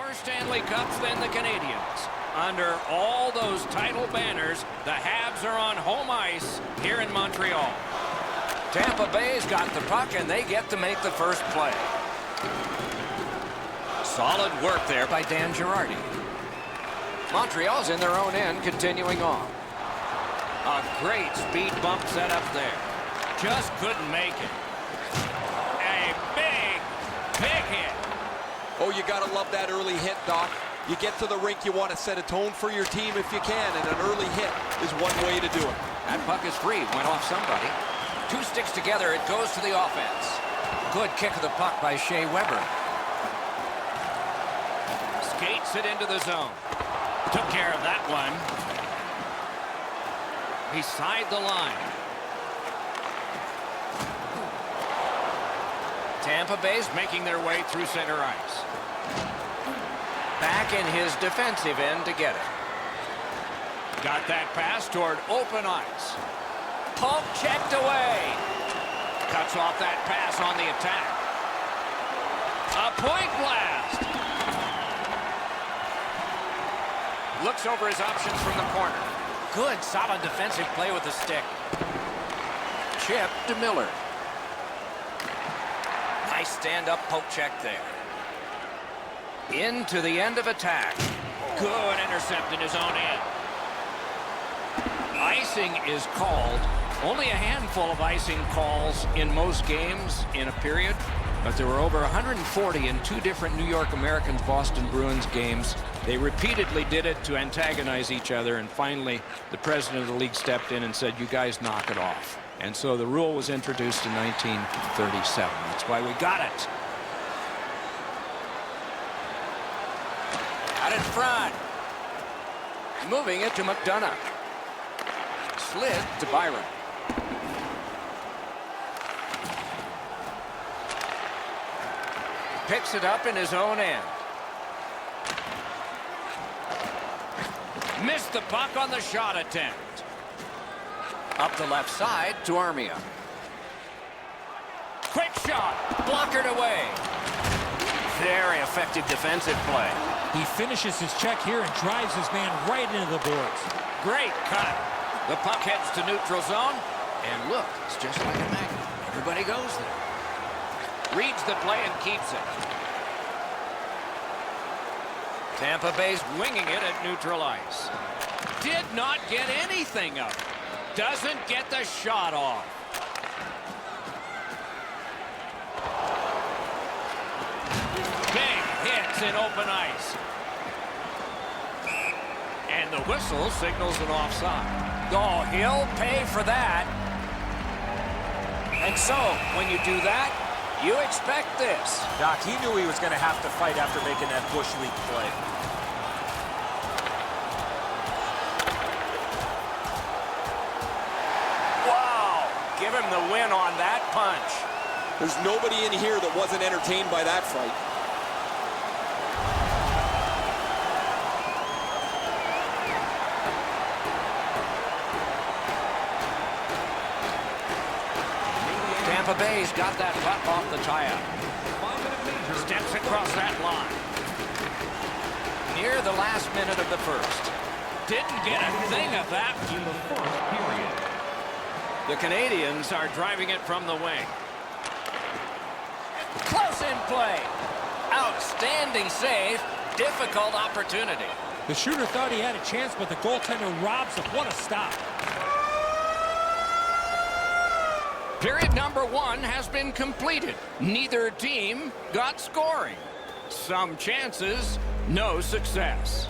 more Stanley Cups than the Canadiens. Under all those title banners, the Habs are on home ice here in Montreal. Tampa Bay's got the puck, and they get to make the first play. Solid work there by Dan Girardi. Montreal's in their own end, continuing on. A great speed bump set up there. Just couldn't make it. A big hit. Oh, you got to love that early hit, Doc. You get to the rink, you want to set a tone for your team if you can, and an early hit is one way to do it. That puck is free. Went off somebody. Two sticks together. It goes to the offense. Good kick of the puck by Shea Weber. Skates it into the zone. Took care of that one. Beside the line. Tampa Bay's making their way through center ice. Back in his defensive end to get it. Got that pass toward open ice. Pump checked away. Cuts off that pass on the attack. A point blast. Looks over his options from the corner. Good, solid defensive play with the stick. Chip to Miller. Nice stand-up poke check there. Into the end of attack. Good intercept in his own end. Icing is called. Only a handful of icing calls in most games in a period, but there were over 140 in two different New York Americans Boston Bruins games. They repeatedly did it to antagonize each other, and finally the president of the league stepped in and said, you guys knock it off. And so the rule was introduced in 1937. That's why we got it. Out in front. Moving it to McDonough. Slid to Byron. Picks it up in his own end. Missed the puck on the shot attempt. Up the left side to Armia. Quick shot. Blockered away. Very effective defensive play. He finishes his check here and drives his man right into the boards. Great cut. The puck heads to neutral zone. And look, it's just like a magnet. Everybody goes there. Reads the play and keeps it. Tampa Bay's winging it at neutral ice. Did not get anything of it. Doesn't get the shot off. Big hits in open ice. And the whistle signals an offside. Oh, he'll pay for that. And so, when you do that, you expect this. Doc, he knew he was going to have to fight after making that Bush League play. Wow! Give him the win on that punch. There's nobody in here that wasn't entertained by that fight. Tampa Bay's got that puck off the tie-up. Steps across that line. Near the last minute of the first. Didn't get a thing of that in the first period. The Canadiens are driving it from the wing. Close in play. Outstanding save. Difficult opportunity. The shooter thought he had a chance, but the goaltender robs him. What a stop. Period number one has been completed. Neither team got scoring. Some chances, no success.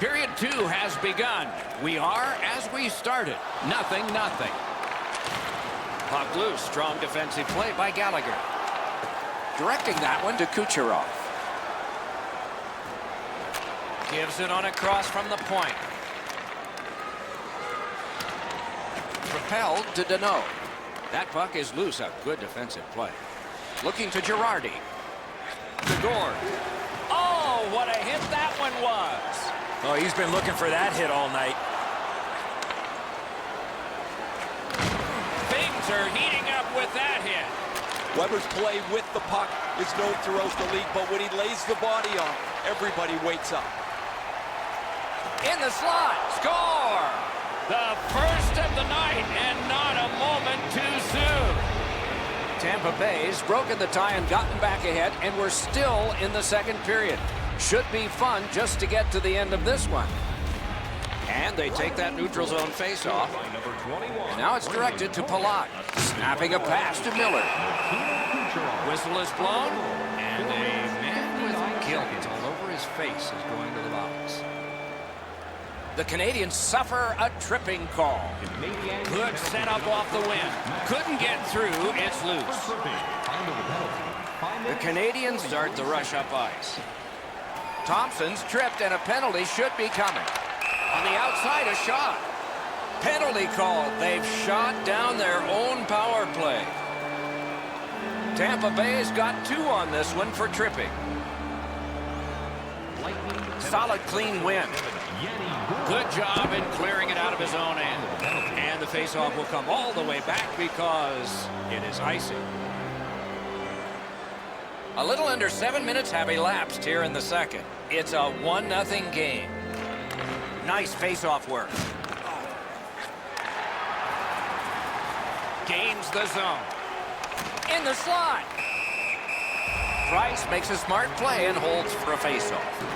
Period two has begun. We are as we started. 0-0. Puck loose. Strong defensive play by Gallagher. Directing that one to Kucherov. Gives it on a cross from the point. Propelled to Deneau. That puck is loose. A good defensive play. Looking to Girardi. To Gord. Oh, what a hit that one was. Oh, he's been looking for that hit all night. Things are heating up with that hit. Weber's play with the puck is known throughout the league, but when he lays the body on, everybody wakes up. In the slot, score! The first of the night, and not a moment too soon. Tampa Bay's broken the tie and gotten back ahead, and we're still in the second period. Should be fun just to get to the end of this one. And they take that neutral zone face-off. Now it's directed to Palat. Snapping a pass to Miller. Whistle is blown, and a man with guilt all over his face is going to the box. The Canadians suffer a tripping call. Good setup off the wing. Couldn't get through. It's loose. The Canadians start the rush up ice. Thompson's tripped, and a penalty should be coming. On the outside, a shot. Penalty call. They've shot down their own power play. Tampa Bay's got 2 on this one for tripping. Solid, clean win. Good job in clearing it out of his own end. And the faceoff will come all the way back because it is icing. A little under 7 minutes have elapsed here in the second. It's a 1-0 game. Nice face-off work. Gains the zone. In the slot. Price makes a smart play and holds for a face-off.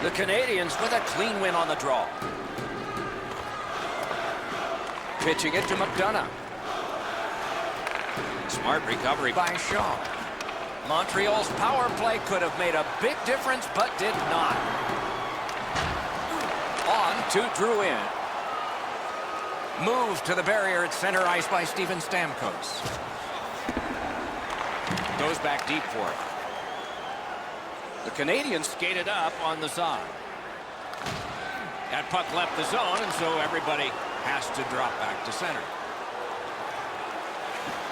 The Canadians with a clean win on the draw. Pitching it to McDonough. Smart recovery by Shaw. Montreal's power play could have made a big difference, but did not. On to Drouin. Move to the barrier at center ice by Steven Stamkos. Goes back deep for it. The Canadians skated up on the side. That puck left the zone, and so everybody has to drop back to center.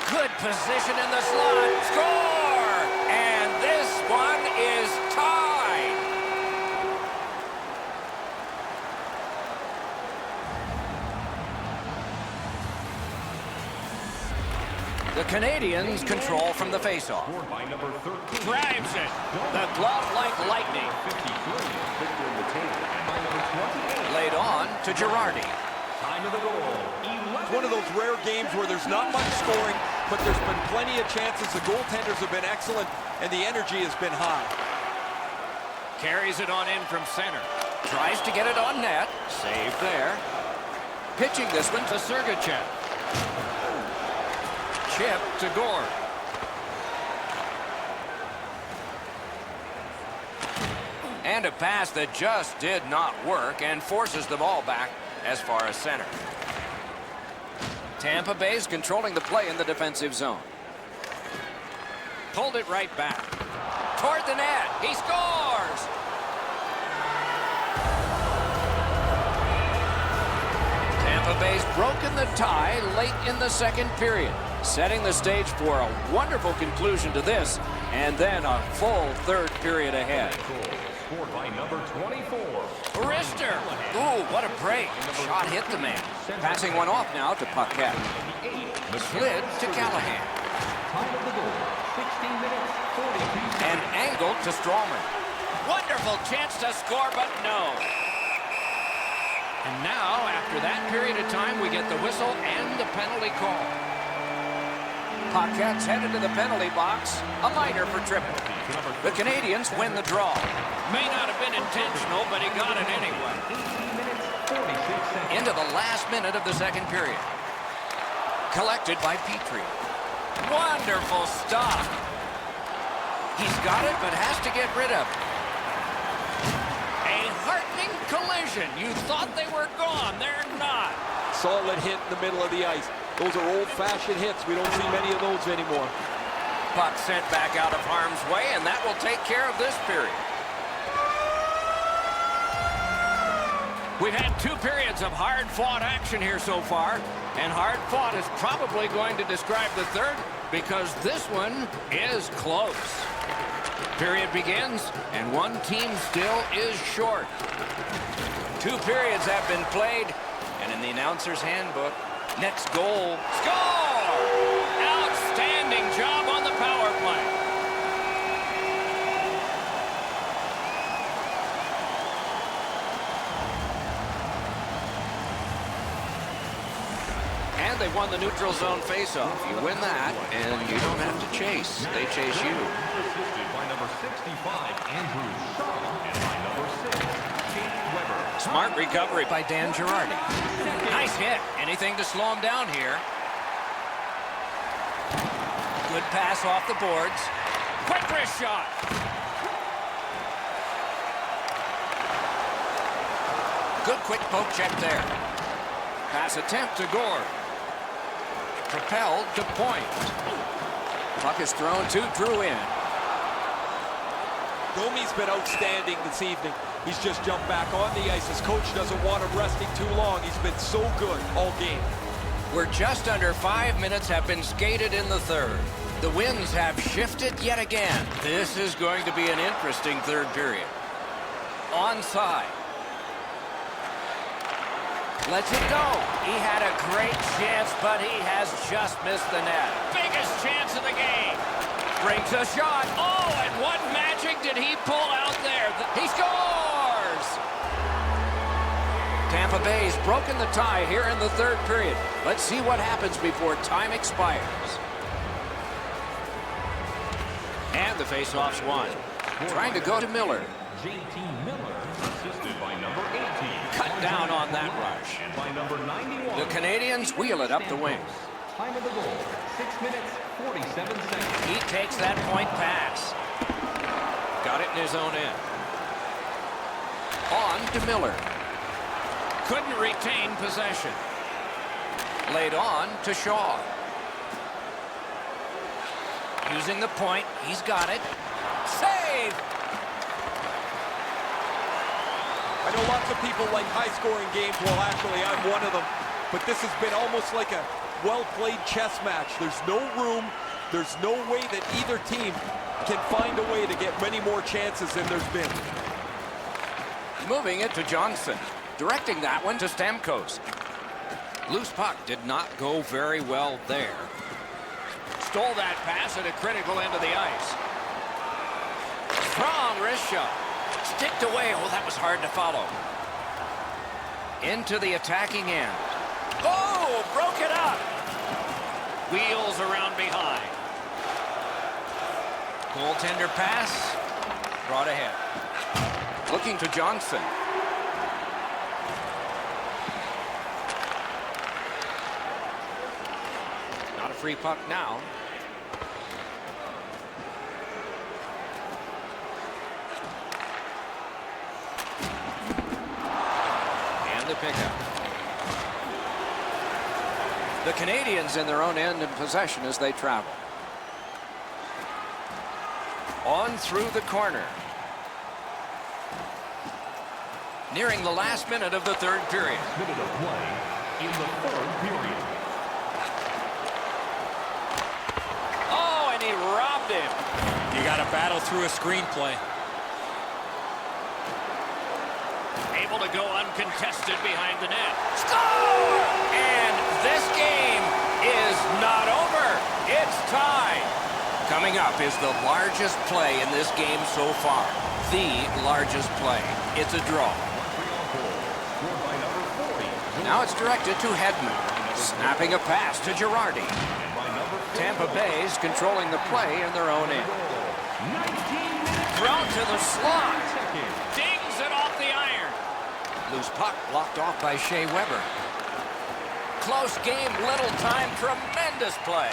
Good position in the slot. Score! And this one is tied. The Canadians control from the faceoff. Drives it. The glove like lightning. Laid on to Girardi. It's one of those rare games where there's not much scoring, but there's been plenty of chances. The goaltenders have been excellent, and the energy has been high. Carries it on in from center. Tries to get it on net. Saved there. Pitching this one to Sergachev. Chip to Gord. And a pass that just did not work and forces the ball back as far as center. Tampa Bay's controlling the play in the defensive zone. Pulled it right back. Toward the net. He scores! Tampa Bay's broken the tie late in the second period, setting the stage for a wonderful conclusion to this, and then a full third period ahead. Scored by number 24. Rister. Ooh, what a break. Shot hit the man. Passing one off now to Paquette. Slid to Callahan. Time of the goal, 16 minutes, 42 And angled to Strawman. Wonderful chance to score, but no. And now, after that period of time, we get the whistle and the penalty call. Paquette's headed to the penalty box. A minor for tripping. The Canadians win the draw. May not have been intentional, but he got it anyway. Into the last minute of the second period. Collected by Petrie. Wonderful stop. He's got it, but has to get rid of it. A heartening collision. You thought they were gone. They're not. Solid hit in the middle of the ice. Those are old-fashioned hits. We don't see many of those anymore. Puck sent back out of harm's way, and that will take care of this period. We've had 2 periods of hard-fought action here so far, and hard-fought is probably going to describe the third because this one is close. Period begins, and one team still is short. 2 periods have been played, And in the announcer's handbook, next goal, score! Outstanding job on the power play. And they won the neutral zone faceoff. You win that, and you don't have to chase. They chase you. Assisted by number 65, Andrew Shaw, and by number 6, Shea Weber. Smart recovery by Dan Girardi. Nice hit. Anything to slow him down here. Good pass off the boards. Quick wrist shot. Good quick poke check there. Pass attempt to Gore. Propelled to point. Puck is thrown to Drouin. Domi's been outstanding this evening. He's just jumped back on the ice. His coach doesn't want him resting too long. He's been so good all game. We're just under 5 minutes have been skated in the third. The winds have shifted yet again. This is going to be an interesting third period. Onside. Lets it go. He had a great chance, but he has just missed the net. Biggest chance of the game. Brings a shot. Oh, and what magic did he pull out there? He scores! Tampa Bay's broken the tie here in the third period. Let's see what happens before time expires. And the faceoff's won. Trying to go to Miller. J.T. Miller, assisted by number 18. Cut down on that rush. And by number 91. The Canadians wheel it up the wing. Time of the goal, 6 minutes, 47 seconds. He takes that point pass. Got it in his own end. On to Miller. Couldn't retain possession. Laid on to Shaw. Using the point, he's got it. Save! I know lots of people like high-scoring games. Well, actually, I'm one of them. But this has been almost like a well-played chess match. There's no room. There's no way that either team can find a way to get many more chances than there's been. Moving it to Johnson. Directing that one to Stamkos. Loose puck did not go very well there. Stole that pass at a critical end of the ice. Strong wrist shot. Sticked away. Oh, that was hard to follow. Into the attacking end. Oh, broke it up. Wheels around behind. Goaltender pass. Brought ahead. Looking to Johnson. Not a free puck now. And the pickup. The Canadians in their own end in possession as they travel. On through the corner. Nearing the last minute of the third period. Minute of play in the third period. Oh, and he robbed him. You got to battle through a screenplay. Able to go uncontested behind the net. Score! And this game is not over. It's tied. Coming up is the largest play in this game so far. The largest play. It's a draw. Now it's directed to Hedman. Snapping a pass to Girardi. Tampa Bay's controlling the play in their own end. Thrown to the slot. Dings it off the iron. Loose puck blocked off by Shea Weber. Close game, little time, tremendous play.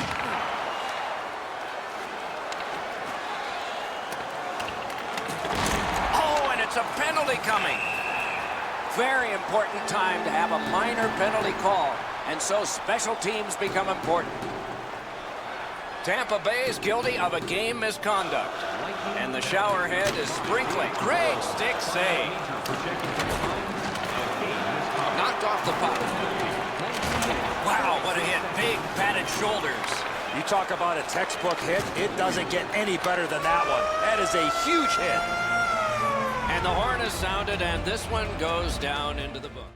Oh, and it's a penalty coming. Very important time to have a minor penalty call, and so special teams become important. Tampa Bay is guilty of a game misconduct, and the showerhead is sprinkling. Great stick save. Knocked off the puck. Wow, what a hit. Big padded shoulders. You talk about a textbook hit, it doesn't get any better than that one. That is a huge hit. And the horn is sounded, and this one goes down into the book.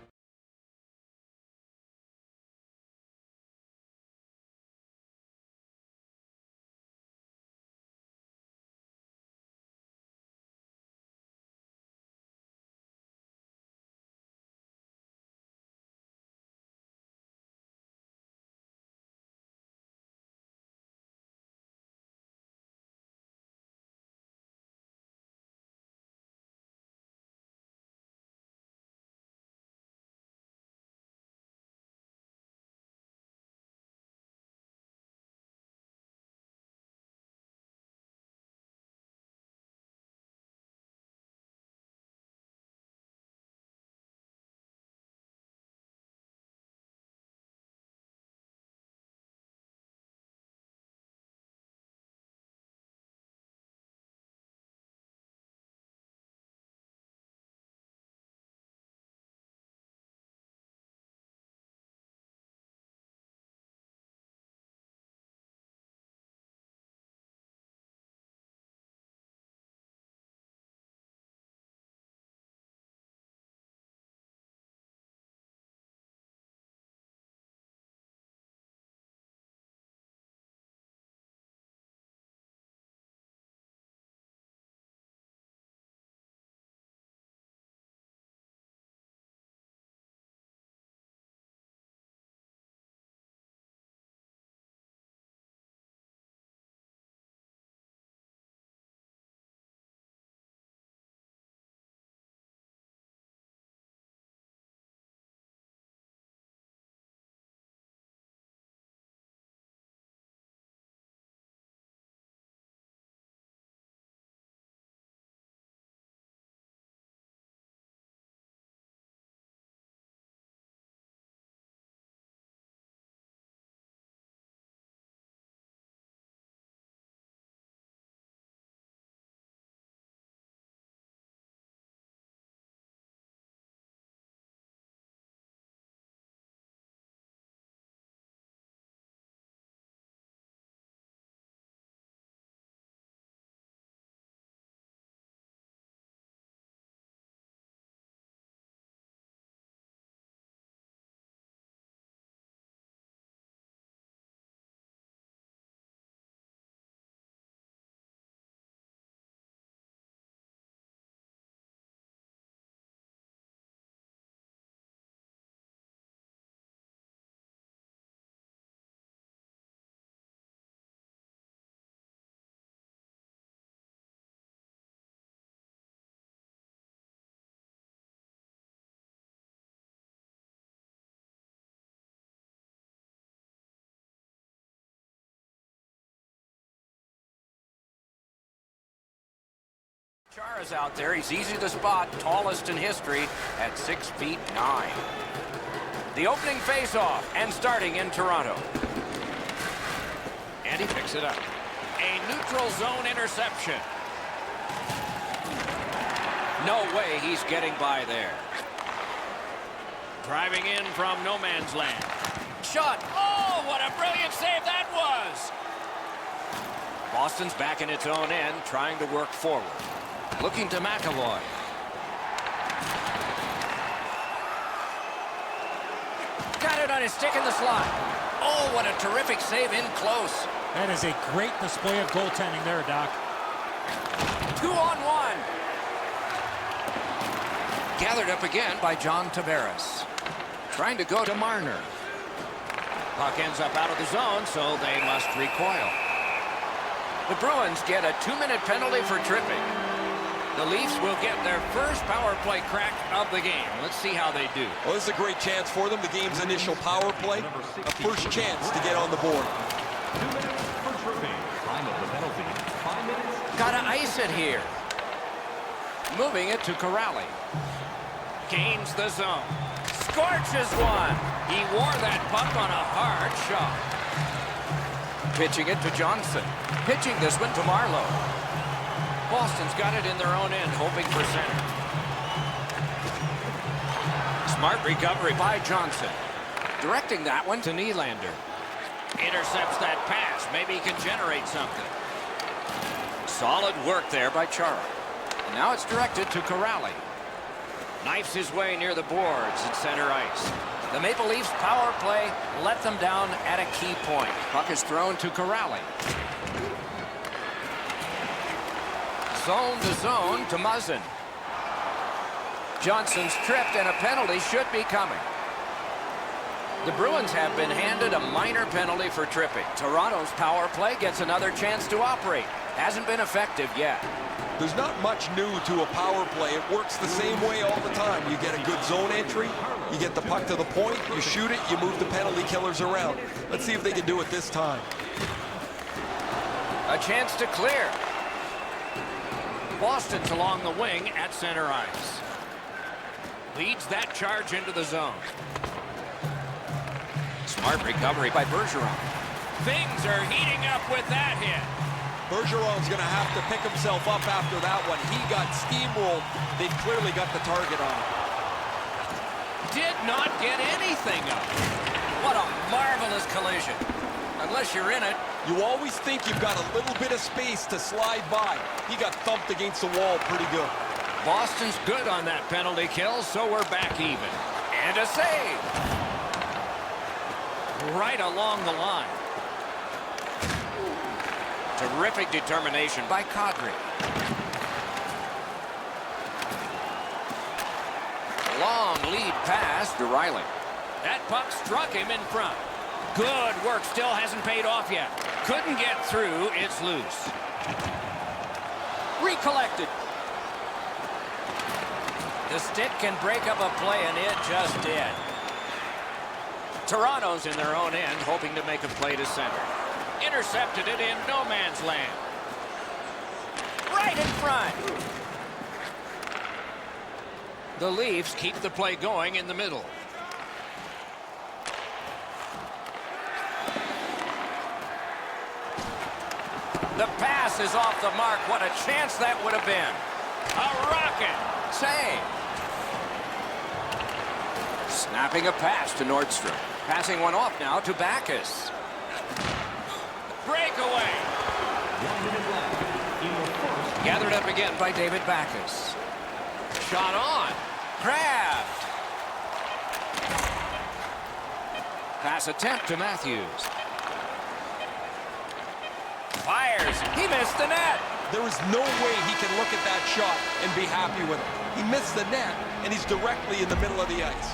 Chara's out there. He's easy to spot, tallest in history at 6'9". The opening face-off and starting in Toronto. And he picks it up. A neutral zone interception. No way he's getting by there. Driving in from no man's land. Shot. Oh, what a brilliant save that was. Boston's back in its own end, trying to work forward. Looking to McAvoy. Got it on his stick in the slot. Oh, what a terrific save in close. That is a great display of goaltending there, Doc. 2-on-1. Gathered up again by John Tavares. Trying to go to Marner. Puck ends up out of the zone, so they must recoil. The Bruins get a 2-minute penalty for tripping. The Leafs will get their first power play crack of the game. Let's see how they do. Well, this is a great chance for them. The game's initial power play. A first chance to get on the board. 2 minutes for tripping. Time of the penalty, 5 minutes. Gotta ice it here. Moving it to Corrali. Gains the zone. Scorches one. He wore that puck on a hard shot. Pitching it to Johnson. Pitching this one to Marlowe. Boston's got it in their own end, hoping for center. Smart recovery by Johnson. Directing that one to Nylander. Intercepts that pass. Maybe he can generate something. Solid work there by Chara. And now it's directed to Corrali. Knifes his way near the boards at center ice. The Maple Leafs power play let them down at a key point. Puck is thrown to Corrali. Zone to zone to Muzzin. Johnson's tripped and a penalty should be coming. The Bruins have been handed a minor penalty for tripping. Toronto's power play gets another chance to operate. Hasn't been effective yet. There's not much new to a power play. It works the same way all the time. You get a good zone entry, you get the puck to the point, you shoot it, you move the penalty killers around. Let's see if they can do it this time. A chance to clear. Boston's along the wing at center ice. Leads that charge into the zone. Smart recovery by Bergeron. Things are heating up with that hit. Bergeron's going to have to pick himself up after that one. He got steamrolled. They've clearly got the target on him. Did not get anything up. What a marvelous collision. Unless you're in it. You always think you've got a little bit of space to slide by. He got thumped against the wall pretty good. Boston's good on that penalty kill, so we're back even. And a save. Right along the line. Terrific determination by Kadri. Long lead pass to Riley. That puck struck him in front. Good work, still hasn't paid off yet. Couldn't get through, it's loose. Recollected. The stick can break up a play, and it just did. Toronto's in their own end, hoping to make a play to center. Intercepted it in no man's land. Right in front. The Leafs keep the play going in the middle. The pass is off the mark. What a chance that would have been. A rocket. Save. Snapping a pass to Nordstrom. Passing one off now to Backes. Breakaway. 1 minute left in the first. Gathered up again by David Backes. Shot on. Craft. Pass attempt to Matthews. Fires. He missed the net. There is no way he can look at that shot and be happy with it. He missed the net, and he's directly in the middle of the ice.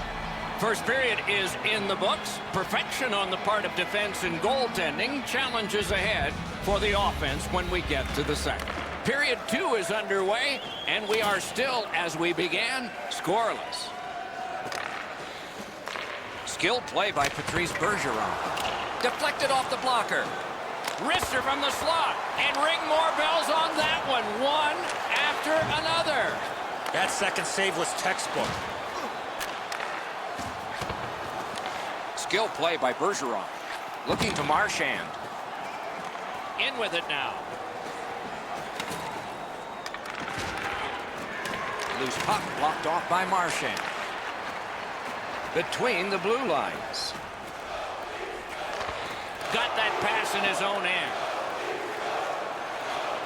First period is in the books. Perfection on the part of defense and goaltending. Challenges ahead for the offense when we get to the second. Period 2 is underway, and we are still, as we began, scoreless. Skilled play by Patrice Bergeron. Deflected off the blocker. Wrister from the slot, and ring more bells on that one. One after after another. That second save was textbook. Skill play by Bergeron. Looking to Marchand. In with it now. Loose puck blocked off by Marchand. Between the blue lines. Got that pass in his own end.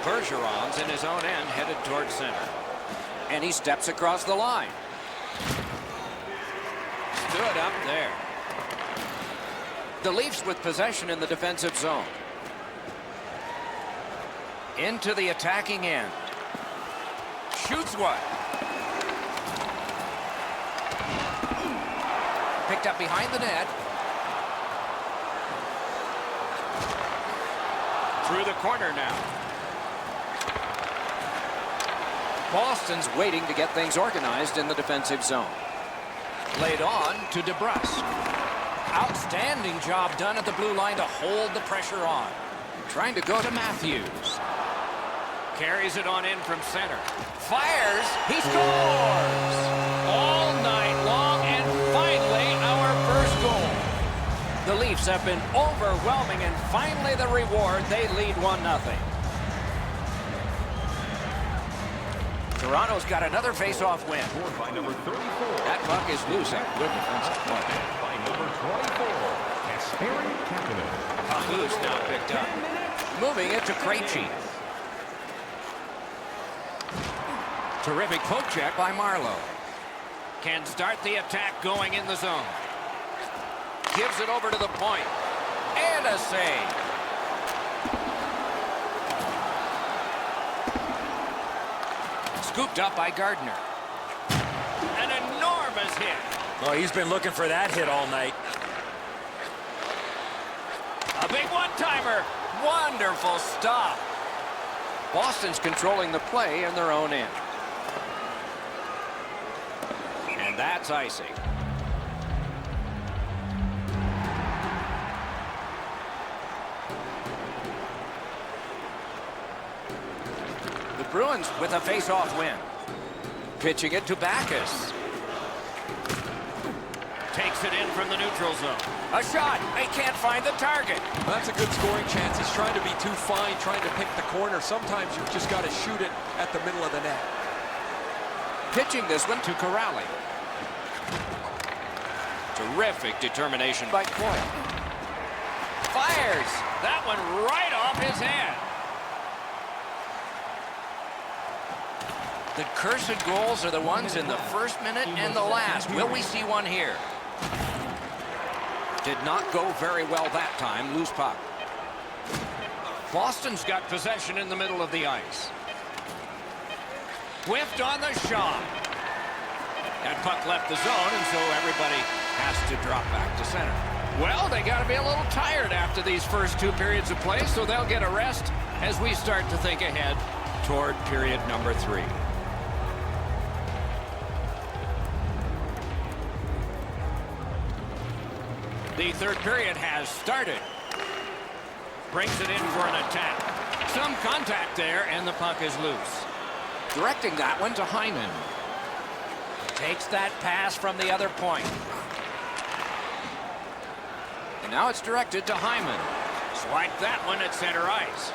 Bergeron's in his own end, headed towards center. And he steps across the line. Stood up there. The Leafs with possession in the defensive zone. Into the attacking end. Shoots one. Picked up behind the net. Through the corner now. Boston's waiting to get things organized in the defensive zone. Laid on to DeBrusk. Outstanding job done at the blue line to hold the pressure on. Trying to go to Matthews. Carries it on in from center. Fires. He scores! All night long, and finally our first goal. The Leafs have been overwhelming, and finally the reward. They lead 1-0. Toronto's got another face-off win. Scored by number 34. That puck is loose and good defensive play. By number 24. Kasperi Kapanen. Loose now picked up. Moving it to Krejci. Terrific poke check by Marleau. Can start the attack going in the zone. Gives it over to the point. And a save. Scooped up by Gardner. An enormous hit. Oh, he's been looking for that hit all night. A big one-timer. Wonderful stop. Boston's controlling the play in their own end. And that's icing. The Bruins with a face-off win. Pitching it to Backes. Takes it in from the neutral zone. A shot. They can't find the target. That's a good scoring chance. He's trying to be too fine, trying to pick the corner. Sometimes you've just got to shoot it at the middle of the net. Pitching this one to Corrali. Terrific determination by Coyle. Fires. That one right off his head. The cursed goals are the ones in the first minute and the last. Will we see one here? Did not go very well that time. Loose puck. Boston's got possession in the middle of the ice. Whiffed on the shot. That puck left the zone, and so everybody has to drop back to center. Well, they got to be a little tired after these first two periods of play, so they'll get a rest as we start to think ahead toward period number 3. The third period has started. Brings it in for an attack. Some contact there, and the puck is loose. Directing that one to Hyman. Takes that pass from the other point. And now it's directed to Hyman. Swiped that one at center ice.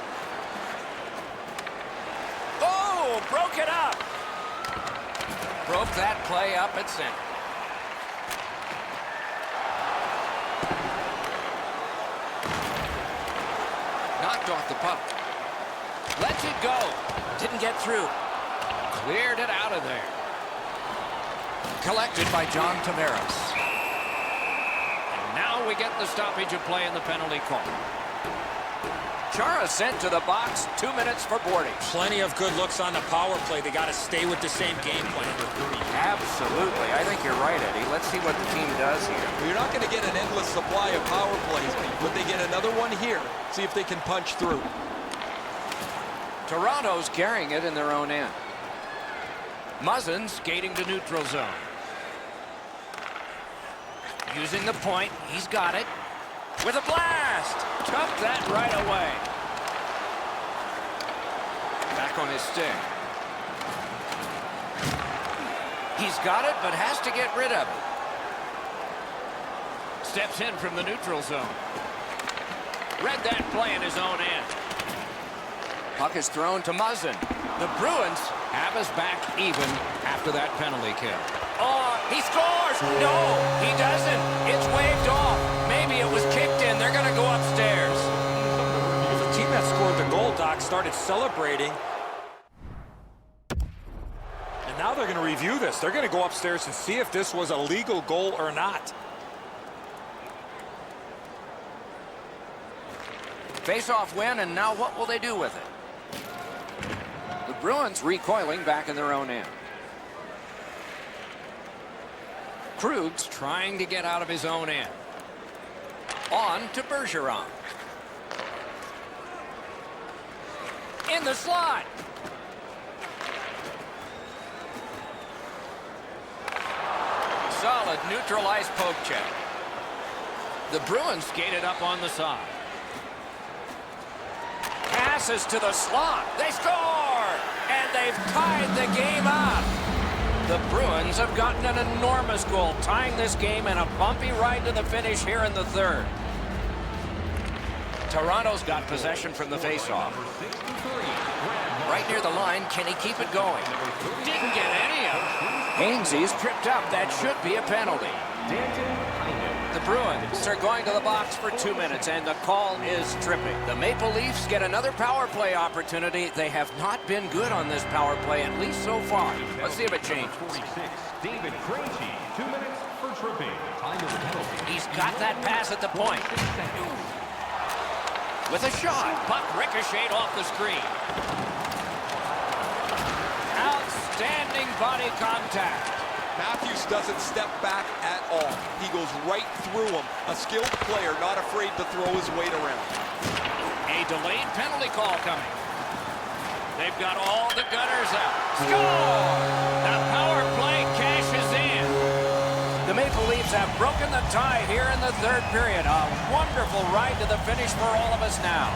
Oh, broke it up. Broke that play up at center. Knocked off the puck. Lets it go. Didn't get through. Cleared it out of there. Collected by John Tavares. And now we get the stoppage of play in the penalty call. Chara sent to the box. 2 minutes for boarding. Plenty of good looks on the power play. They got to stay with the same game plan. Absolutely. I think you're right, Eddie. Let's see what the team does here. Well, you're not going to get an endless supply of power plays, but they get another one here. See if they can punch through. Toronto's carrying it in their own end. Muzzin skating to neutral zone. Using the point. He's got it. With a blast. Took that right away. Back on his stick. He's got it, but has to get rid of it. Steps in from the neutral zone. Read that play in his own end. Puck is thrown to Muzzin. The Bruins have us back even after that penalty kill. Oh, he scores! No, he doesn't. It's waved off. Maybe it was kicked in. They're going to go upstairs. The team that scored the goal, Doc, started celebrating. And now they're going to review this. They're going to go upstairs and see if this was a legal goal or not. Face-off win, and now what will they do with it? The Bruins recoiling back in their own end. Krug's trying to get out of his own end. On to Bergeron. In the slot. Solid neutral ice poke check. The Bruins skated up on the side. Passes to the slot. They score! And they've tied the game up. The Bruins have gotten an enormous goal, tying this game in a bumpy ride to the finish here in the third. Toronto's got possession from the faceoff. Right near the line, can he keep it going? Didn't get any of it. Hainsey's tripped up. That should be a penalty. The Bruins are going to the box for 2 minutes, and the call is tripping. The Maple Leafs get another power play opportunity. They have not been good on this power play, at least so far. Let's see if it changes. 46, David Krejci, 2 minutes for tripping. Time of the penalty. He's got that pass at the point. With a shot, puck ricocheted off the screen. Outstanding body contact. Matthews doesn't step back at all. He goes right through him. A skilled player, not afraid to throw his weight around. A delayed penalty call coming. They've got all the gunners out. Score! The power play cashes in. The Maple Leafs have broken the tie here in the third period. A wonderful ride to the finish for all of us now.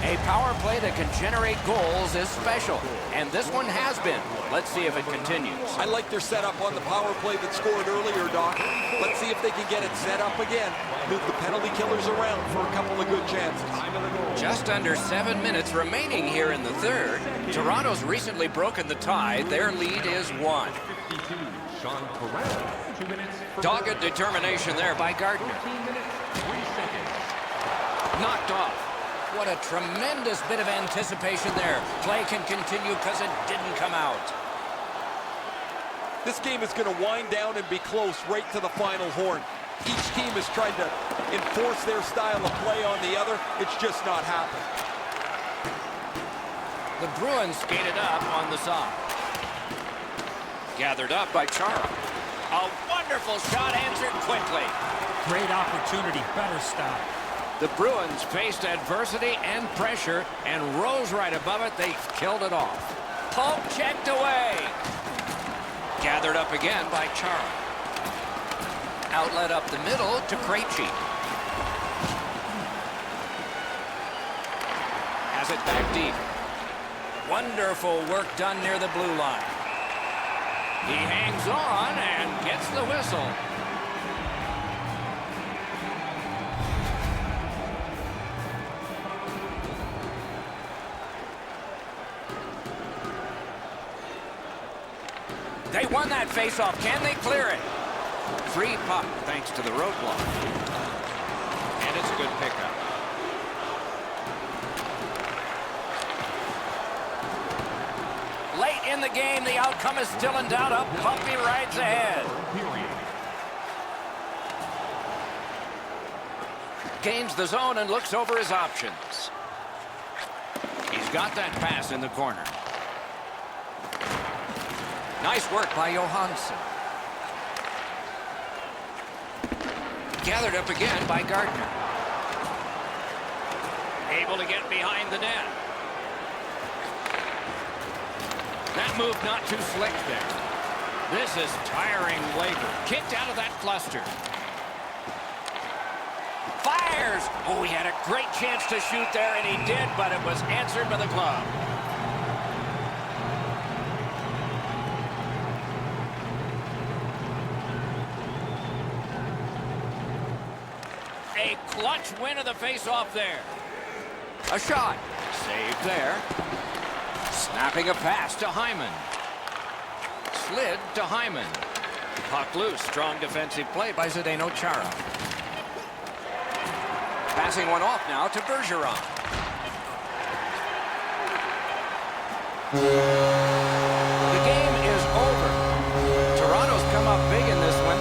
A power play that can generate goals is special, and this one has been. Let's see if it continues. I like their setup on the power play that scored earlier, Doc. Let's see if they can get it set up again. Move the penalty killers around for a couple of good chances. Just under 7 minutes remaining here in the third. Toronto's recently broken the tie. Their lead is 1. 52, Sean Corral, 2 minutes for Dogged determination there by Gardner. 14 minutes, 3 seconds. Knocked off. What a tremendous bit of anticipation there. Play can continue because it didn't come out. This game is going to wind down and be close right to the final horn. Each team is trying to enforce their style of play on the other. It's just not happening. The Bruins skated up on the side. Gathered up by Chara. A wonderful shot answered quickly. Great opportunity. Better stop. The Bruins faced adversity and pressure and rose right above it. They killed it off. Poke checked away. Gathered up again by Chara. Outlet up the middle to Krejci. Has it back deep. Wonderful work done near the blue line. He hangs on and gets the whistle. They won that faceoff. Can they clear it? Free puck thanks to the roadblock. And it's a good pickup. Late in the game, the outcome is still in doubt. Up bumpy rides ahead. Gains the zone and looks over his options. He's got that pass in the corner. Nice work by Johansson. Gathered up again by Gardner. Able to get behind the net. That move not too slick there. This is tiring labor. Kicked out of that cluster. Fires! Oh, he had a great chance to shoot there, and he did, but it was answered by the glove. A clutch win of the face-off there. A shot. Saved there. Snapping a pass to Hyman. Slid to Hyman. Puck loose. Strong defensive play by Zdeno Chara. Passing one off now to Bergeron. The game is over. Toronto's come up big in this one.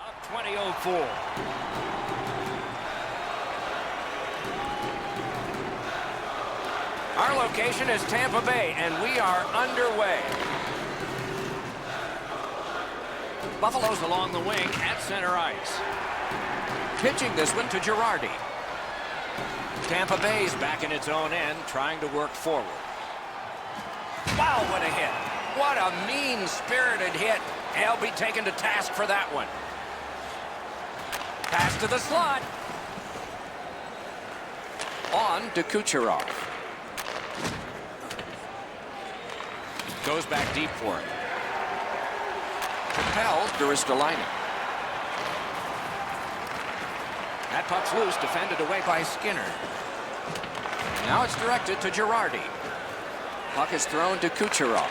Up 20-04. Our location is Tampa Bay, and we are underway. Buffalo's along the wing at center ice. Pitching this one to Girardi. Tampa Bay's back in its own end, trying to work forward. Wow, what a hit. What a mean-spirited hit. He'll be taken to task for that one. Pass to the slot. On to Kucherov. Goes back deep for it. Propelled to Ristolainen. That puck's loose, defended away by Skinner. Now it's directed to Girardi. Puck is thrown to Kucherov.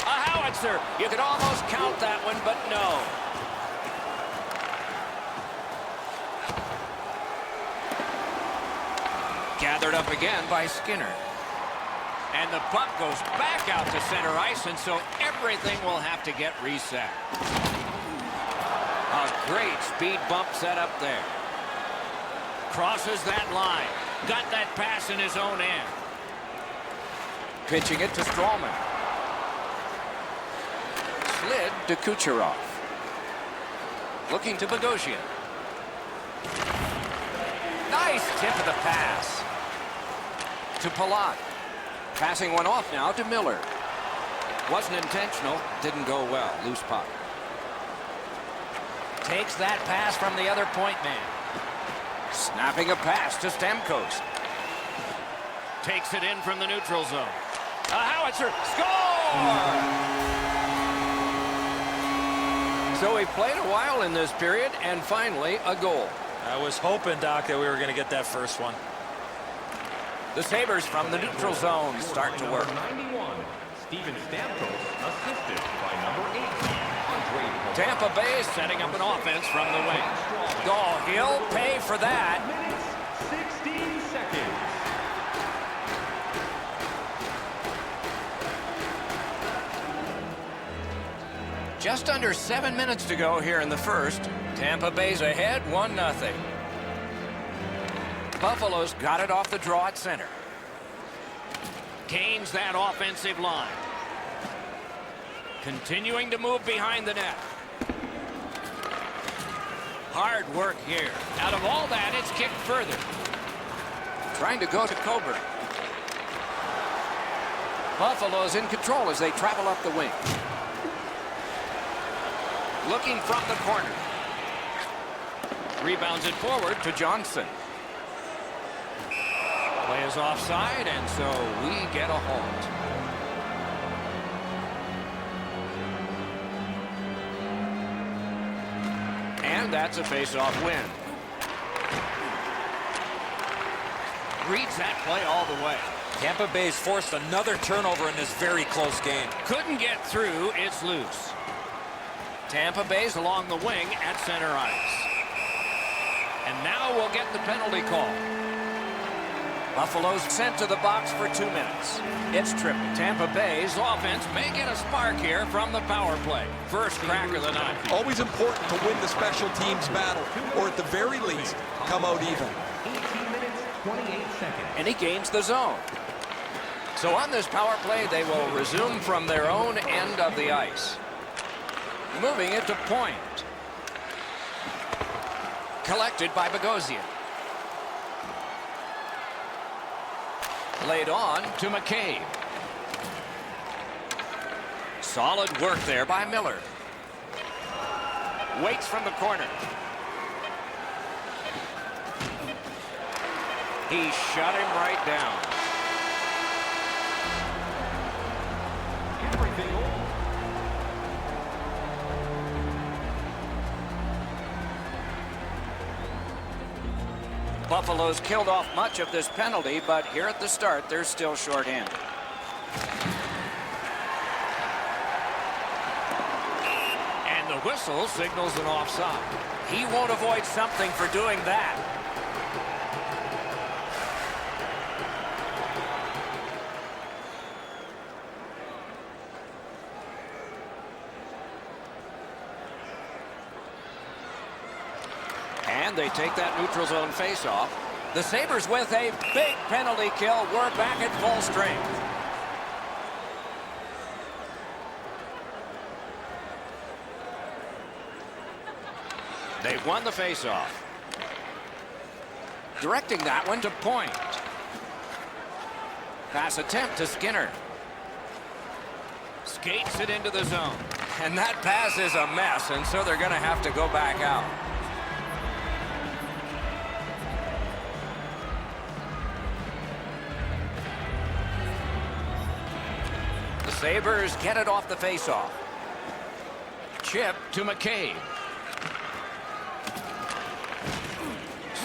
A howitzer. You could almost count that one, but no. Gathered up again by Skinner. And the puck goes back out to center ice, and so everything will have to get reset. A great speed bump set up there. Crosses that line. Got that pass in his own end. Pitching it to Stralman. Slid to Kucherov. Looking to Bogosian. Nice tip of the pass. To Palat. Passing one off now to Miller. Wasn't intentional. Didn't go well. Loose puck. Takes that pass from the other point man. Snapping a pass to Stamkos. Takes it in from the neutral zone. A howitzer. Score! So he played a while in this period, and finally a goal. I was hoping, Doc, that we were going to get that first one. The Sabres from the neutral zone start to work. Number 91, Steven Stamkos, assisted by number 18, Andre Palat. Tampa Bay setting up an offense from the wing. Oh, he'll pay for that. Minutes, 16 seconds. Just under 7 minutes to go here in the first. Tampa Bay's ahead, 1-0. Buffalo's got it off the draw at center. Gains that offensive line. Continuing to move behind the net. Hard work here. Out of all that, it's kicked further. Trying to go to Coburn. Buffalo's in control as they travel up the wing. Looking from the corner. Rebounds it forward to Johnson. Play is offside, and so we get a halt. And that's a face-off win. Reads that play all the way. Tampa Bay's forced another turnover in this very close game. Couldn't get through, it's loose. Tampa Bay's along the wing at center ice. And now we'll get the penalty call. Buffalo's sent to the box for 2 minutes. It's tripped. Tampa Bay's offense may get a spark here from the power play. First crack of the night. Always important to win the special teams battle, or at the very least, come out even. 18 minutes, 28 seconds. And he gains the zone. So on this power play, they will resume from their own end of the ice. Moving it to point. Collected by Bogosian. Laid on to McCabe. Solid work there by Miller. Waits from the corner. He shut him right down. Everything over. Buffalo's killed off much of this penalty, but here at the start, they're still shorthanded. And the whistle signals an offside. He won't avoid something for doing that. And they take that neutral zone face-off. The Sabres with a big penalty kill. We're back at full strength. They've won the face-off. Directing that one to point. Pass attempt to Skinner. Skates it into the zone. And that pass is a mess, and so they're going to have to go back out. The Sabres get it off the faceoff. Chip to McCabe.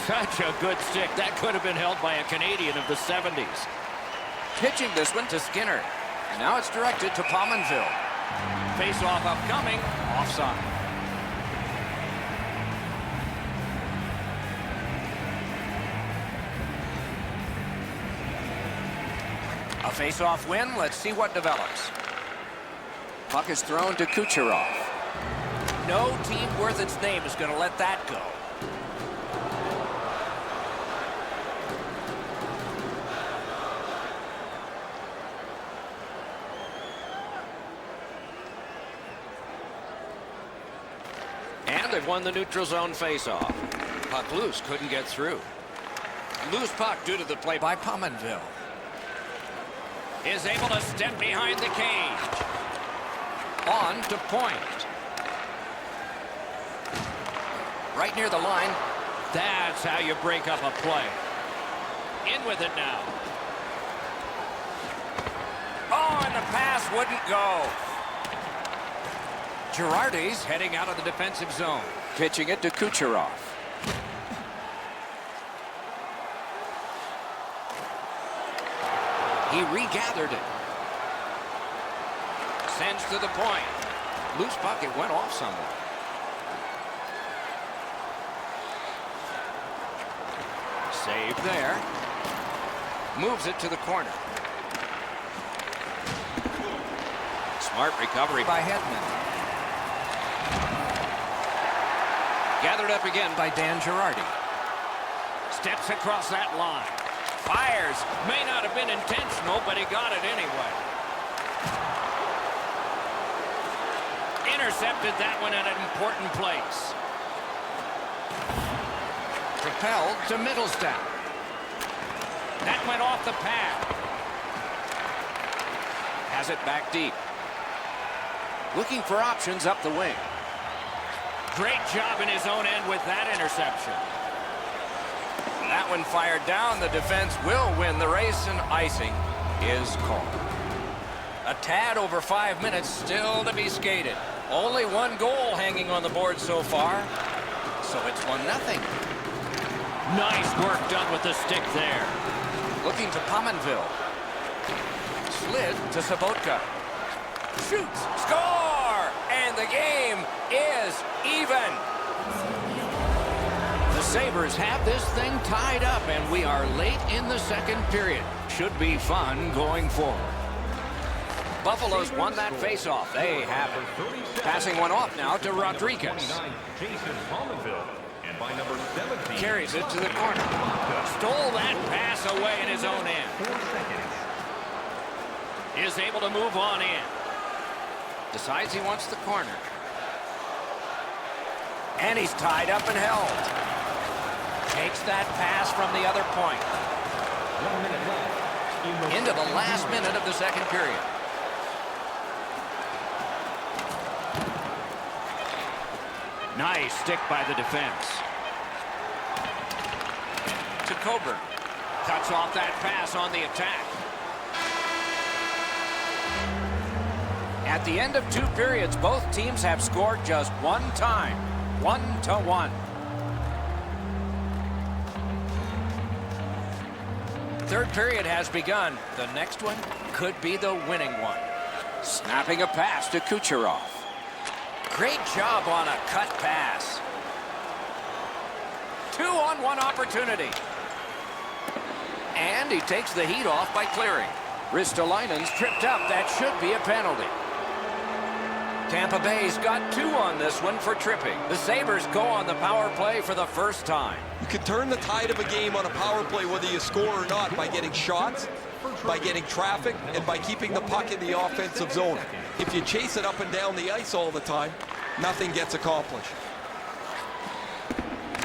Such a good stick. That could have been held by a Canadian of the 70s. Pitching this one to Skinner. And now it's directed to Pominville. Face-off upcoming. Offside. A face-off win. Let's see what develops. Puck is thrown to Kucherov. No team worth its name is going to let that go. And they've won the neutral zone face-off. Puck loose, couldn't get through. Loose puck due to the play by Pominville. Is able to step behind the cage. On to Point. Right near the line. That's how you break up a play. In with it now. Oh, and the pass wouldn't go. Girardi's heading out of the defensive zone. Pitching it to Kucherov. He regathered it. Sends to the point. Loose puck, it went off somewhere. Save there. Moves it to the corner. Smart recovery by Hedman. Gathered up again by Dan Girardi. Steps across that line. Fires. May not have been intentional, but he got it anyway. Intercepted that one at an important place. Propelled to Middlestat. That went off the pad. Has it back deep. Looking for options up the wing. Great job in his own end with that interception. That one fired down. The defense will win the race, and icing is called. A tad over 5 minutes still to be skated. Only one goal hanging on the board so far. So it's 1-0. Nice work done with the stick there. Looking to Pominville. Slid to Sabotka. Shoots. Score! And the game is even. The Sabres have this thing tied up, and we are late in the second period. Should be fun going forward. Buffalo's won that faceoff. They have it. Passing one off now to Rodriguez. Jason Pominville. And by number 17. Carries it to the corner. Stole that pass away in his own end. 4 seconds. Is able to move on in. Decides he wants the corner. And he's tied up and held. Takes that pass from the other point. 1 minute left. Into the last minute of the second period. Nice stick by the defense. To Coburn. Cuts off that pass on the attack. At the end of 2 periods, both teams have scored just one time. 1-1. Third period has begun. The next one could be the winning one. Snapping a pass to Kucherov. Great job on a cut pass. 2-on-1 opportunity. And he takes the heat off by clearing. Ristolainen's tripped up. That should be a penalty. Tampa Bay's got 2 on this one for tripping. The Sabres go on the power play for the first time. You can turn the tide of a game on a power play whether you score or not by getting shots, by getting traffic, and by keeping the puck in the offensive zone. If you chase it up and down the ice all the time, nothing gets accomplished.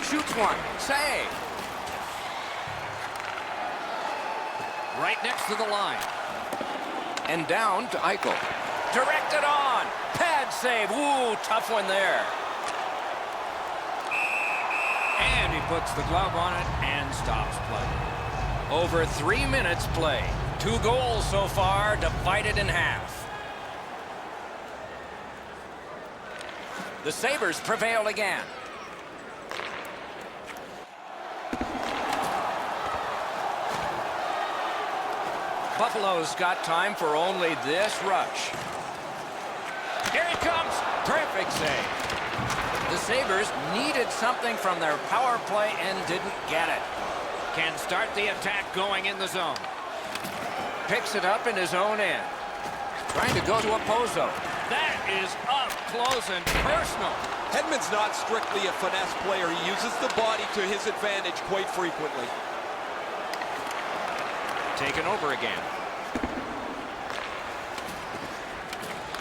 Shoots one. Save. Right next to the line. And down to Eichel. Directed on. Pad save. Ooh, tough one there. And he puts the glove on it and stops play. Over 3 minutes play. 2 goals so far, divided in half. The Sabres prevail again. Buffalo's got time for only this rush. Here it comes. Terrific save. The Sabres needed something from their power play and didn't get it. Can start the attack going in the zone. Picks it up in his own end. Trying to go to Opposo. That is up close and personal. Hedman's not strictly a finesse player. He uses the body to his advantage quite frequently. Taken over again.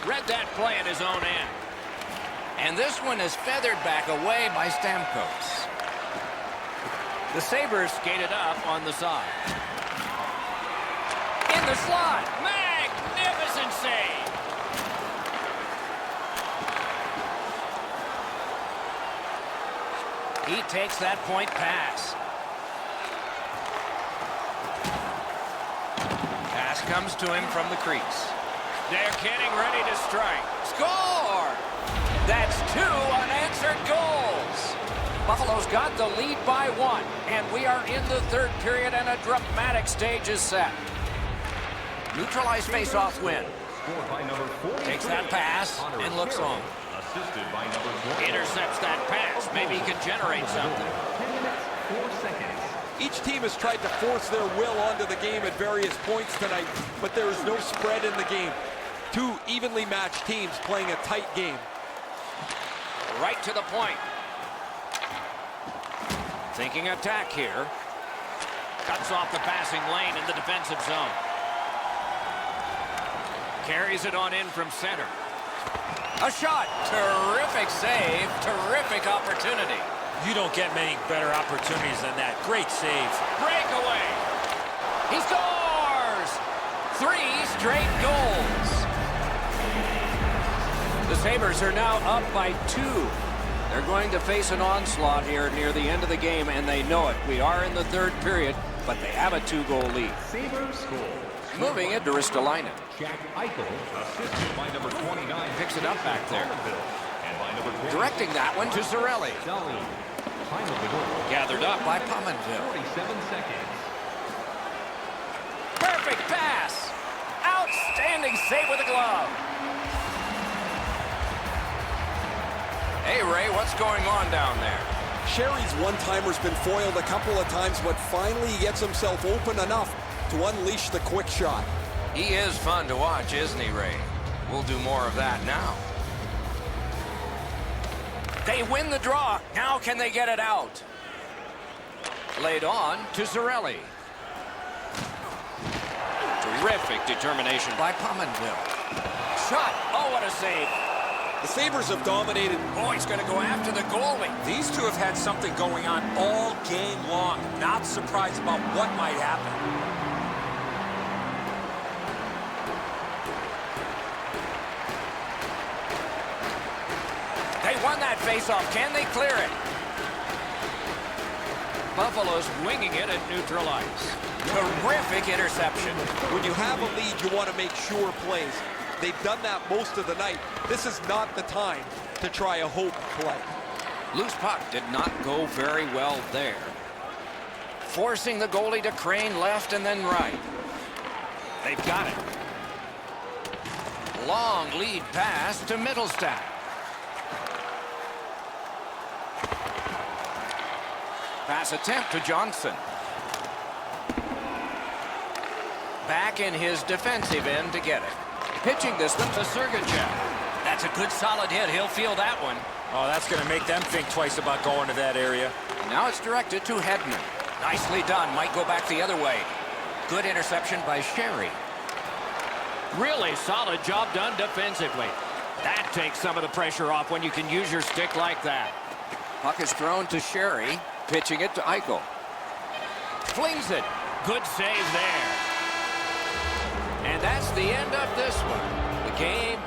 Read that play in his own end. And this one is feathered back away by Stamkos. The Sabres skated up on the side. In the slot. Magnificent save. He takes that point pass. Pass comes to him from the crease. They're getting ready to strike. Score! That's 2 unanswered goals. Buffalo's got the lead by 1, and we are in the third period, and a dramatic stage is set. Neutralized face-off win. Scored by number 43. Takes that pass and looks on. Assisted by number 4. Intercepts that pass. Maybe he can generate something. 10 minutes, 4 seconds. Each team has tried to force their will onto the game at various points tonight, but there is no spread in the game. 2 evenly matched teams playing a tight game. Right to the point. Thinking attack here. Cuts off the passing lane in the defensive zone. Carries it on in from center. A shot. Terrific save. Terrific opportunity. You don't get many better opportunities than that. Great save. Breakaway. He scores! 3 straight goals. The Sabres are now up by 2. They're going to face an onslaught here near the end of the game, and they know it. We are in the third period, but they have a 2-goal lead. Sabres score. Moving it to Ristolainen. Jack Eichel, assisted by number 29. Picks it up back there. And by number 20, Directing that one to Cirelli. Dahlin. Time of the goal. Gathered up by Pominville. 47 seconds. Perfect pass. Outstanding save with a glove. Hey, Ray, what's going on down there? Sherry's one-timer's been foiled a couple of times, but finally he gets himself open enough to unleash the quick shot. He is fun to watch, isn't he, Ray? We'll do more of that now. They win the draw. Now can they get it out? Laid on to Cirelli. Terrific determination by Pominville. Shot. Oh, what a save. The Sabres have dominated. Oh, he's going to go after the goalie. These two have had something going on all game long. Not surprised about what might happen. They won that faceoff. Can they clear it? Buffalo's winging it at neutral ice. Terrific interception. When you have a lead, you want to make sure plays. They've done that most of the night. This is not the time to try a hope play. Loose puck did not go very well there. Forcing the goalie to crane left and then right. They've got it. Long lead pass to Mittelstadt. Pass attempt to Johnson. Back in his defensive end to get it. Pitching this one to Sergachev. That's a good solid hit. He'll feel that one. Oh, that's going to make them think twice about going to that area. Now it's directed to Hedman. Nicely done. Might go back the other way. Good interception by Sherry. Really solid job done defensively. That takes some of the pressure off when you can use your stick like that. Puck is thrown to Sherry. Pitching it to Eichel. Flings it. Good save there. And that's the end of this one. The game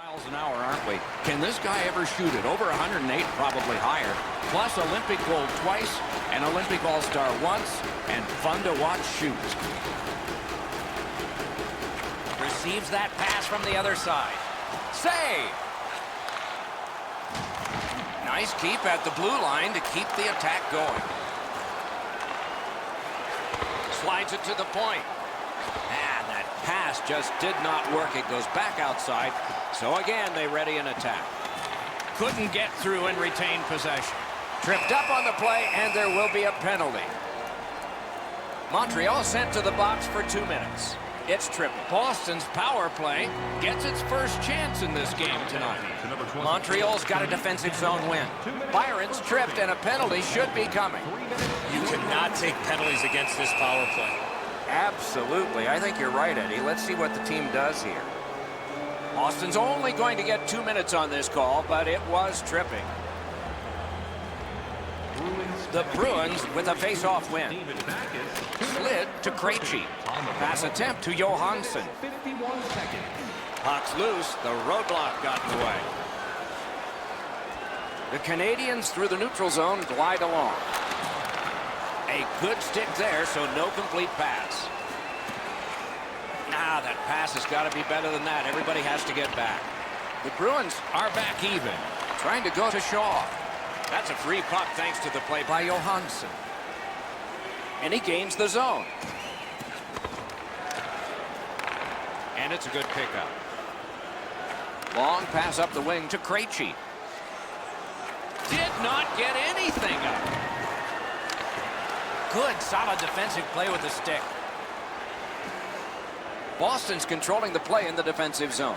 Miles an hour, aren't we? Can this guy ever shoot it? Over 108, probably higher. Plus Olympic gold twice, an Olympic All-Star once, and fun to watch shoot. Receives that pass from the other side. Save! Nice keep at the blue line to keep the attack going. Slides it to the point. And that pass just did not work. It goes back outside. So again, they ready an attack. Couldn't get through and retain possession. Tripped up on the play, and there will be a penalty. Montreal sent to the box for 2 minutes. It's tripping. Boston's power play gets its first chance in this game tonight. Montreal's got a defensive zone win. Byron's tripped, and a penalty should be coming. You cannot take penalties against this power play. Absolutely. I think you're right, Eddie. Let's see what the team does here. Boston's only going to get 2 minutes on this call, but it was tripping. The Bruins with a face-off win. Slid to Krejci. Pass attempt to Johansson. Puck's loose. The roadblock got in the way. The Canadians through the neutral zone glide along. A good stick there, so no complete pass. Nah, that pass has got to be better than that. Everybody has to get back. The Bruins are back even. Trying to go to Shaw. That's a free puck thanks to the play by Johansson. And he gains the zone. And it's a good pickup. Long pass up the wing to Krejci. Did not get anything up. Good, solid defensive play with the stick. Boston's controlling the play in the defensive zone.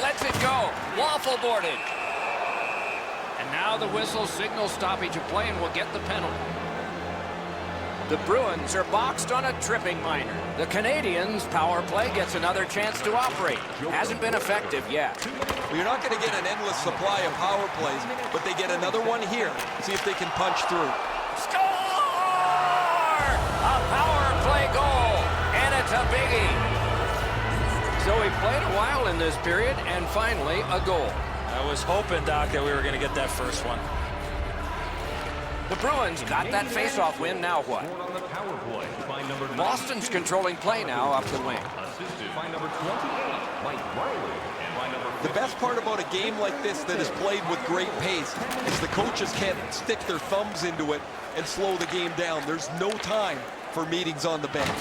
Lets it go. Waffle boarded. And now the whistle signals stoppage of play and will get the penalty. The Bruins are boxed on a tripping minor. The Canadians' power play gets another chance to operate. Hasn't been effective yet. Well, you're not going to get an endless supply of power plays, but they get another one here. See if they can punch through. Score! A power play goal, and it's a biggie. So he played a while in this period, and finally a goal. I was hoping, Doc, that we were going to get that first one. The Bruins got that face-off win. Now what? Boston's controlling play now up the wing. The best part about a game like this that is played with great pace is the coaches can't stick their thumbs into it and slow the game down. There's no time for meetings on the bench.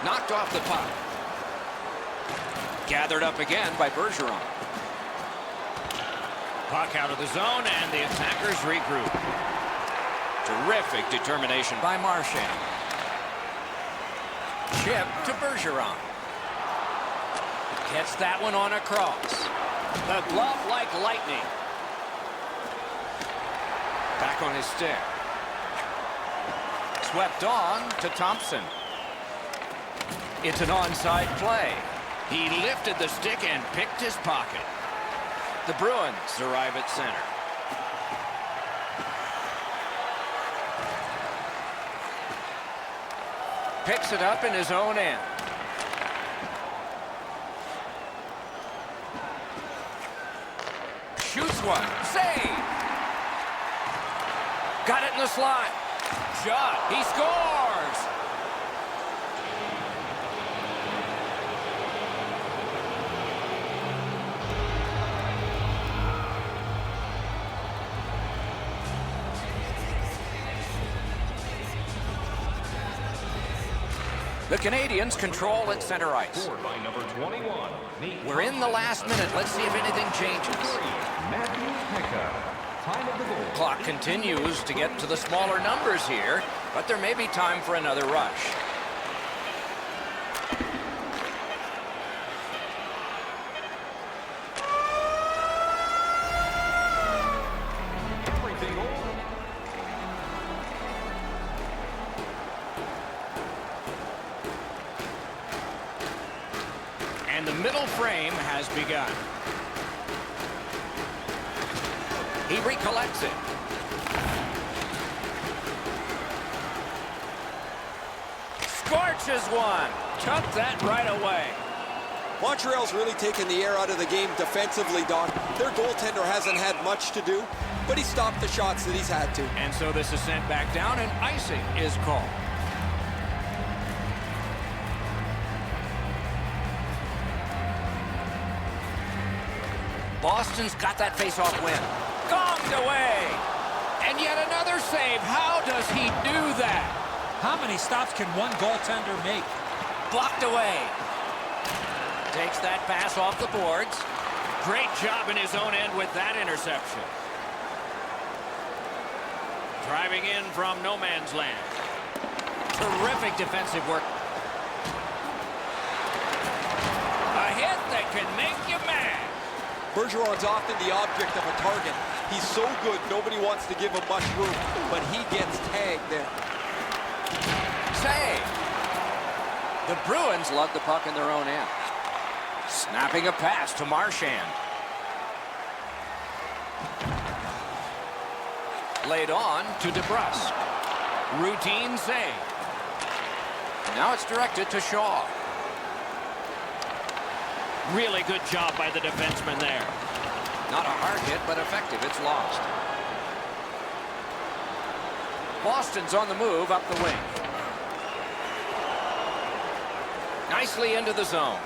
Knocked off the puck. Gathered up again by Bergeron. Puck out of the zone, and the attackers regroup. Terrific determination by Marchand. Chip to Bergeron. Gets that one on a cross. The glove like lightning. Back on his stick. Swept on to Thompson. It's an onside play. He lifted the stick and picked his pocket. The Bruins arrive at center. Picks it up in his own end. Shoots one. Save! Got it in the slot. Shot. He scores! The Canadians control at center ice. We're in the last minute. Let's see if anything changes. Clock continues to get to the smaller numbers here, but there may be time for another rush. And the middle frame has begun. He recollects it. Scorches one. Took that right away. Montreal's really taken the air out of the game defensively, Doc. Their goaltender hasn't had much to do, but he stopped the shots that he's had to. And so this is sent back down, and icing is called. Boston's got that face-off win. Gonged away. And yet another save. How does he do that? How many stops can one goaltender make? Blocked away. Takes that pass off the boards. Great job in his own end with that interception. Driving in from no man's land. Terrific defensive work. A hit that can make you mad. Bergeron's often the object of a target. He's so good, nobody wants to give him much room, but he gets tagged there. Save. The Bruins lug the puck in their own end. Snapping a pass to Marchand. Laid on to DeBrusk. Routine save. Now it's directed to Shaw. Really good job by the defenseman there. Not a hard hit, but effective. It's lost. Boston's on the move up the wing. Nicely into the zone.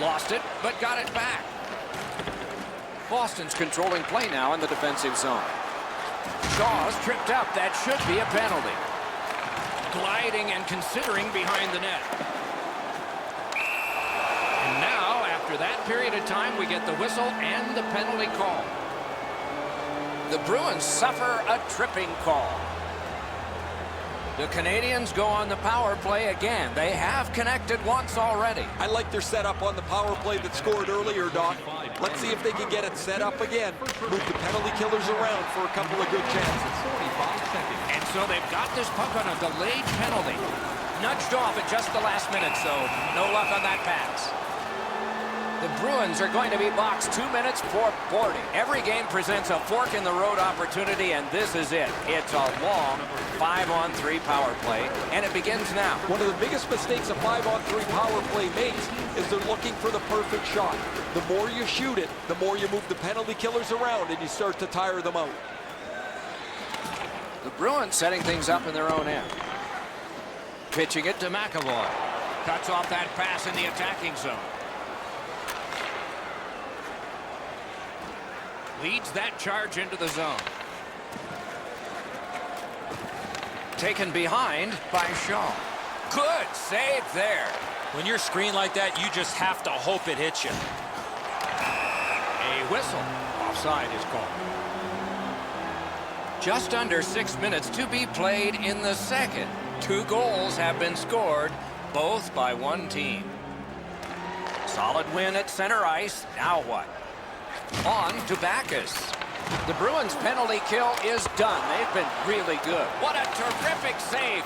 Lost it, but got it back. Boston's controlling play now in the defensive zone. Shaw's tripped up. That should be a penalty. Gliding and considering behind the net. And now, after that period of time, we get the whistle and the penalty call. The Bruins suffer a tripping call. The Canadians go on the power play again. They have connected once already. I like their setup on the power play that scored earlier, Doc. Let's see if they can get it set up again. Move the penalty killers around for a couple of good chances. 45 seconds. And so they've got this puck on a delayed penalty. Nudged off at just the last minute, so no luck on that pass. The Bruins are going to be boxed 2 minutes for boarding. Every game presents a fork-in-the-road opportunity, and this is it. It's a long 5-on-3 power play, and it begins now. One of the biggest mistakes a 5-on-3 power play makes is they're looking for the perfect shot. The more you shoot it, the more you move the penalty killers around, and you start to tire them out. The Bruins setting things up in their own end. Pitching it to McAvoy. Cuts off that pass in the attacking zone. Leads that charge into the zone. Taken behind by Shaw. Good save there. When you're screened like that, you just have to hope it hits you. A whistle. Offside is called. Just under 6 minutes to be played in the second. 2 goals have been scored, both by one team. Solid win at center ice. Now what? On to Backus. The Bruins penalty kill is done. They've been really good. What a terrific save.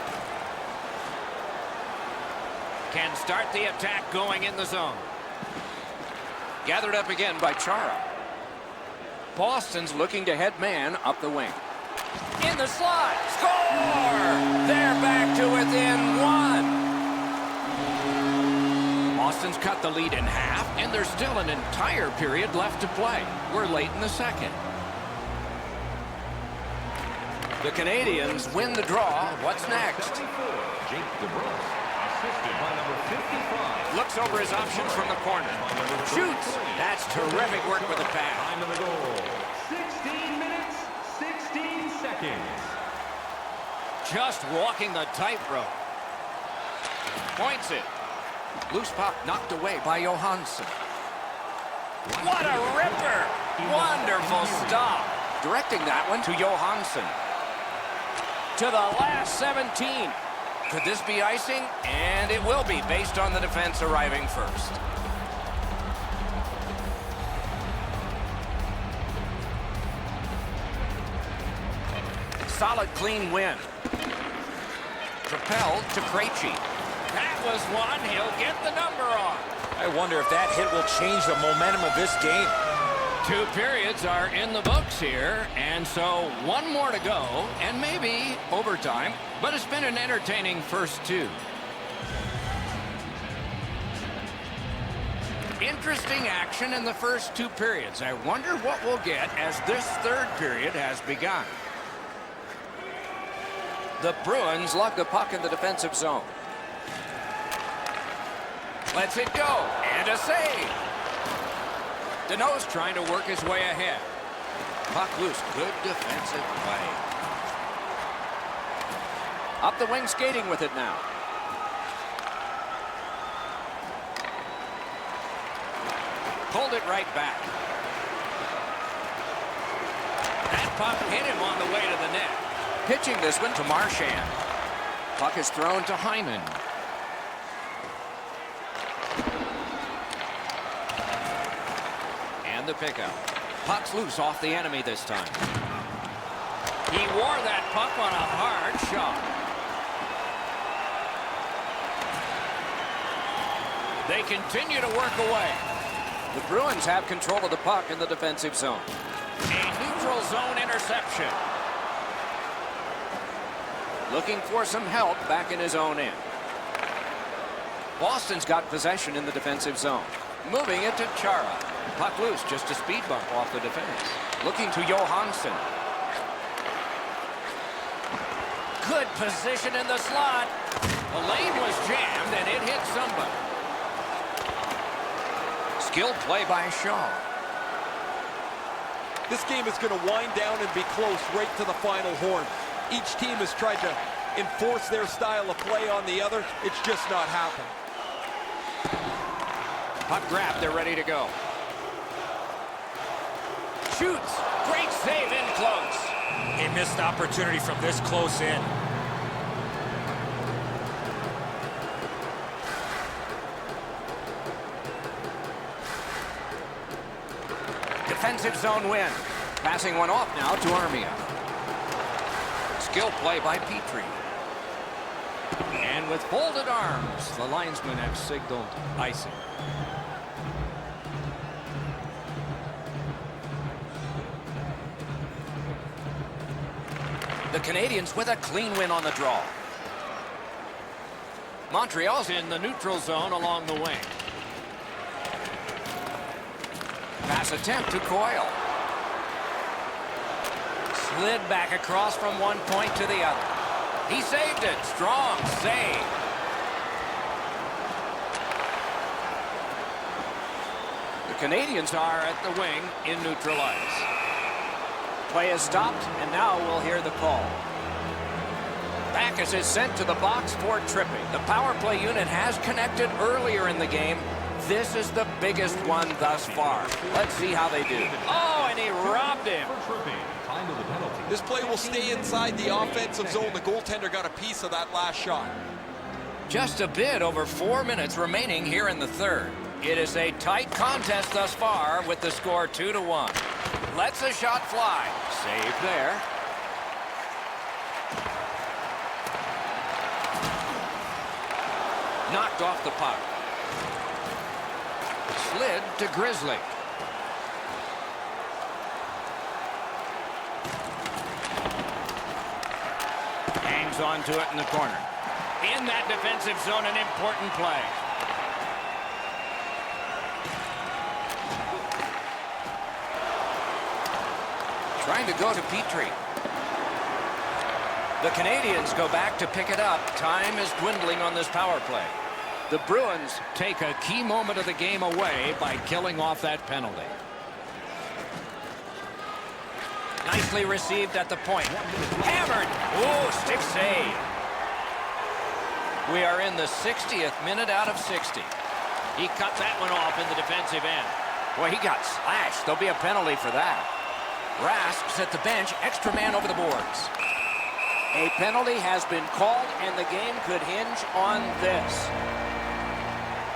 Can start the attack going in the zone. Gathered up again by Chara. Boston's looking to head man up the wing. In the slot. Score! They're back to within 1. Boston's cut the lead in half, and there's still an entire period left to play. We're late in the second. The Canadians win the draw. What's next? 74, Jake DeBrusk, assisted by number 55. Looks over his options from the corner. Shoots. That's terrific work with the pass. Time of the goal, 16 minutes, 16 seconds. Just walking the tightrope. Points it. Loose puck knocked away by Johansson. What a ripper! Wonderful stop. Directing that one to Johansson. To the last 17. Could this be icing? And it will be, based on the defense arriving first. Solid, clean win. Propelled to Krejci. That was one. He'll get the number on. I wonder if that hit will change the momentum of this game. 2 periods are in the books here, and so 1 more to go, and maybe overtime, but it's been an entertaining first 2. Interesting action in the first 2 periods. I wonder what we'll get as this 3rd period has begun. The Bruins lug the puck in the defensive zone. Lets it go, and a save. Deneau's trying to work his way ahead. Puck loose, good defensive play. Up the wing, skating with it now. Pulled it right back. That puck hit him on the way to the net. Pitching this one to Marchand. Puck is thrown to Hyman. And the pickup. Puck's loose off the enemy this time. He wore that puck on a hard shot. They continue to work away. The Bruins have control of the puck in the defensive zone. A neutral zone interception. Looking for some help back in his own end. Boston's got possession in the defensive zone. Moving it to Chara. Puck loose, just a speed bump off the defense. Looking to Johansson. Good position in the slot. The lane was jammed and it hit somebody. Skilled play by Shaw. This game is going to wind down and be close right to the final horn. Each team has tried to enforce their style of play on the other. It's just not happened. Puck grab, they're ready to go. Shoots. Great save in close. He missed opportunity from this close in. Defensive zone win. Passing one off now to Armia. Skill play by Petrie. And with folded arms, the linesmen have signaled icing. The Canadiens with a clean win on the draw. Montreal's in the neutral zone along the wing. Pass attempt to Coyle. Slid back across from one point to the other. He saved it. Strong save. The Canadiens are at the wing in neutral ice. Play is stopped, and now we'll hear the call. Backus is sent to the box for tripping. The power play unit has connected earlier in the game. This is the biggest one thus far. Let's see how they do. Oh, and he robbed him. For tripping, time of the penalty. This play will stay inside the offensive zone. The goaltender got a piece of that last shot. Just a bit over 4 minutes remaining here in the 3rd. It is a tight contest thus far with the score 2-1. Lets a shot fly. Save there. Knocked off the puck. Slid to Grizzly. Hangs on to it in the corner. In that defensive zone, an important play. Trying to go to Petrie. The Canadiens go back to pick it up. Time is dwindling on this power play. The Bruins take a key moment of the game away by killing off that penalty. Nicely received at the point. Hammered. Oh, stiff save. We are in the 60th minute out of 60. He cut that one off in the defensive end. Boy, he got slashed. There'll be a penalty for that. Rask's at the bench. Extra man over the boards. A penalty has been called, and the game could hinge on this.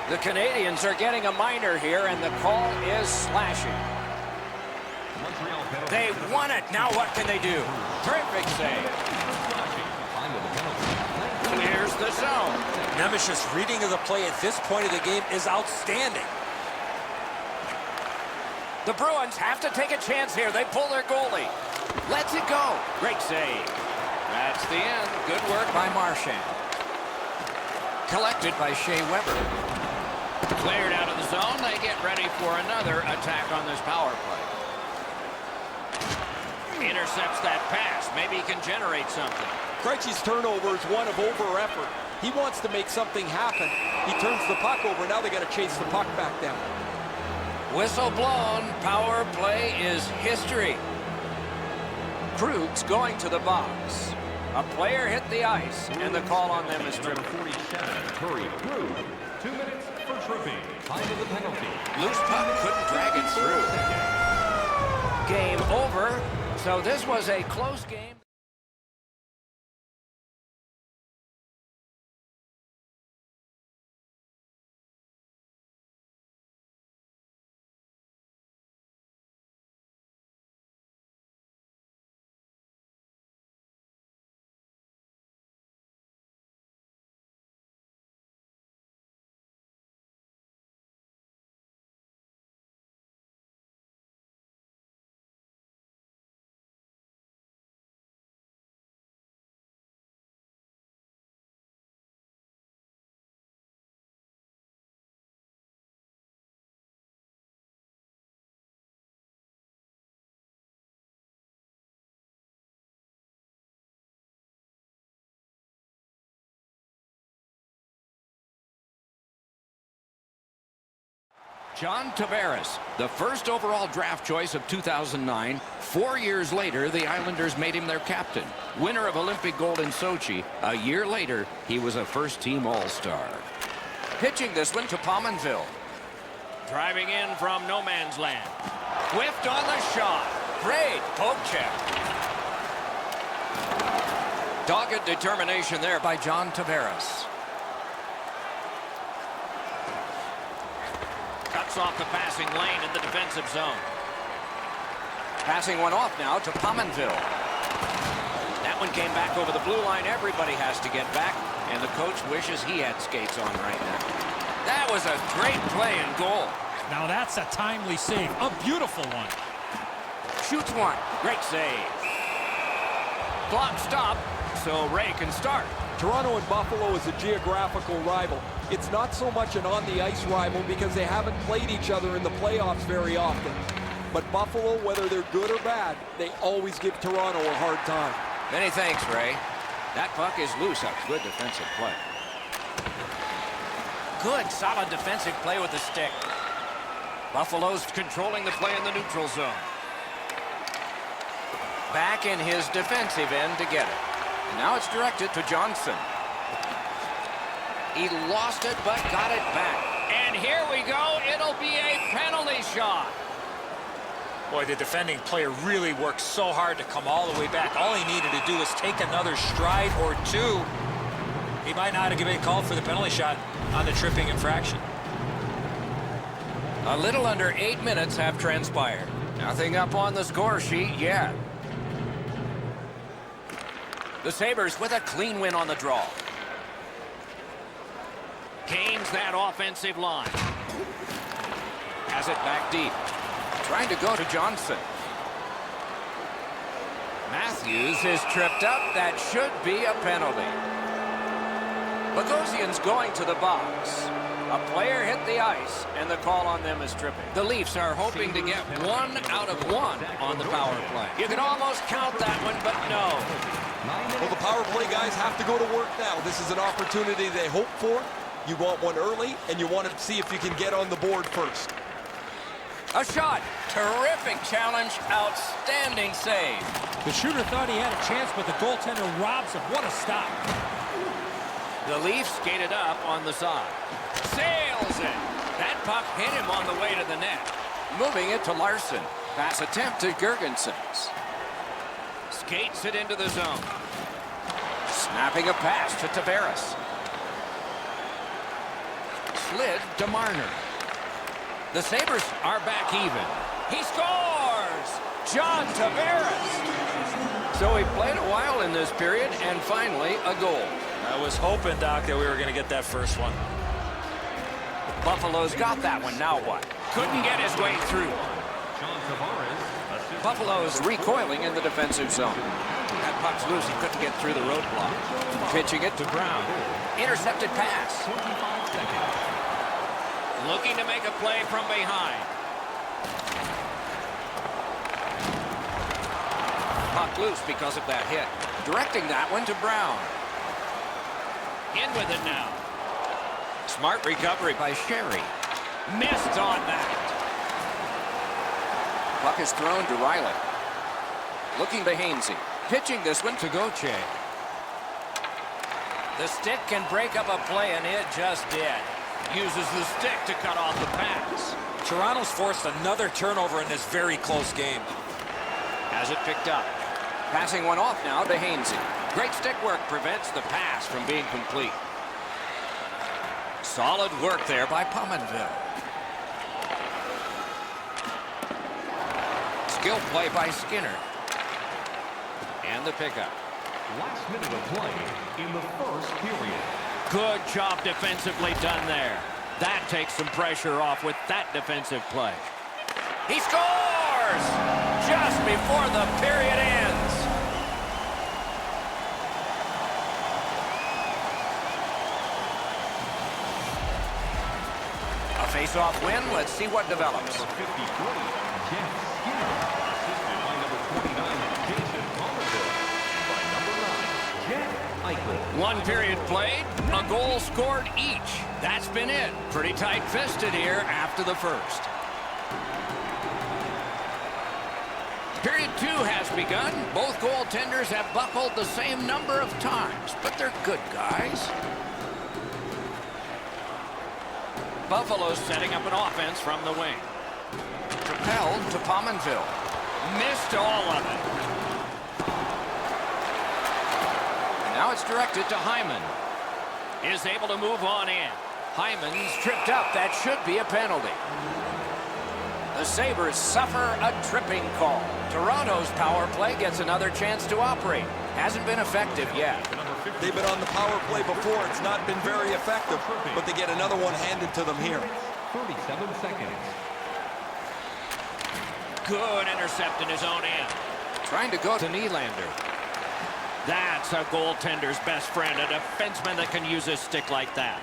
The Canadiens are getting a minor here, and the call is slashing. Montreal penalty. They won it. Now what can they do? Terrific save. Time of the penalty. Clears the zone. Nemesh's reading of the play at this point of the game is outstanding. The Bruins have to take a chance here. They pull their goalie. Lets it go. Great save. That's the end. Good work by Marchand. Collected by Shea Weber. Cleared out of the zone. They get ready for another attack on this power play. Intercepts that pass. Maybe he can generate something. Krejci's turnover is one of over-effort. He wants to make something happen. He turns the puck over. Now they got to chase the puck back down. Whistle blown. Power play is history. Krug's going to the box. A player hit the ice, and the call on them is tripping. Number 47, Torrey Krug. 2 minutes for tripping. Time of the penalty. Loose puck, couldn't drag it through. Game over. So this was a close game. John Tavares, the first overall draft choice of 2009. 4 years later, the Islanders made him their captain. Winner of Olympic gold in Sochi. A year later, he was a first-team All-Star. Pitching this one to Pominville. Driving in from no man's land. Whiffed on the shot. Great poke check. Dogged determination there by John Tavares. Cuts off the passing lane in the defensive zone. Passing one off now to Pominville. That one came back over the blue line. Everybody has to get back, and the coach wishes he had skates on right now. That was a great play and goal. Now that's a timely save. A beautiful one. Shoots one. Great save. Clock stop, so Ray can start. Toronto and Buffalo is a geographical rival. It's not so much an on-the-ice rival because they haven't played each other in the playoffs very often. But Buffalo, whether they're good or bad, they always give Toronto a hard time. Many thanks, Ray. That puck is loose. A good defensive play. Good, solid defensive play with the stick. Buffalo's controlling the play in the neutral zone. Back in his defensive end to get it. And now it's directed to Johnson. He lost it, but got it back. And here we go. It'll be a penalty shot. Boy, the defending player really worked so hard to come all the way back. All he needed to do was take another stride or two. He might not have been called for the penalty shot on the tripping infraction. A little under 8 minutes have transpired. Nothing up on the score sheet yet. The Sabres with a clean win on the draw. Gains that offensive line. Has it back deep. Trying to go to Johnson. Matthews is tripped up. That should be a penalty. Bogosian's going to the box. A player hit the ice, and the call on them is tripping. The Leafs are hoping to get 1 out of 1 on the power play. You can almost count that one, but no. Well, the power play guys have to go to work now. This is an opportunity they hope for. You want one early, and you want to see if you can get on the board first. A shot. Terrific challenge. Outstanding save. The shooter thought he had a chance, but the goaltender robs him. What a stop. The Leafs skated up on the side. Sails it. That puck hit him on the way to the net. Moving it to Larson. Pass attempt to Girgensons. Skates it into the zone. Snapping a pass to Tavares. Slid to Marner. The Sabres are back even. He scores! John Tavares! So he played a while in this period, and finally a goal. I was hoping, Doc, that we were going to get that first one. Buffalo's got that one. Now what? Couldn't get his way through. Buffalo's recoiling in the defensive zone. That puck's loose. He couldn't get through the roadblock. Pitching it to Brown. Intercepted pass. 25 seconds. Looking to make a play from behind. Puck loose because of that hit. Directing that one to Brown. In with it now. Smart recovery by Sherry. Missed on that. Puck is thrown to Riley. Looking to Hainsey. Pitching this one to Gauthier. The stick can break up a play, and it just did. Uses the stick to cut off the pass. Toronto's forced another turnover in this very close game. Has it picked up. Passing one off now to Hainsey. Great stick work prevents the pass from being complete. Solid work there by Pominville. Skill play by Skinner. And the pickup. Last minute of play in the first period. Good job defensively done there. That takes some pressure off with that defensive play. He scores! Just before the period ends. A face-off win. Let's see what develops. Number 53, Jeff Skinner. Assisted by number 29, Jason Pominville. And by number 9, Jack Eichel. One period played, a goal scored each. That's been it. Pretty tight-fisted here after the first. Period 2 has begun. Both goaltenders have buckled the same number of times, but they're good guys. Buffalo's setting up an offense from the wing. Propelled to Pominville. Missed all of it. Now it's directed to Hyman. Is able to move on in. Hyman's tripped up. That should be a penalty. The Sabres suffer a tripping call. Toronto's power play gets another chance to operate. Hasn't been effective yet. They've been on the power play before. It's not been very effective, but they get another one handed to them here. 37 seconds. Good intercept in his own end. Trying to go to Nylander. That's a goaltender's best friend, a defenseman that can use his stick like that.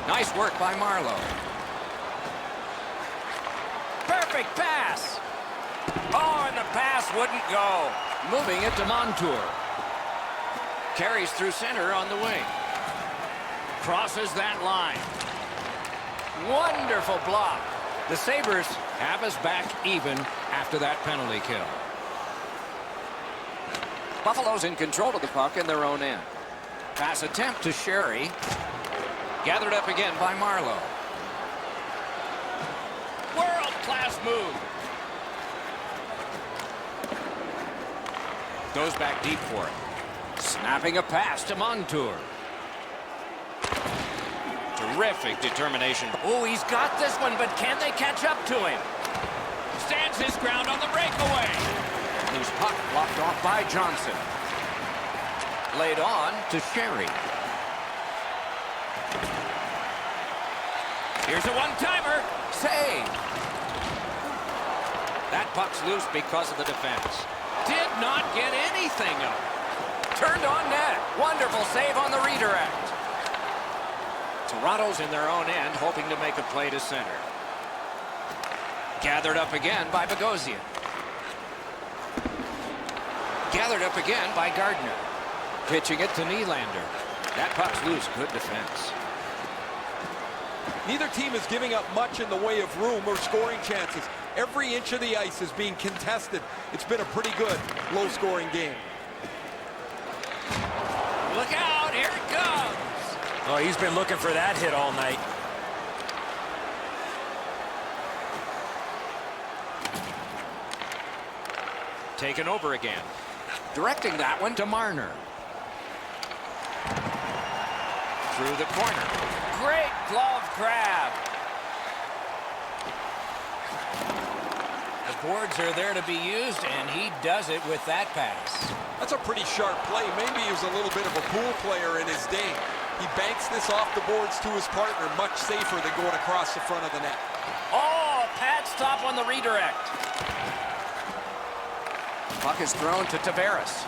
Nice work by Marleau. Perfect pass. Oh, and the pass wouldn't go. Moving it to Montour. Carries through center on the wing. Crosses that line. Wonderful block. The Sabres have us back even after that penalty kill. Buffalo's in control of the puck in their own end. Pass attempt to Sherry. Gathered up again by Marleau. World-class move. Goes back deep for it. Snapping a pass to Montour. Terrific determination. Oh, he's got this one, but can they catch up to him? Stands his ground on the breakaway. Loose puck blocked off by Johnson. Laid on to Sherry. Here's a one-timer. Save. That puck's loose because of the defense. Did not get anything up. Turned on net. Wonderful save on the redirect. Toronto's in their own end, hoping to make a play to center. Gathered up again by Bogosian. Gathered up again by Gardner. Pitching it to Nylander. That puck's loose. Good defense. Neither team is giving up much in the way of room or scoring chances. Every inch of the ice is being contested. It's been a pretty good, low-scoring game. Look out, here it comes. Oh, he's been looking for that hit all night. Taken over again. Directing that one to Marner. Through the corner. Great glove grab. The boards are there to be used, and he does it with that pass. That's a pretty sharp play. Maybe he was a little bit of a pool player in his day. He banks this off the boards to his partner, much safer than going across the front of the net. Oh, pad stop on the redirect. Puck is thrown to Tavares.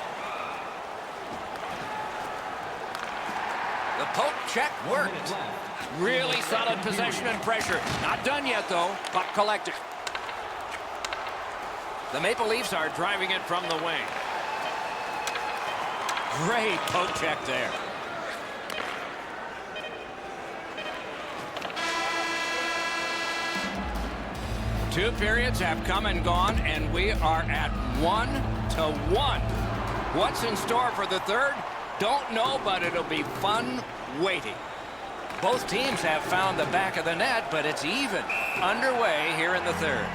The poke check worked. Really solid possession and pressure. Not done yet, though. Puck collected. The Maple Leafs are driving it from the wing. Great poke check there. Two periods have come and gone, and we are at 1-1. What's in store for the third? Don't know, but it'll be fun waiting. Both teams have found the back of the net, but it's even. Underway here in the third.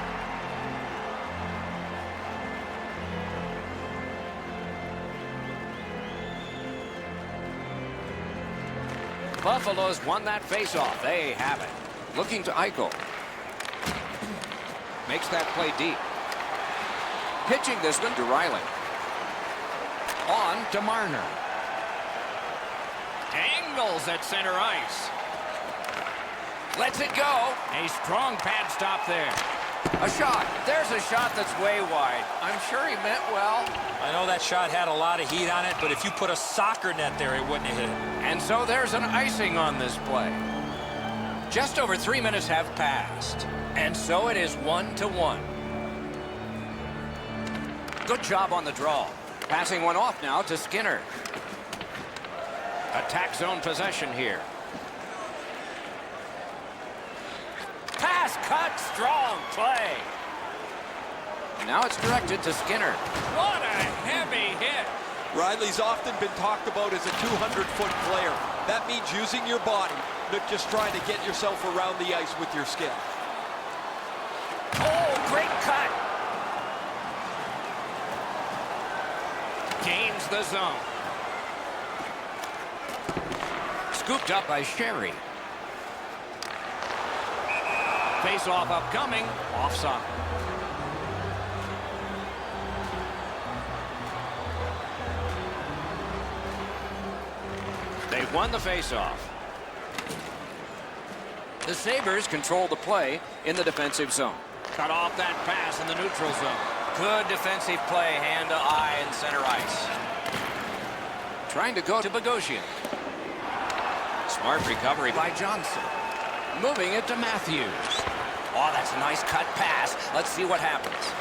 Buffalo's won that faceoff. They have it. Looking to Eichel. Makes that play deep. Pitching this one to Riley. On to Marner. Angles at center ice. Lets it go. A strong pad stop there. A shot. There's a shot that's way wide. I'm sure he meant well. I know that shot had a lot of heat on it, but if you put a soccer net there, it wouldn't have hit it. And so there's an icing on this play. Just over 3 minutes have passed. And so it is 1-1. Good job on the draw. Passing one off now to Skinner. Attack zone possession here. Pass cut, strong play. Now it's directed to Skinner. What a heavy hit. Riley's often been talked about as a 200-foot player. That means using your body, not just trying to get yourself around the ice with your skill. Oh, great cut. Gains the zone. Scooped up by Sherry. Face-off upcoming. Offside. They've won the face-off. The Sabres control the play in the defensive zone. Cut off that pass in the neutral zone. Good defensive play, hand to eye in center ice. Trying to go to Bogosian. Smart recovery by Johnson. Moving it to Matthews. Oh, that's a nice cut pass. Let's see what happens.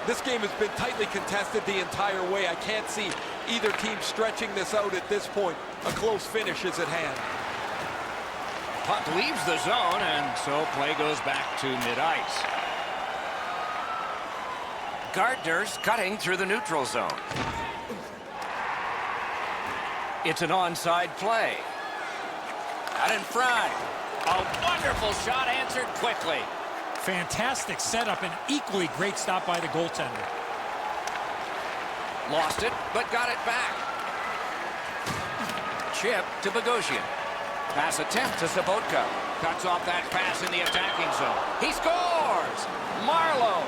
This game has been tightly contested the entire way. I can't see either team stretching this out at this point. A close finish is at hand. Puck leaves the zone, and so play goes back to mid-ice. Gardner's cutting through the neutral zone. It's an onside play. Out in front. A wonderful shot answered quickly. Fantastic setup and equally great stop by the goaltender. Lost it, but got it back. Chip to Bogosian. Pass attempt to Sobotka. Cuts off that pass in the attacking zone. He scores! Marlowe.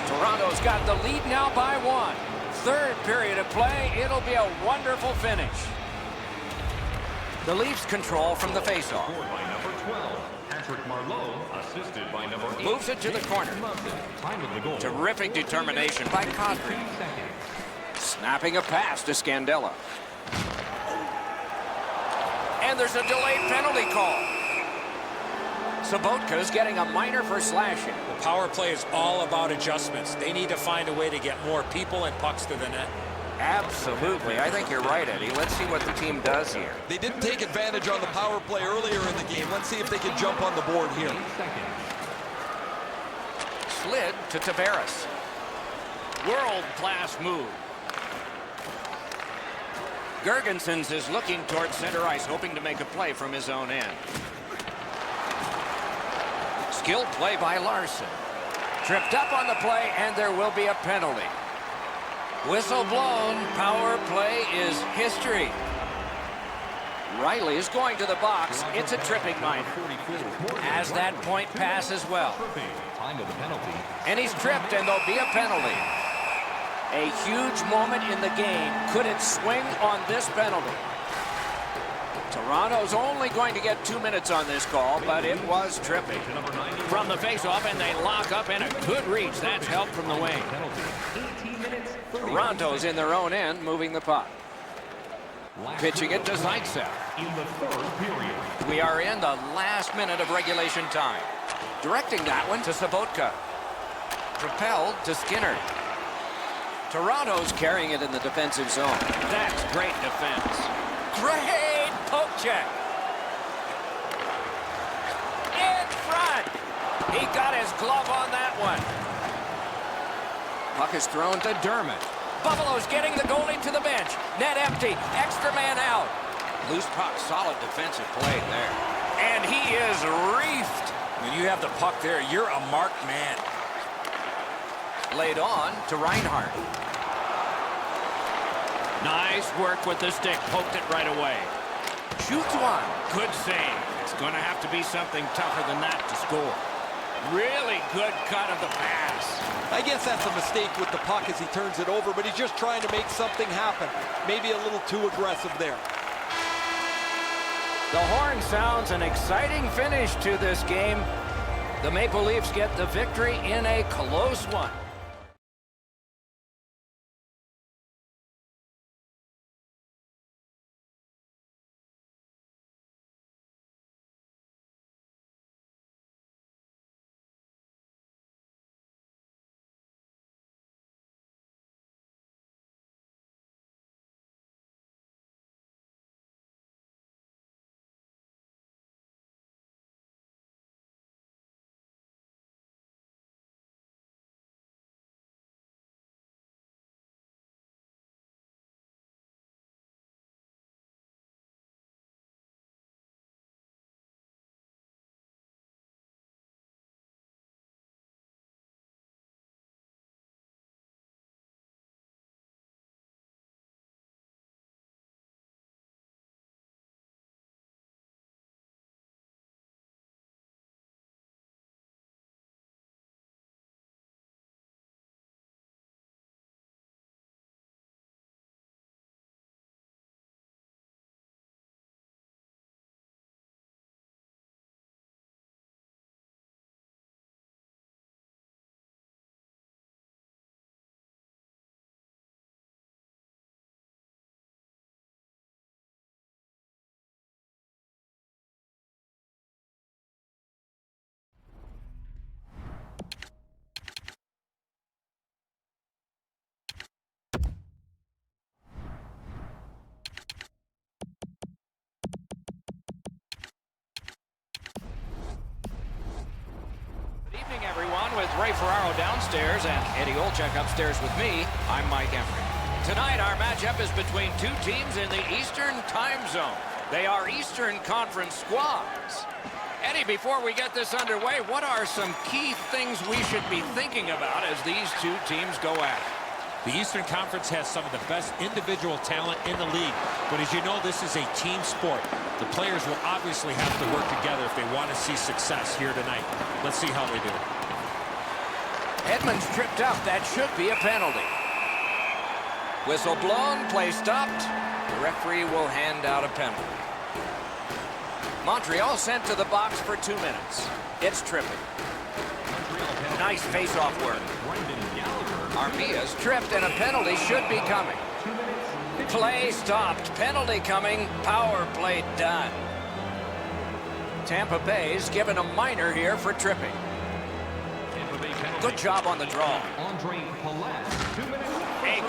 Toronto's got the lead now by 1. Third period of play. It'll be a wonderful finish. The Leafs control from the faceoff. Scored by number 12, Patrick Marleau, assisted by number 8. Moves it to the corner. Time of the goal. Terrific determination by Kadri. Snapping a pass to Scandella. And there's a delayed penalty call. Sobotka's getting a minor for slashing. The power play is all about adjustments. They need to find a way to get more people and pucks to the net. Absolutely. I think you're right, Eddie. Let's see what the team does here. They didn't take advantage on the power play earlier in the game. Let's see if they can jump on the board here. Slid to Tavares. World-class move. Gergensons is looking towards center ice, hoping to make a play from his own end. Skilled play by Larson. Tripped up on the play, and there will be a penalty. Whistle blown. Power play is history. Riley is going to the box. It's a tripping minor. As that point pass as well. Time of the penalty. And he's tripped, and there'll be a penalty. A huge moment in the game. Could it swing on this penalty? Toronto's only going to get 2 minutes on this call, but it was tripping. From the faceoff, and they lock up in a good reach. That's help from the wing. Toronto's in their own end, moving the puck. Pitching it to Zaitsev. In the third period. We are in the last minute of regulation time. Directing that one to Sobotka. Propelled to Skinner. Toronto's carrying it in the defensive zone. That's great defense. Great poke check. In front. He got his glove on that one. Puck is thrown to Dermott. Buffalo's getting the goalie to the bench. Net empty. Extra man out. Loose puck. Solid defensive play there. And he is reefed. When you have the puck there, you're a marked man. Laid on to Reinhart. Nice work with the stick. Poked it right away. Shoots one. Good save. It's going to have to be something tougher than that to score. Really good cut of the pass. I guess that's a mistake with the puck as he turns it over, but he's just trying to make something happen. Maybe a little too aggressive there. The horn sounds an exciting finish to this game. The Maple Leafs get the victory in a close one. With Ray Ferraro downstairs and Eddie Olczyk upstairs with me, I'm Mike Emery. Tonight, our matchup is between two teams in the Eastern Time Zone. They are Eastern Conference squads. Eddie, before we get this underway, what are some key things we should be thinking about as these two teams go at it? The Eastern Conference has some of the best individual talent in the league, but as you know, this is a team sport. The players will obviously have to work together if they want to see success here tonight. Let's see how they do. Edmonds tripped up. That should be a penalty. Whistle blown, play stopped. The referee will hand out a penalty. Montreal sent to the box for 2 minutes. It's tripping. Nice face-off work. Armia's tripped and a penalty should be coming. Play stopped. Penalty coming. Power play done. Tampa Bay's given a minor here for tripping. Good job on the draw. A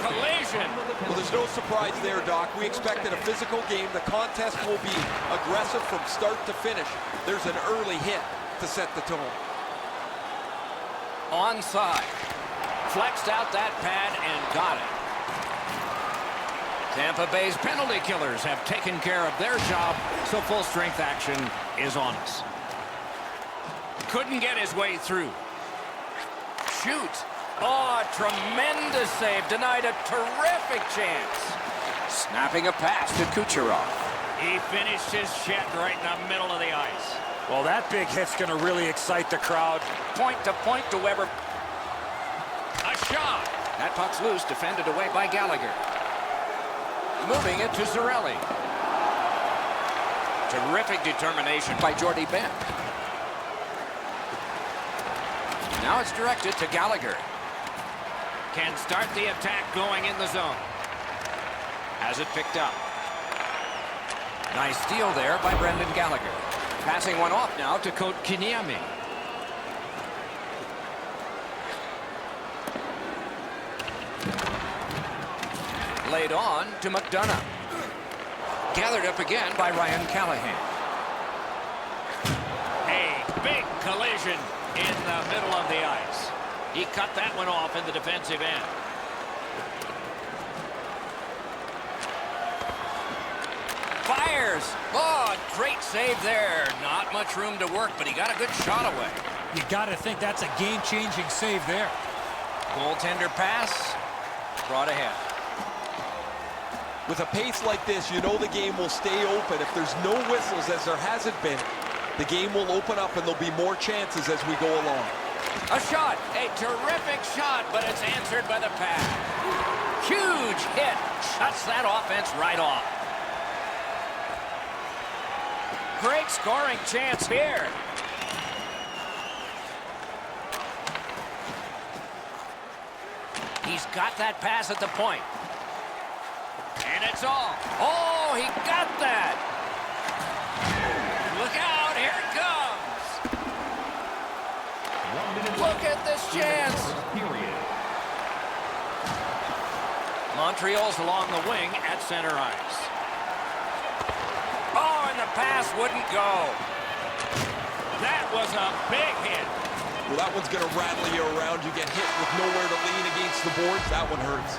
collision. Well, there's no surprise there, Doc. We expected a physical game. The contest will be aggressive from start to finish. There's an early hit to set the tone. Onside. Flexed out that pad and got it. Tampa Bay's penalty killers have taken care of their job, so full strength action is on us. Couldn't get his way through. Shoot. Oh, tremendous save. Denied a terrific chance. Snapping a pass to Kucherov. He finished his shed right in the middle of the ice. Well, that big hit's going to really excite the crowd. Point to Weber. A shot. That puck's loose, defended away by Gallagher. Moving it to Zarelli. Terrific determination by Jordy Bent. Now it's directed to Gallagher. Can start the attack going in the zone. Has it picked up. Nice steal there by Brendan Gallagher. Passing one off now to Kotkaniemi. Laid on to McDonough. Gathered up again by Ryan Callahan. A big collision in the middle of the ice. He cut that one off in the defensive end. Fires. Oh, great save there. Not much room to work, but he got a good shot away. You got to think that's a game-changing save there. Goaltender pass. Brought ahead. With a pace like this, you know the game will stay open. If there's no whistles, as there hasn't been, the game will open up and there'll be more chances as we go along. A shot. A terrific shot, but it's answered by the pad. Huge hit. Shuts that offense right off. Great scoring chance here. He's got that pass at the point. And it's all. Oh, he got that. Look out, here it comes. 1 minute Look at this chance. period. Montreal's along the wing at center ice. Oh, and the pass wouldn't go. That was a big hit. Well, that one's going to rattle you around. You get hit with nowhere to lean against the boards. That one hurts.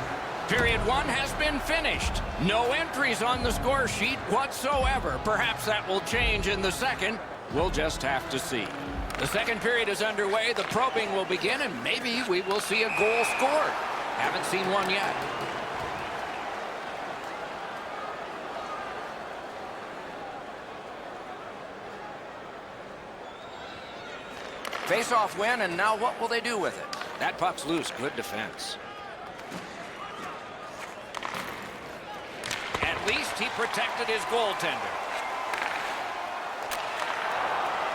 Period one has been finished. No entries on the score sheet whatsoever. Perhaps that will change in the second. We'll just have to see. The second period is underway. The probing will begin, and maybe we will see a goal scored. Haven't seen one yet. Face-off win, and now what will they do with it? That puck's loose. Good defense. At least he protected his goaltender.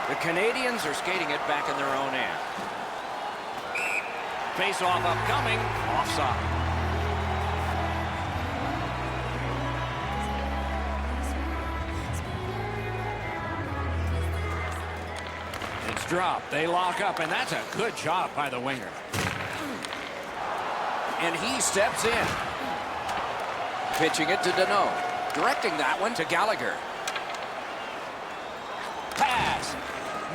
The Canadians are skating it back in their own end. Face-off upcoming. Offside. It's dropped. They lock up, and that's a good job by the winger. And he steps in. Pitching it to Deneau. Directing that one to Gallagher. Pass.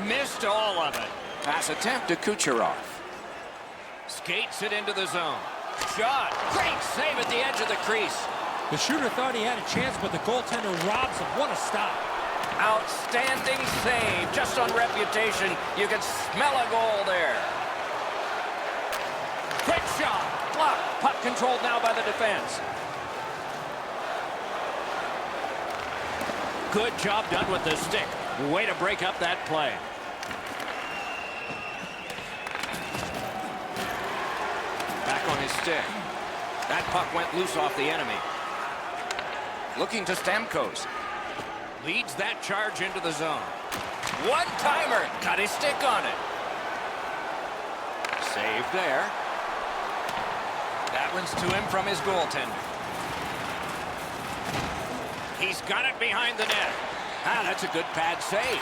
Missed all of it. Pass attempt to Kucherov. Skates it into the zone. Shot. Great save at the edge of the crease. The shooter thought he had a chance, but the goaltender robs him. What a stop. Outstanding save. Just on reputation, you can smell a goal there. Quick shot. Block. Puck controlled now by the defense. Good job done with the stick. Way to break up that play. Back on his stick. That puck went loose off the enemy. Looking to Stamkos. Leads that charge into the zone. One-timer. Got his stick on it. Save there. That one's to him from his goaltender. He's got it behind the net. Ah, that's a good pad save.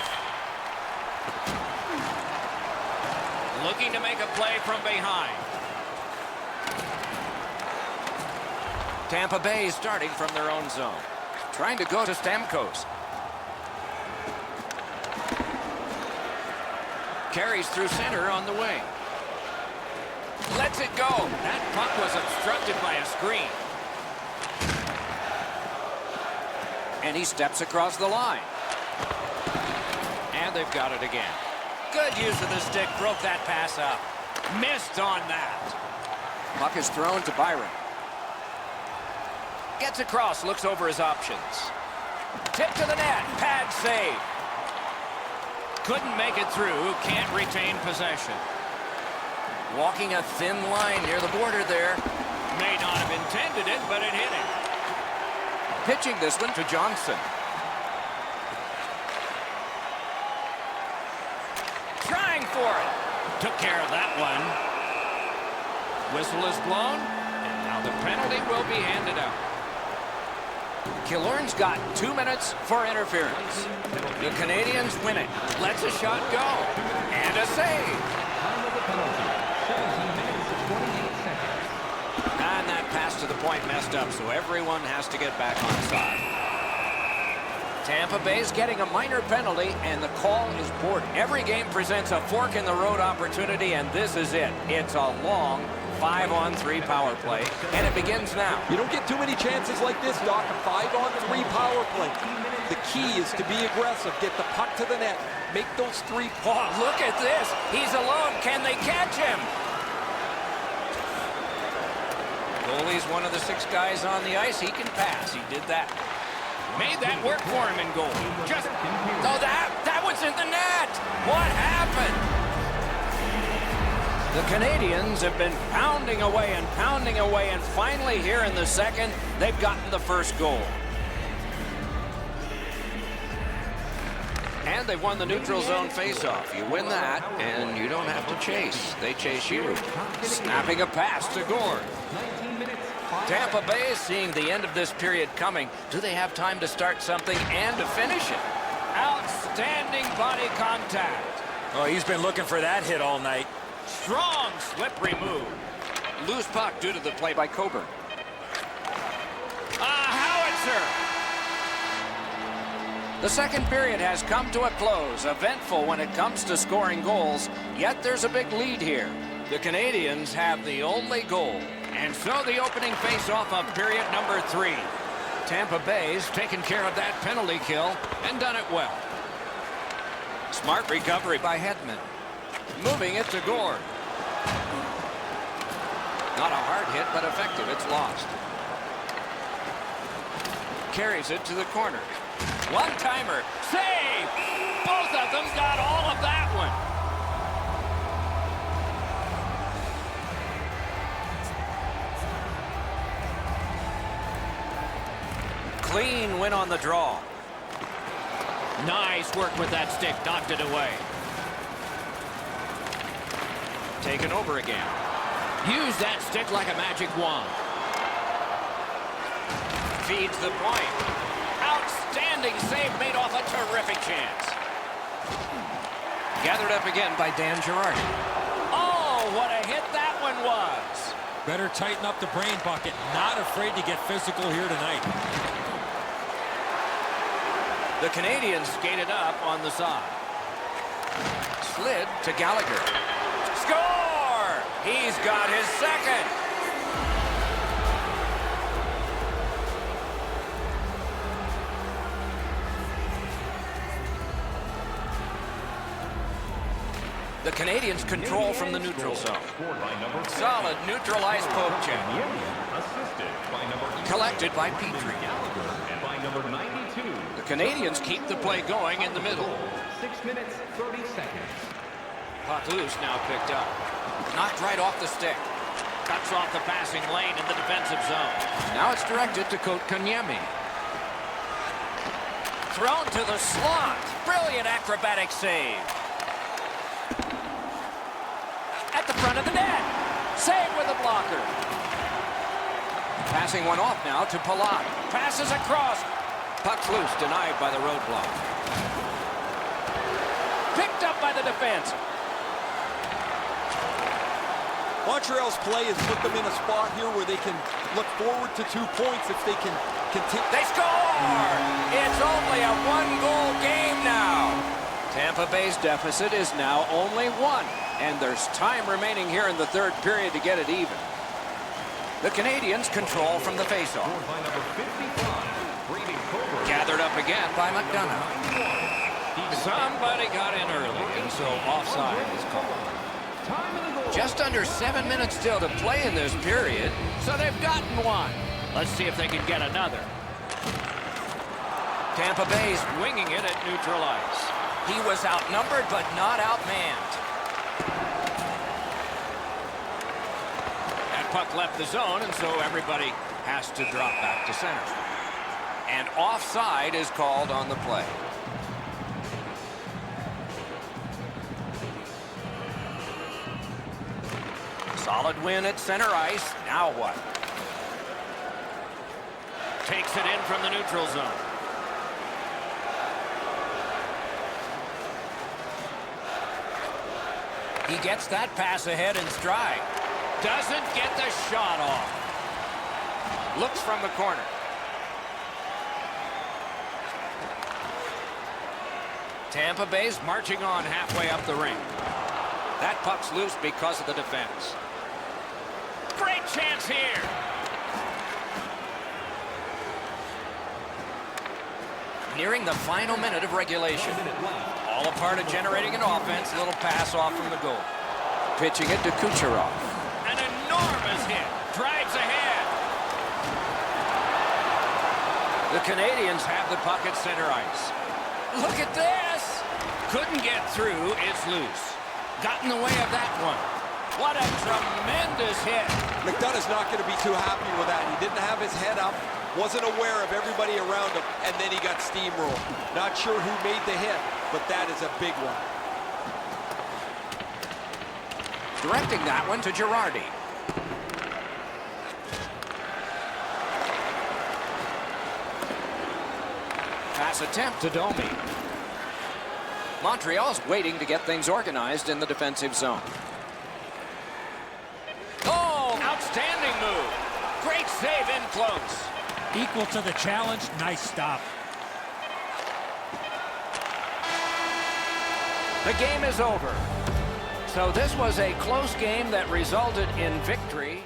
Looking to make a play from behind. Tampa Bay starting from their own zone. Trying to go to Stamkos. Carries through center on the wing. Lets it go. That puck was obstructed by a screen. And he steps across the line. And they've got it again. Good use of the stick. Broke that pass up. Missed on that. Puck is thrown to Byron. Gets across. Looks over his options. Tip to the net. Pad save. Couldn't make it through. Can't retain possession. Walking a thin line near the border there. May not have intended it, but it hit him. Pitching this one to Johnson. Trying for it. Took care of that one. Whistle is blown, and now the penalty will be handed out. Killorn's got 2 minutes for interference. The Canadians win it. Lets a shot go. And a save. Time of the penalty, 17 minutes, 28 seconds. And that pass to the point messed up, so everyone has to get back on side. Tampa Bay's getting a minor penalty, and the call is board. Every game presents a fork-in-the-road opportunity, and this is it. It's a long 5-on-3 power play, and it begins now. You don't get too many chances like this, Doc. A 5-on-3 power play. The key is to be aggressive. Get the puck to the net. Make those 3 Oh, points. look at this. He's alone. Can they catch him? Goalie's one of the 6 guys on the ice. He can pass. He did that. Made that work for him in goal. Just, oh, that was in the net. What happened? The Canadians have been pounding away, and finally here in the second, they've gotten the first goal. And they've won the neutral zone faceoff. You win that, and you don't have to chase. They chase you. Snapping a pass to Gord. Tampa Bay is seeing the end of this period coming. Do they have time to start something and to finish it? Outstanding body contact. Oh, he's been looking for that hit all night. Strong slippery move. Loose puck due to the play by Coburn. A howitzer. The second period has come to a close, eventful when it comes to scoring goals, yet there's a big lead here. The Canadians have the only goal, and so the opening face-off of period number 3. Tampa Bay's taken care of that penalty kill and done it well. Smart recovery by Hedman. Moving it to Gord. Not a hard hit, but effective. It's lost. Carries it to the corner. One-timer. Save! Both of them got all of that one. Clean win on the draw. Nice work with that stick. Knocked it away. Taken over again. Use that stick like a magic wand. Feeds the point. Outstanding save made off a terrific chance. Gathered up again by Dan Girardi. Oh, what a hit that one was. Better tighten up the brain bucket. Not afraid to get physical here tonight. The Canadians skated up on the side. Slid to Gallagher. Score! He's got his second. The Canadians control from the neutral zone. Solid neutral ice poke check. Collected by Petrie. The Canadians keep the play going in the middle. 6 minutes, 30 seconds. Puck loose now picked up. Knocked right off the stick. Cuts off the passing lane in the defensive zone. Now it's directed to Kotkaniemi. Thrown to the slot. Brilliant acrobatic save. At the front of the net. Save with a blocker. Passing one off now to Palat. Passes across. Puck's loose, denied by the roadblock. Picked up by the defense. Montreal's play has put them in a spot here where they can look forward to 2 points if they can continue. They score! It's only a 1-goal game now. Tampa Bay's deficit is now only 1, and there's time remaining here in the third period to get it even. The Canadians control from the faceoff. Gathered up again by McDonough. Somebody got in early, and so offside is called. Just under 7 minutes still to play in this period, so they've gotten one. Let's see if they can get another. Tampa Bay's winging it at neutral ice. He was outnumbered, but not outmanned. At Puck left the zone, and so everybody has to drop back to center. And offside is called on the play. Solid win at center ice. Now what? Takes it in from the neutral zone. He gets that pass ahead in stride. Doesn't get the shot off. Looks from the corner. Tampa Bay's marching on halfway up the ring. That puck's loose because of the defense. Great chance here. Nearing the final minute of regulation. All a part of generating an offense. Little pass off from the goal. Pitching it to Kucherov. An enormous hit. Drives ahead. The Canadians have the puck at center ice. Look at this. Couldn't get through. It's loose. Got in the way of that one. What a tremendous hit. McDonough's not going to be too happy with that. He didn't have his head up, wasn't aware of everybody around him, and then he got steamrolled. Not sure who made the hit, but that is a big one. Directing that one to Girardi. Pass attempt to Domi. Montreal's waiting to get things organized in the defensive zone. Oh, outstanding move. Great save in close. Equal to the challenge. Nice stop. The game is over. So this was a close game that resulted in victory.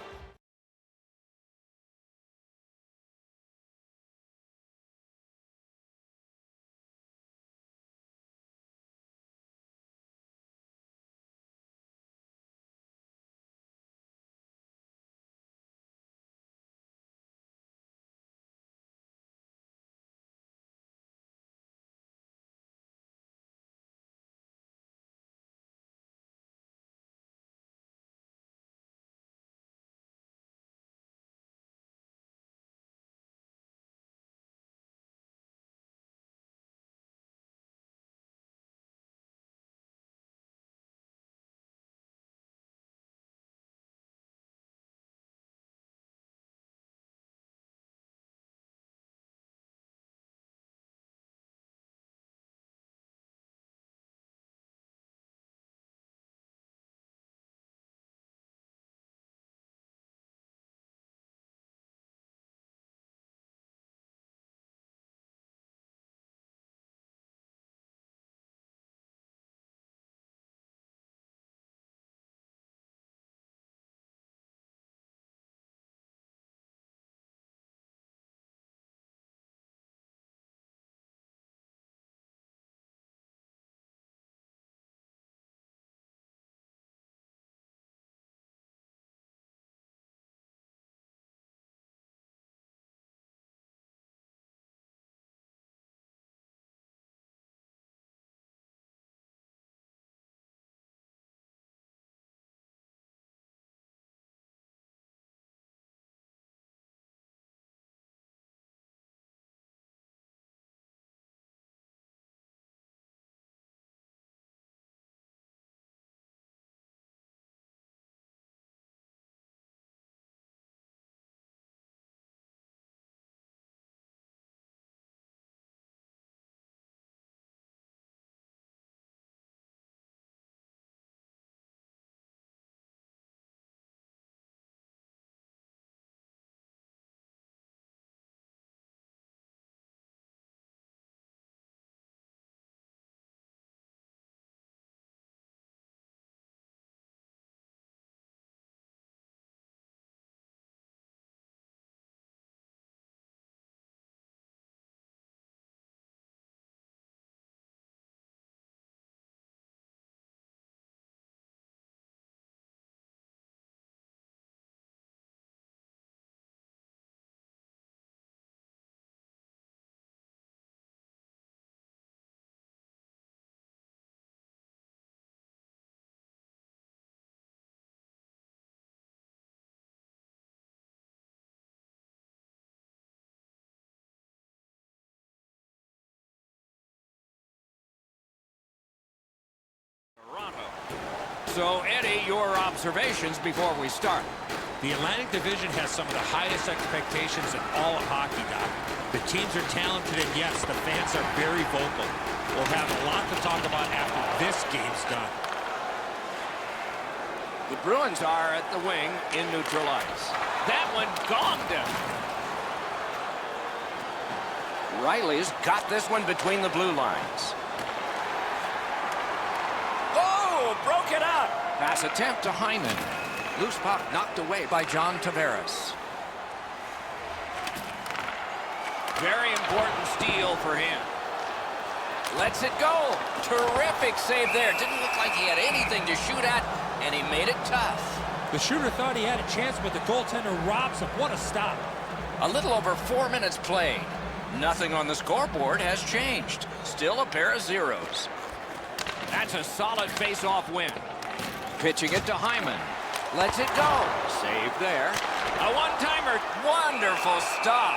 So, Eddie, your observations before we start. The Atlantic Division has some of the highest expectations in all of hockey, Doc. The teams are talented, and yes, the fans are very vocal. We'll have a lot to talk about after this game's done. The Bruins are at the wing in neutral ice. That one gonged him. Riley's got this one between the blue lines. Oh, broke it up. Pass attempt to Hyman. Loose puck knocked away by John Tavares. Very important steal for him. Lets it go. Terrific save there. Didn't look like he had anything to shoot at, and he made it tough. The shooter thought he had a chance, but the goaltender robs him. What a stop. A little over 4 minutes played. Nothing on the scoreboard has changed. Still a pair of zeros. That's a solid face-off win. Pitching it to Hyman. Lets it go. Save there. A one-timer. Wonderful stop.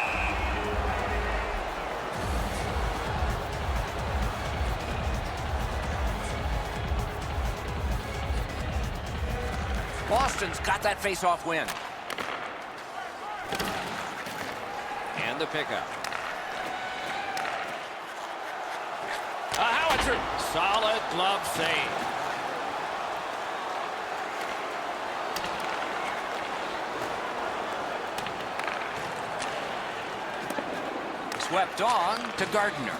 Boston's got that face-off win. And the pickup. A howitzer. Solid glove save. Swept on to Gardner.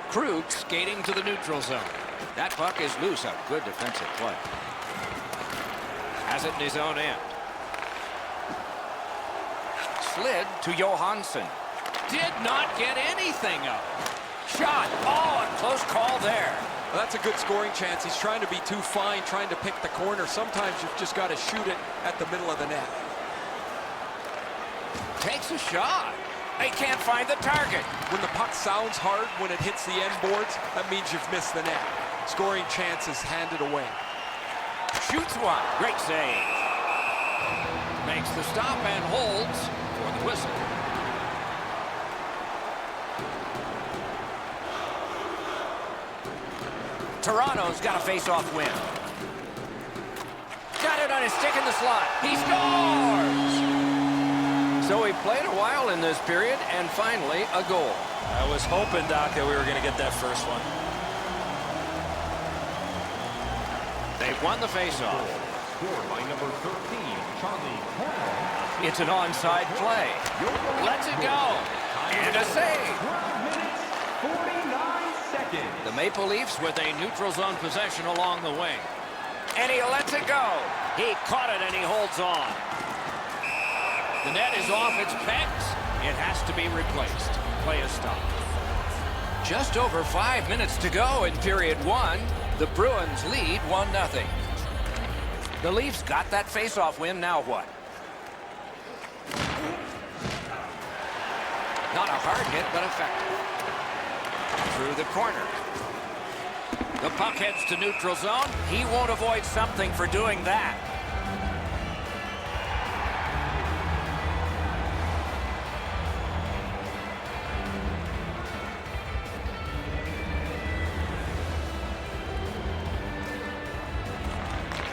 Krug skating to the neutral zone. That puck is loose. A good defensive play. Has it in his own end. Slid to Johansson. Did not get anything up. Shot. Oh, a close call there. Well, that's a good scoring chance. He's trying to be too fine, trying to pick the corner. Sometimes you've just got to shoot it at the middle of the net. Takes a shot. They can't find the target. When the puck sounds hard, when it hits the end boards, that means you've missed the net. Scoring chance is handed away. Shoots one. Great save. Makes the stop and holds for the whistle. Toronto's got a face-off win. Got it on his stick in the slot. He scores! So he played a while in this period, and finally a goal. I was hoping, Doc, that we were going to get that first one. They've won the face-off. Scored by number 13, Charlie Cornwell. It's an onside play. Lets it go. And a save. 12 minutes, 49 seconds. The Maple Leafs with a neutral zone possession along the wing. And he lets it go. He caught it and he holds on. The net is off its pegs. It has to be replaced. Play is stopped. Just over 5 minutes to go in period one. The Bruins lead 1-0. The Leafs got that face-off win. Now what? Not a hard hit, but effective. Through the corner. The puck heads to neutral zone. He won't avoid something for doing that.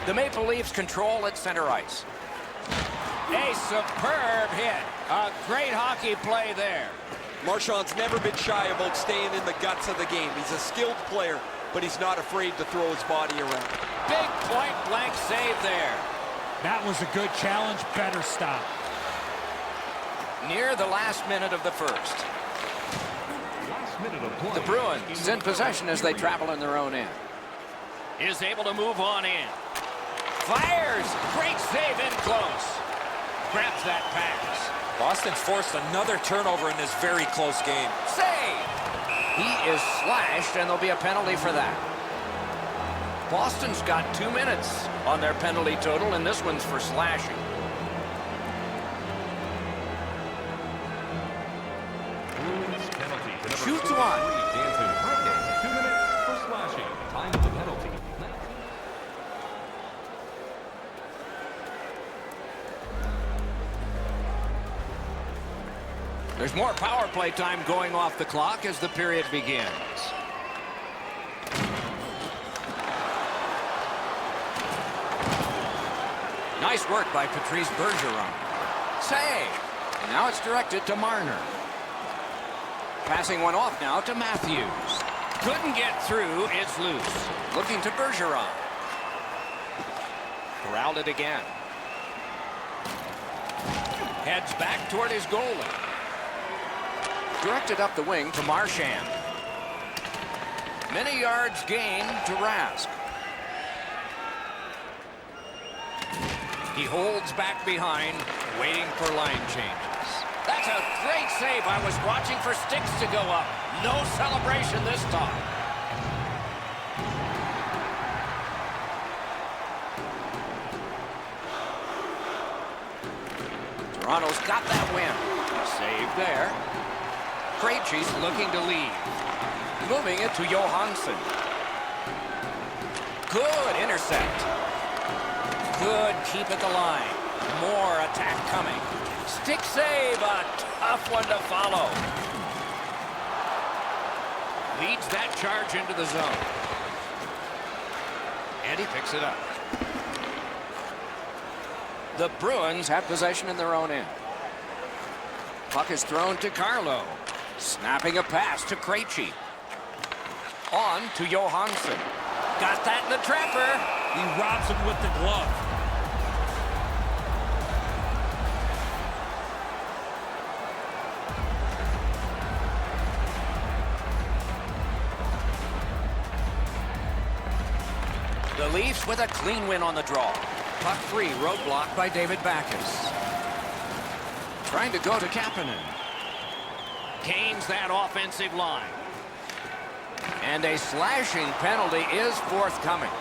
The Maple Leafs control at center ice. A superb hit. A great hockey play there. Marchand's never been shy about staying in the guts of the game. He's a skilled player, but he's not afraid to throw his body around. Big point-blank save there. That was a good challenge. Better stop. Near the last minute of the first. Last minute of play. The Bruins in possession as they travel in their own end. Is able to move on in. Fires. Great save in close. Grabs that pass. Boston forced another turnover in this very close game. Save. He is slashed, and there'll be a penalty for that. Boston's got 2 minutes on their penalty total, and this one's for slashing. Bruins penalty to number Shoots 33, one. Danton Heinen. 2 minutes for slashing. Time of the penalty. There's more power play time going off the clock as the period begins. Nice work by Patrice Bergeron. Save. And now it's directed to Marner. Passing one off now to Matthews. Couldn't get through. It's loose. Looking to Bergeron. Corralled it again. Heads back toward his goalie. Directed up the wing to Marchand. Many yards gained to Rask. He holds back behind, waiting for line changes. That's a great save. I was watching for sticks to go up. No celebration this time. Toronto's got that win. Save there. Krejci's looking to lead. Moving it to Johansson. Good intercept. Good keep at the line. More attack coming. Stick save, a tough one to follow. Leads that charge into the zone. And he picks it up. The Bruins have possession in their own end. Puck is thrown to Carlo. Snapping a pass to Krejci. On to Johansson. Got that in the trapper. He robs him with the glove. The Leafs with a clean win on the draw. Puck free, roadblock by David Backes. Trying to go to Kapanen. Gains that offensive line. And a slashing penalty is forthcoming.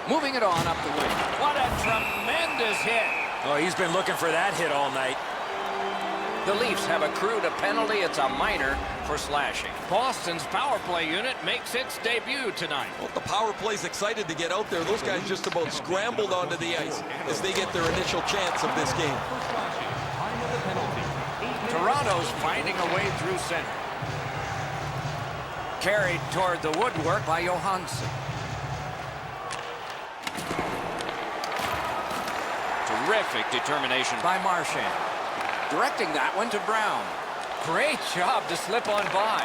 Moving it on up the wing. What a tremendous hit. Oh, he's been looking for that hit all night. The Leafs have accrued a penalty. It's a minor for slashing. Boston's power play unit makes its debut tonight. Well, the power play's excited to get out there. Those guys just about scrambled onto the ice as they get their initial chance of this game. Toronto's finding a way through center. Carried toward the woodwork by Johansson. Terrific determination by Marchand. Directing that one to Brown. Great job to slip on by.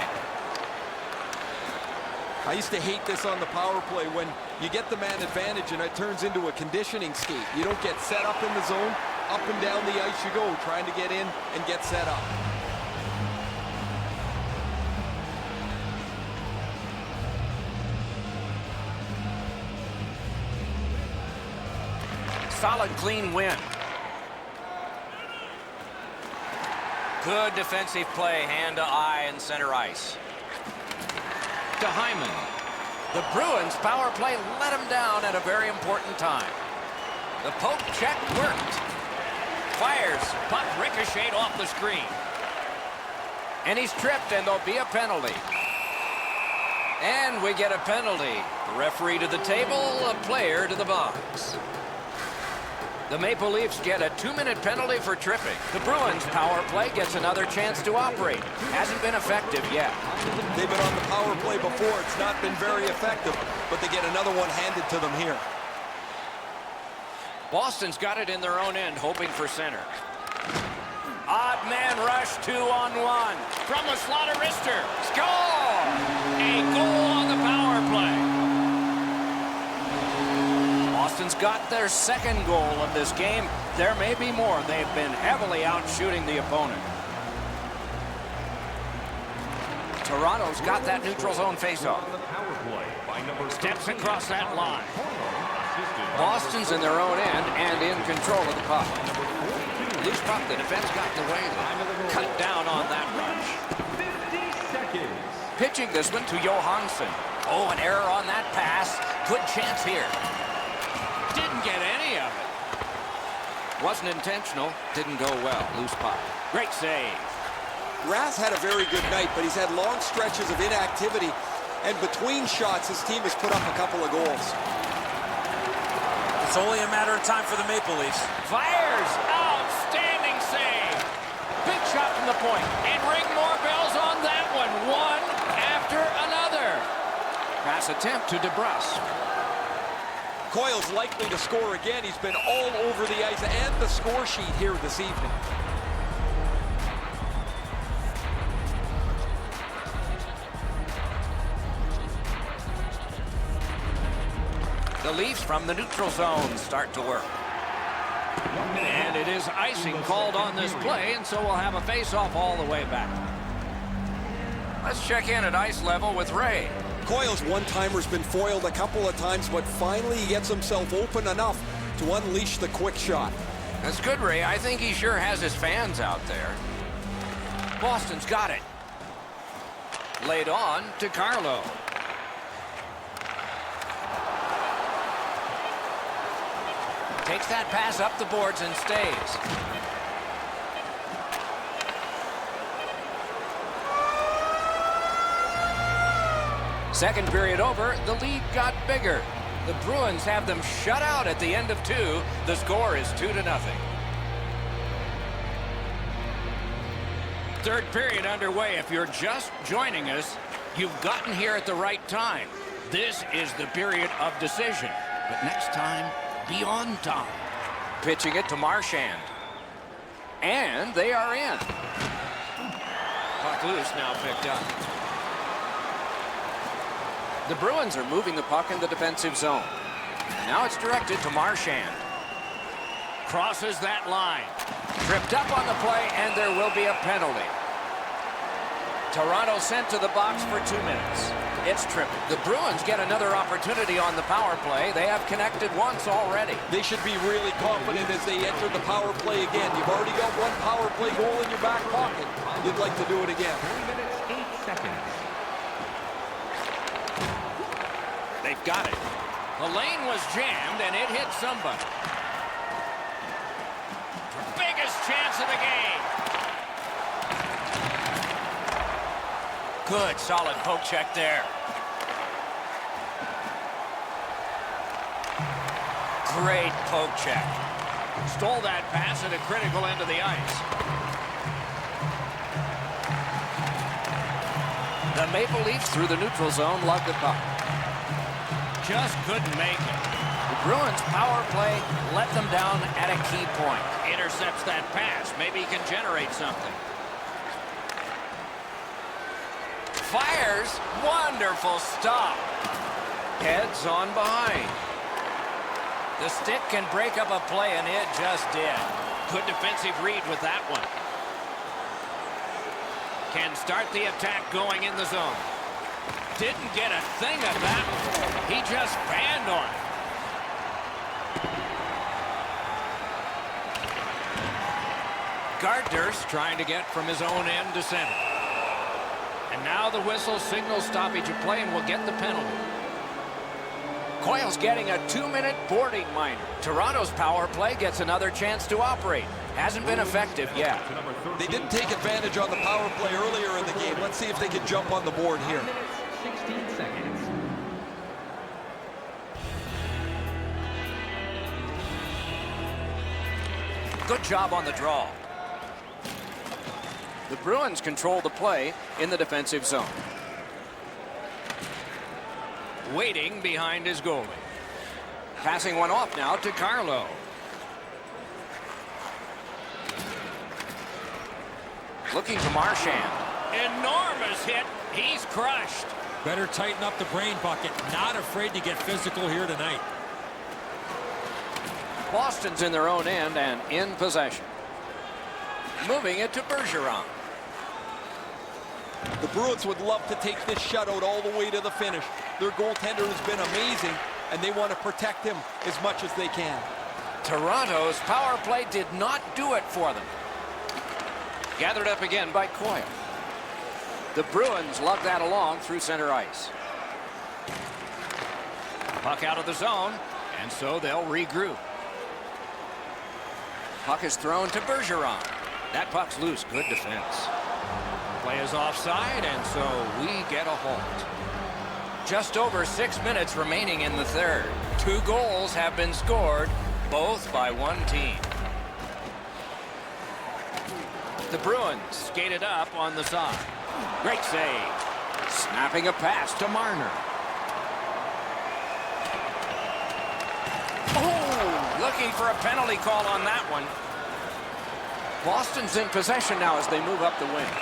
I used to hate this on the power play when you get the man advantage and it turns into a conditioning skate. You don't get set up in the zone. Up and down the ice you go, trying to get in and get set up. Solid, clean win. Good defensive play, hand to eye and center ice. To Hyman. The Bruins power play let him down at a very important time. The poke check worked. Fires, puck ricocheted off the screen. And he's tripped, and there'll be a penalty. And we get a penalty. The referee to the table, a player to the box. The Maple Leafs get a 2-minute penalty for tripping. The Bruins power play gets another chance to operate. Hasn't been effective yet. They've been on the power play before. It's not been very effective, but they get another one handed to them here. Boston's got it in their own end, hoping for center. Odd man rush, 2-on-1. From the slot of Rister. Score! A goal on the power play. Boston's got their second goal of this game. There may be more. They've been heavily out shooting the opponent. Toronto's got that neutral zone faceoff. Steps across that line. Boston's in their own end and in control of the puck. Loose puck, the defense got in the way. Cut down on that rush. 50 seconds. Pitching this one to Johansson. Oh, an error on that pass. Good chance here. Didn't get any of it. Wasn't intentional. Didn't go well. Loose puck. Great save. Rask had a very good night, but he's had long stretches of inactivity. And between shots, his team has put up a couple of goals. It's only a matter of time for the Maple Leafs. Fires. Outstanding save. Big shot from the point. And ring more bells on that one. One after another. Pass attempt to DeBrusk. Coyle's likely to score again. He's been all over the ice and the score sheet here this evening. The Leafs from the neutral zone start to work. And it is icing called on this play, and so we'll have a face-off all the way back. Let's check in at ice level with Ray. Coyle's one-timer's been foiled a couple of times, but finally he gets himself open enough to unleash the quick shot. That's good, Ray. I think he sure has his fans out there. Boston's got it. Laid on to Carlo. Takes that pass up the boards and stays. Second period over, the lead got bigger. The Bruins have them shut out at the end of 2. The score is 2-0. Third period underway. If you're just joining us, you've gotten here at the right time. This is the period of decision. But next time, be on time. Pitching it to Marchand. And they are in. Puck loose, now picked up. The Bruins are moving the puck in the defensive zone. Now it's directed to Marchand. Crosses that line. Tripped up on the play, and there will be a penalty. Toronto sent to the box for 2 minutes. It's tripped. The Bruins get another opportunity on the power play. They have connected once already. They should be really confident as they enter the power play again. You've already got one power play goal in your back pocket. You'd like to do it again. 3 minutes, 8 seconds. They've got it. The lane was jammed, and it hit somebody. Biggest chance of the game. Good, solid poke check there. Great poke check. Stole that pass at a critical end of the ice. The Maple Leafs through the neutral zone lug the puck. Just couldn't make it. The Bruins power play let them down at a key point. Intercepts that pass. Maybe he can generate something. Fires. Wonderful stop. Heads on behind. The stick can break up a play, and it just did. Good defensive read with that one. Can start the attack going in the zone. Didn't get a thing of that. He just banned on it. Gardner's trying to get from his own end to center. And now the whistle signals stoppage of play and will get the penalty. Coyle's getting a 2-minute boarding minor. Toronto's power play gets another chance to operate. Hasn't been effective yet. They didn't take advantage on the power play earlier in the game. Let's see if they can jump on the board here. 16 seconds. Good job on the draw. The Bruins control the play in the defensive zone. Waiting behind his goalie. Passing one off now to Carlo. Looking to Marchand. Enormous hit. He's crushed. Better tighten up the brain bucket. Not afraid to get physical here tonight. Boston's in their own end and in possession. Moving it to Bergeron. The Bruins would love to take this shutout all the way to the finish. Their goaltender has been amazing, and they want to protect him as much as they can. Toronto's power play did not do it for them. Gathered up again by Coyle. The Bruins lug that along through center ice. Puck out of the zone, and so they'll regroup. Puck is thrown to Bergeron. That puck's loose. Good defense. Play is offside, and so we get a halt. Just over 6 minutes remaining in the third. 2 goals have been scored, both by one team. The Bruins skated up on the side. Great save. Snapping a pass to Marner. looking for a penalty call on that one. Boston's in possession now as they move up the wing.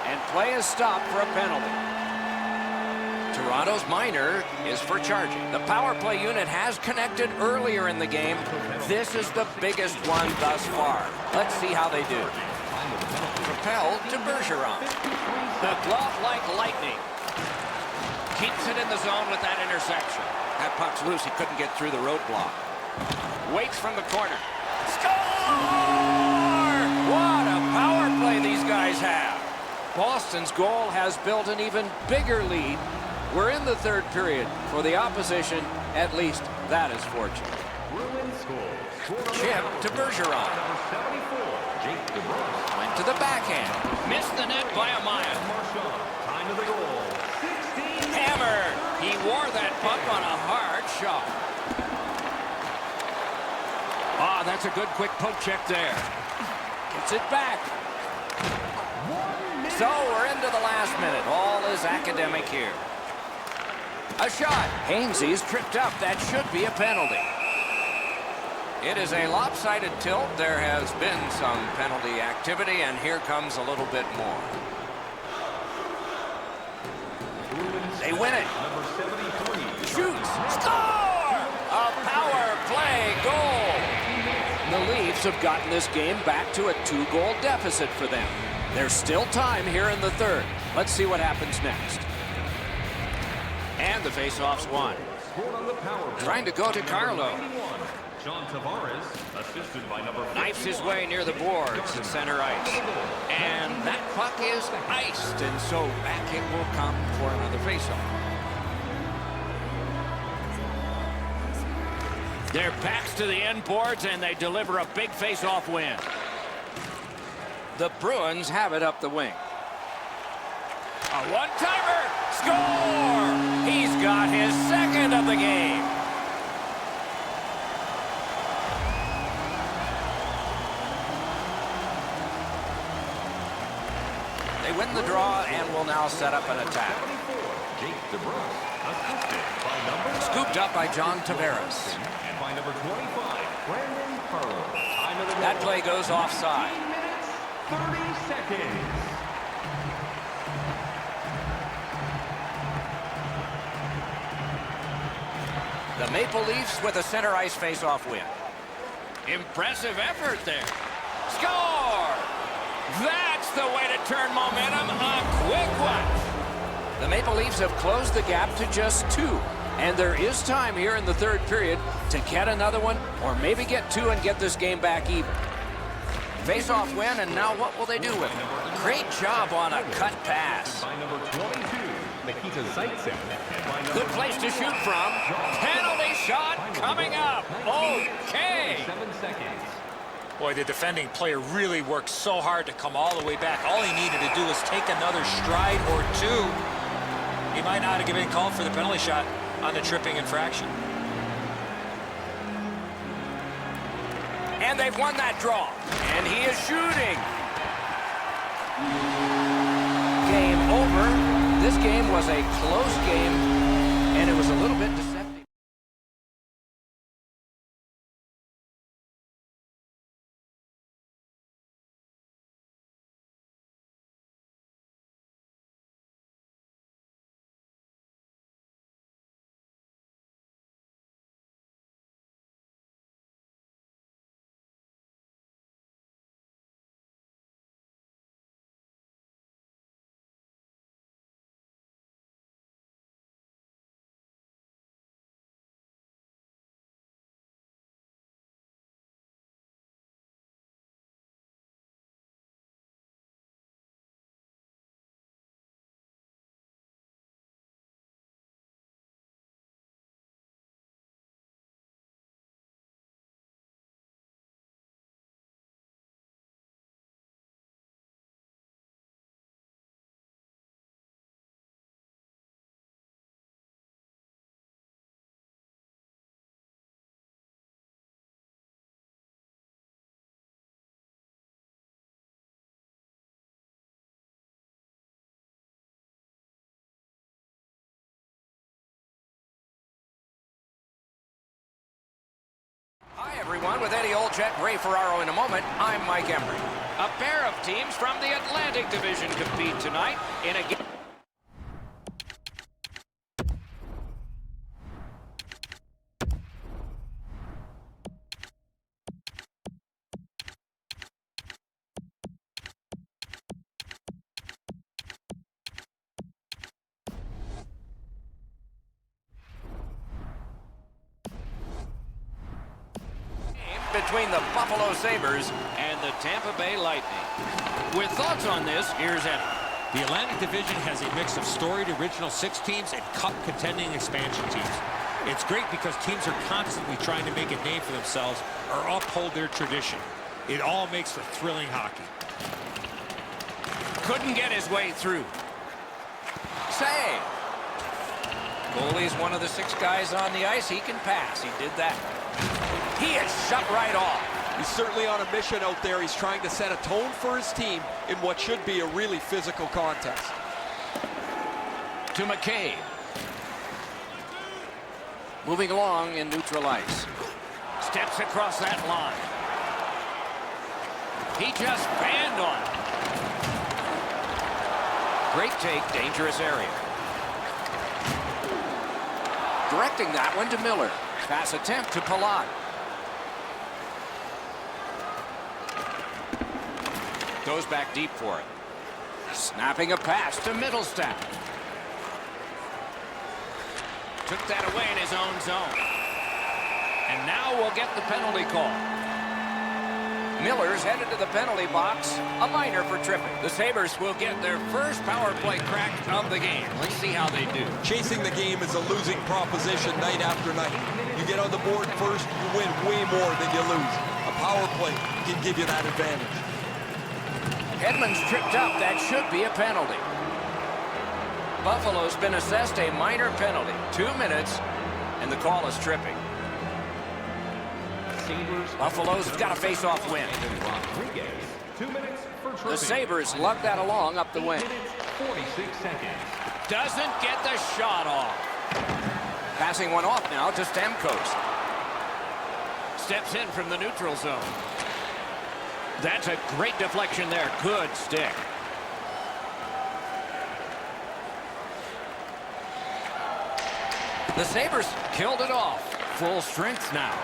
And play is stopped for a penalty. Toronto's minor is for charging. The power play unit has connected earlier in the game. This is the biggest one thus far. Let's see how they do. Propelled to Bergeron. The glove like lightning. Keeps it in the zone with that interception. That puck's loose. He couldn't get through the roadblock. Waits from the corner. Score! What a power play these guys have. Boston's goal has built an even bigger lead. We're in the third period. For the opposition, at least that is fortunate. Bruins score. Chip to Bergeron. Number 74, Jake DeBrusk. Went to the backhand. Missed the net by a mile. Marchand. Time of the goal. 16. Hammered. He wore that puck on a hard shot. Ah, that's a good quick poke check there. Gets it back. So we're into the last minute. All is academic here. A shot. Hainsey's tripped up. That should be a penalty. It is a lopsided tilt. There has been some penalty activity, and here comes a little bit more. They win it. Number 73. Shoots. Score! A power play goal. The Leafs have gotten this game back to a 2-goal deficit for them. There's still time here in the third. Let's see what happens next. And the faceoff's won. Scored on the power play. Trying to go to Carlo. 91, John Tavares, assisted by number 51. Knifes his way near the boards at center ice. And that puck is iced, and so back it will come for another faceoff. Their backs to the end boards, and they deliver a big faceoff win. The Bruins have it up the wing. A one-timer! Score! He's got his second of the game. They win the draw and will now set up an attack. 74, Jake DeBrusk, assisted by number 9. Scooped up by John Tavares. And by number 25, Brandon Carlo. Time of the That goal. play goes offside. 30 seconds. The Maple Leafs with a center ice face-off win. Impressive effort there. Score! That's the way to turn momentum. A quick one. The Maple Leafs have closed the gap to just 2. And there is time here in the third period to get another one or maybe get 2 and get this game back even. Face-off win, and now what will they do with it? Great job on a cut pass. By number 22, Nikita Zaitsev. And by number Good place to shoot from. Penalty shot coming up. Okay. 7 seconds. Boy, the defending player really worked so hard to come all the way back. All he needed to do was take another stride or 2. He might not have been called for the penalty shot on the tripping infraction. And they've won that draw. And he is shooting. Game over. This game was a close game, and it was a little bit deceptive. everyone. With Eddie Olczyk, Ray Ferraro in a moment, I'm Mike Emery. A pair of teams from the Atlantic Division compete tonight in a game. Between the Buffalo Sabres and the Tampa Bay Lightning. With thoughts on this, here's Eddie. The Atlantic Division has a mix of storied Original Six teams and cup-contending expansion teams. It's great because teams are constantly trying to make a name for themselves or uphold their tradition. It all makes for thrilling hockey. Couldn't get his way through. Save. Goalie's one of the 6 guys on the ice. He can pass. He did that. He is shut right off. He's certainly on a mission out there. He's trying to set a tone for his team in what should be a really physical contest. To McCabe. Moving along in neutral ice. Steps across that line. He just banned on it. Great take, dangerous area. Directing that one to Miller. Pass attempt to Palat. Goes back deep for it. Snapping a pass to Middlestat. Took that away in his own zone. And now we'll get the penalty call. Miller's headed to the penalty box. A minor for tripping. The Sabres will get their first power play crack of the game. Let's see how they do. Chasing the game is a losing proposition night after night. You get on the board first, you win way more than you lose. A power play can give you that advantage. Edmonds tripped up. That should be a penalty. Buffalo's been assessed a minor penalty. 2 minutes, and the call is tripping. Buffalo's got a face-off win. 2 minutes for tripping. The Sabres lug that along up the wing. 46 seconds. Doesn't get the shot off. Passing one off now to Stamkos. Steps in from the neutral zone. That's a great deflection there. Good stick. The Sabres killed it off. Full strength now.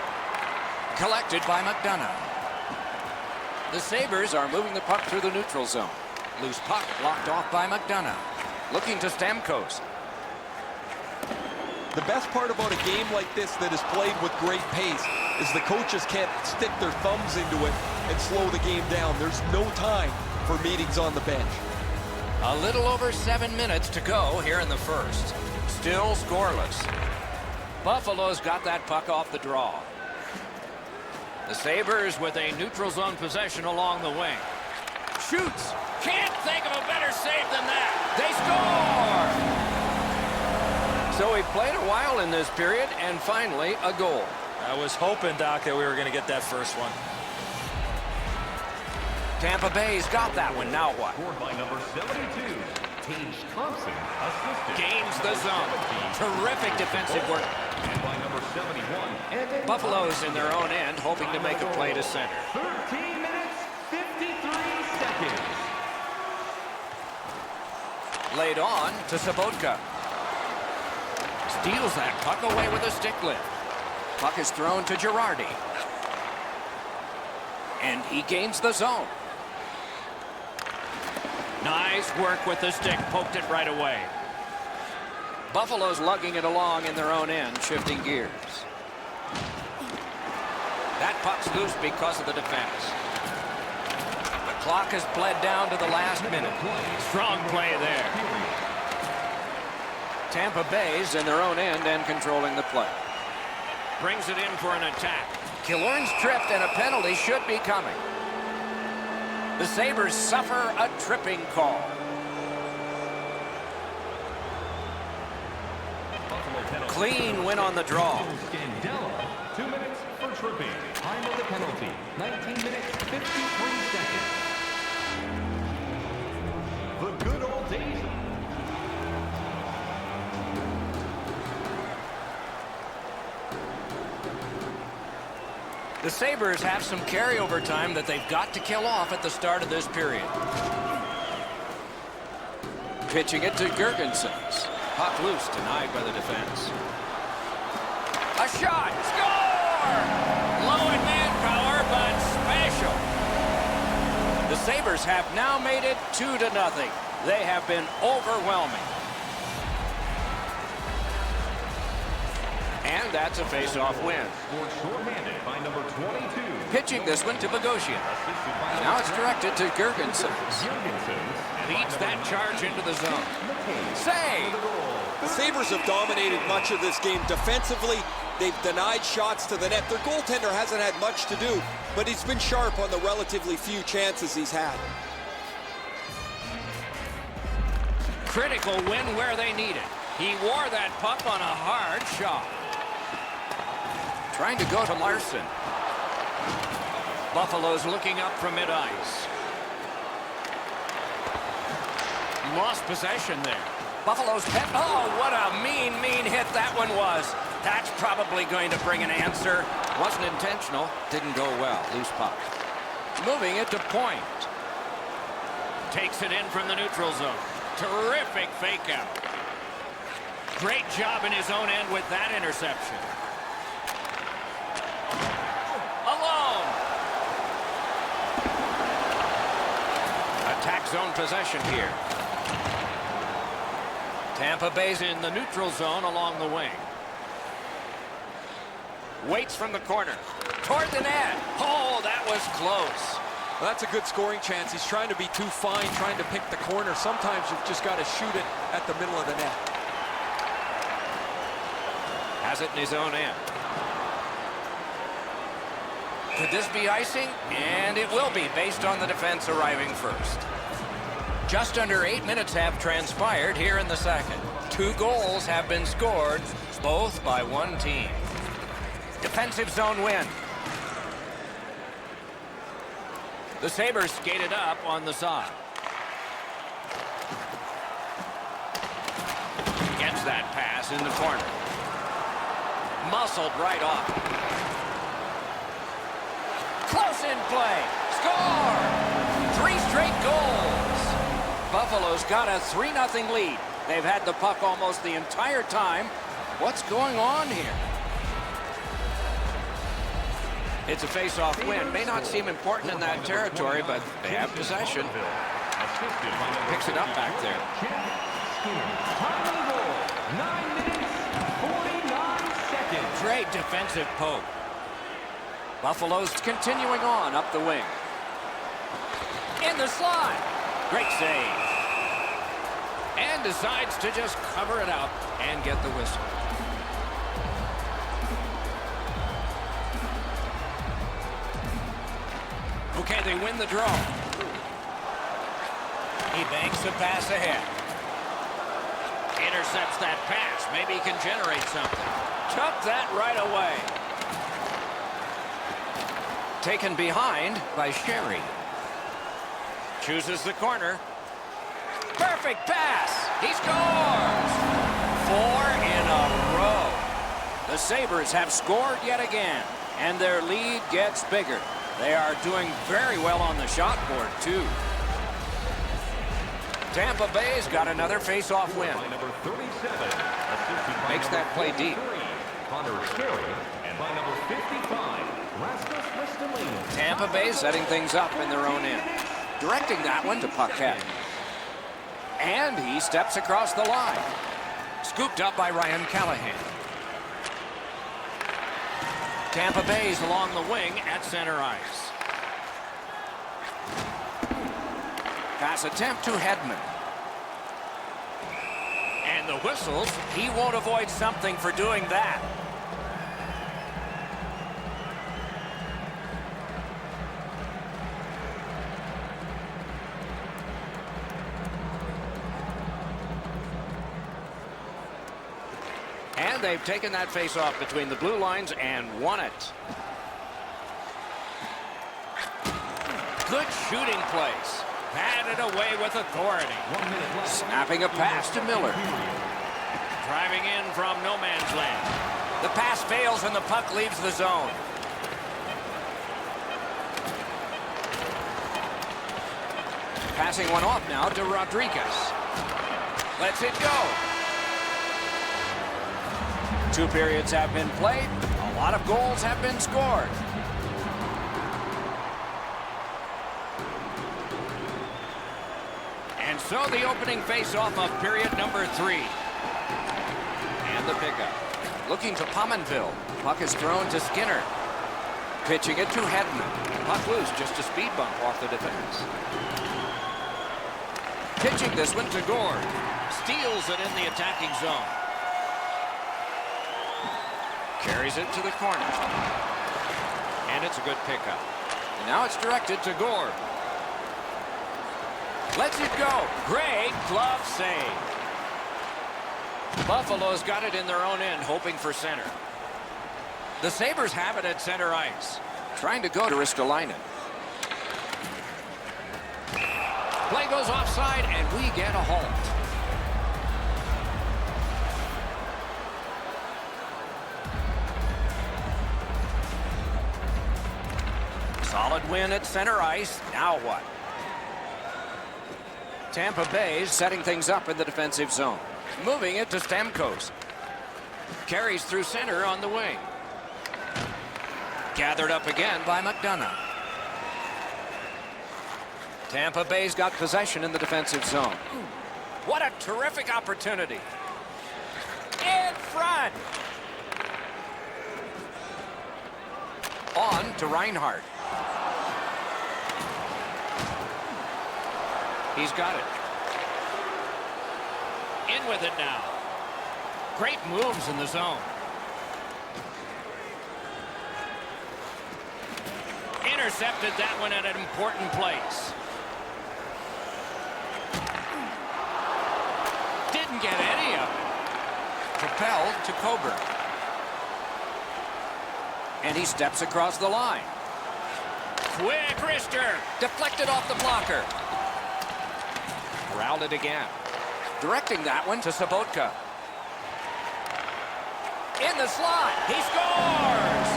Collected by McDonough. The Sabres are moving the puck through the neutral zone. Loose puck blocked off by McDonough. Looking to Stamkos. The best part about a game like this that is played with great pace is the coaches can't stick their thumbs into it and slow the game down. There's no time for meetings on the bench. A little over 7 minutes to go here in the first. Still scoreless. Buffalo's got that puck off the draw. The Sabres with a neutral zone possession along the wing. Shoots. Can't think of a better save than that. They score! So we played a while in this period, and finally a goal. I was hoping, Doc, that we were going to get that first one. Tampa Bay's got that one. Now what? Scored by number 72, Tage Thompson, assisted. Gains the zone. Terrific defensive work. And by number 71, Evan Buffalo's in their own end, hoping to make a play to center. 13 minutes, 53 seconds. Laid on to Sobotka. Steals that puck away with a stick lift. Puck is thrown to Girardi. And he gains the zone. Nice work with the stick. Poked it right away. Buffalo's lugging it along in their own end, shifting gears. That puck's loose because of the defense. The clock has bled down to the last minute. Strong play there. Tampa Bay's in their own end and controlling the play. Brings it in for an attack. Killorn's tripped and a penalty should be coming. The Sabres suffer a tripping call. Clean win on the draw. Scandella, 2 minutes for tripping. Time of the penalty, 19 minutes, 53 seconds. The good old days. The The Sabres have some carryover time that they've got to kill off at the start of this period. Pitching it to Girgensons. Puck loose, denied by the defense. A shot! Score! Low in manpower, but special. The Sabres have now made it 2-0. They have been overwhelming. And that's a face-off win. Scored shorthanded by number 22. Pitching this one to Bogosian. Now it's directed to Girgensons. Leads that charge into the zone. Save! The Sabres have dominated much of this game defensively. They've denied shots to the net. Their goaltender hasn't had much to do, but he's been sharp on the relatively few chances he's had. Critical win where they need it. He wore that puck on a hard shot. Trying to go to Larson. Buffalo's looking up from mid-ice. Lost possession there. Buffalo's hit. Oh, what a mean hit that one was. That's probably going to bring an answer. Wasn't intentional. Didn't go well. Loose puck. Moving it to point. Takes it in from the neutral zone. Terrific fake out. Great job in his own end with that interception. Alone. Attack zone possession here. Tampa Bay's in the neutral zone along the wing. Waits from the corner. Toward the net. Oh, that was close. Well, that's a good scoring chance. He's trying to be too fine, trying to pick the corner. Sometimes you've just got to shoot it at the middle of the net. Has it in his own end. Could this be icing? And it will be, based on the defense arriving first. Just under 8 minutes have transpired here in the second. 2 goals have been scored, both by one team. Defensive zone win. The Sabres skated up on the side. Gets that pass in the corner. Muscled right off. Close in play. Score! 3 straight goals. Buffalo's got a 3-0 lead. They've had the puck almost the entire time. What's going on here? It's a face-off win. May not seem important in that territory, but they have possession. Picks it up back there. 9 minutes, 49 seconds. Great defensive poke. Buffalo's continuing on up the wing. In the slot. Great save. And decides to just cover it up and get the whistle. Okay, they win the draw. He banks the pass ahead. Intercepts that pass. Maybe he can generate something. Took that right away. Taken behind by Sherry. Chooses the corner. Perfect pass. He scores. 4 in a row. The Sabres have scored yet again, and their lead gets bigger. They are doing very well on the shot board, too. Tampa Bay's got another face-off win. By number 37, assisted by Makes that play number deep. 43, Connor Sherry, and by number 55, Rasmus Ristolainen. Tampa Bay setting things up in their own end. Directing that one to Paquette. And he steps across the line. Scooped up by Ryan Callahan. Tampa Bay's along the wing at center ice. Pass attempt to Hedman. And the whistles, he won't avoid something for doing that. And they've taken that face-off between the blue lines and won it. Good shooting place. Batted away with authority. 1 minute left. Snapping a pass to Miller. Driving in from no man's land. The pass fails and the puck leaves the zone. Passing one off now to Rodriguez. Lets it go. 2 periods have been played. A lot of goals have been scored. And so the opening face-off of period number 3. And the pickup. Looking to Pominville. Puck is thrown to Skinner. Pitching it to Hedman. Puck loose, just a speed bump off the defense. Pitching this one to Gord. Steals it in the attacking zone. Carries it to the corner. And it's a good pickup. And now it's directed to Gord. Lets it go. Great glove save. Buffalo's got it in their own end, hoping for center. The Sabres have it at center ice. Trying to go to Ristolainen. Play goes offside, and we get a halt. Solid win at center ice. Now what? Tampa Bay is setting things up in the defensive zone. Moving it to Stamkos. Carries through center on the wing. Gathered up again by McDonough. Tampa Bay's got possession in the defensive zone. What a terrific opportunity. In front. On to Reinhart. He's got it. In with it now. Great moves in the zone. Intercepted that one at an important place. Didn't get any of it. Propelled to Coburn. And he steps across the line. Quick wrister. Deflected off the blocker. Corralled it again. Directing that one to Sobotka. In the slot. He scores!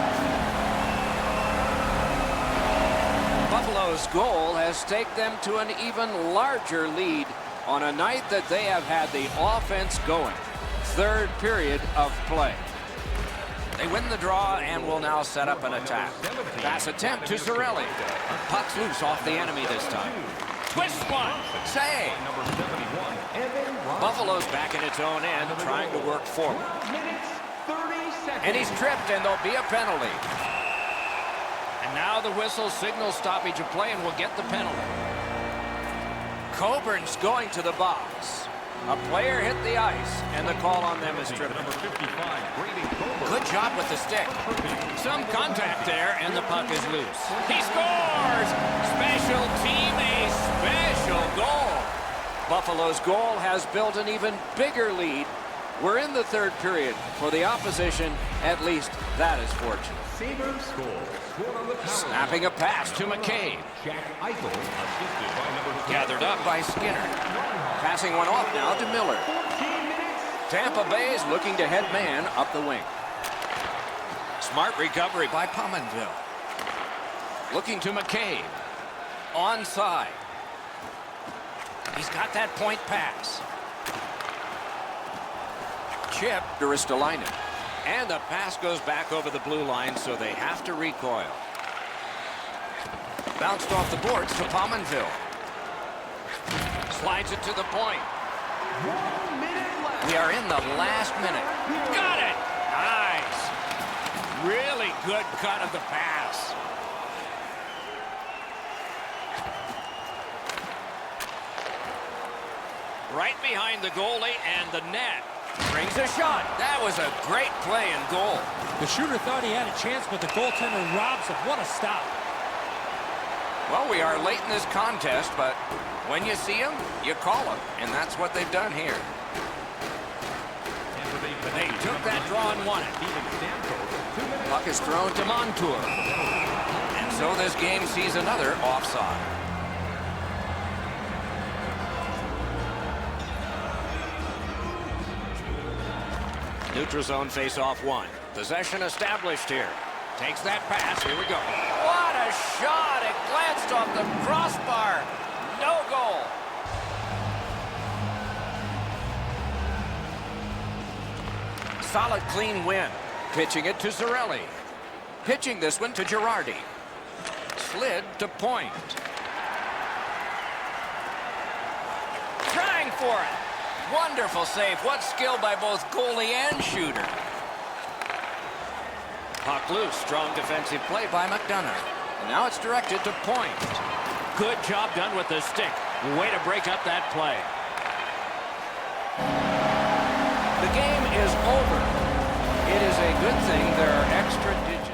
Buffalo's goal has taken them to an even larger lead on a night that they have had the offense going. 3rd period of play. They win the draw and will now set up an attack. Pass attempt to Cirelli. Puck's loose off the enemy this time. Twist one. Save. Buffalo's back in its own end, trying to work forward. And he's tripped, and there'll be a penalty. And now the whistle signals stoppage of play, and we'll get the penalty. Coburn's going to the box. A player hit the ice, and the call on them is tripping. Good job with the stick. Some contact there, and the puck is loose. He scores! Special team, a special goal. Buffalo's goal has built an even bigger lead. We're in the 3rd period. For the opposition, at least that is fortunate. Sabres score. Snapping a pass to McCabe. Jack Eichel, assisted by number 12. Gathered up by Skinner. Passing one off now to Miller. Tampa Bay is looking to head man up the wing. Smart recovery by Pominville. Looking to McCabe. Onside. He's got that point pass. Chip to Ristolainen. And the pass goes back over the blue line, so they have to recoil. Bounced off the boards to Pominville. Slides it to the point. 1 minute left. We are in the last minute. Got it! Nice. Really good cut of the pass. Right behind the goalie and the net. Brings a shot. That was a great play and goal. The shooter thought he had a chance, but the goaltender robs him. What a stop. Well, we are late in this contest, but when you see them, you call them, and that's what they've done here. They took that draw and won it. Puck is thrown to Montour. And so this game sees another offside. Neutral zone face-off 1. Possession established here. Takes that pass. Here we go. What a shot! It glanced off the crossbar. No goal. Solid, clean win. Pitching it to Zarelli. Pitching this one to Girardi. Slid to point. Trying for it. Wonderful save. What skill by both goalie and shooter. Puck loose. Strong defensive play by McDonough. And now it's directed to point. Good job done with the stick. Way to break up that play. The game is over. It is a good thing there are extra digits.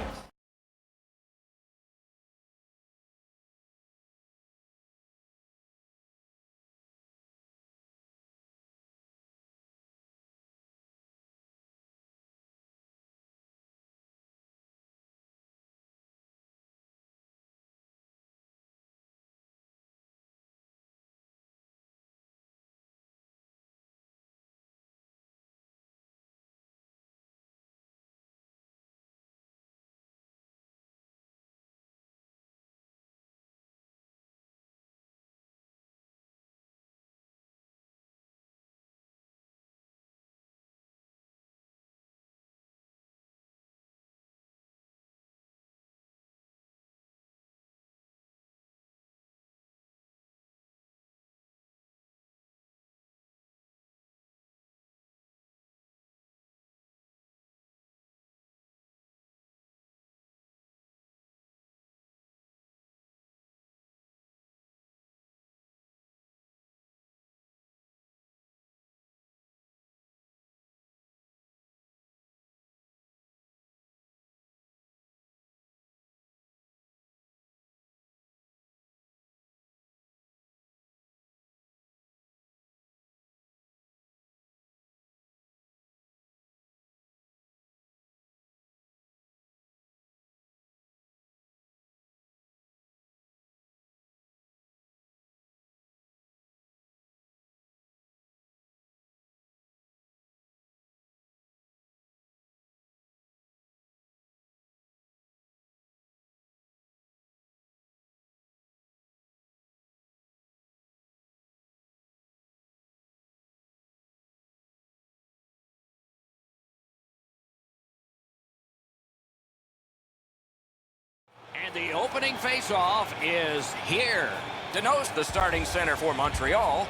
And the opening faceoff is here. Danault's the starting center for Montreal.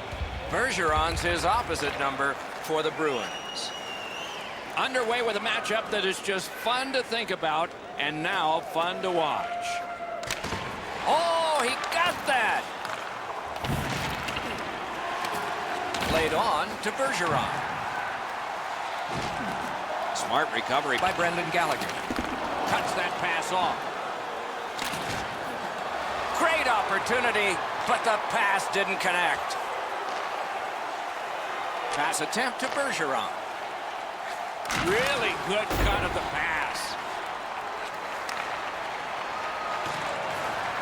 Bergeron's his opposite number for the Bruins. Underway with a matchup that is just fun to think about and now fun to watch. Oh, he got that! Played on to Bergeron. Smart recovery by Brendan Gallagher. Cuts that pass off. Great opportunity, but the pass didn't connect. Pass attempt to Bergeron. Really good cut of the pass.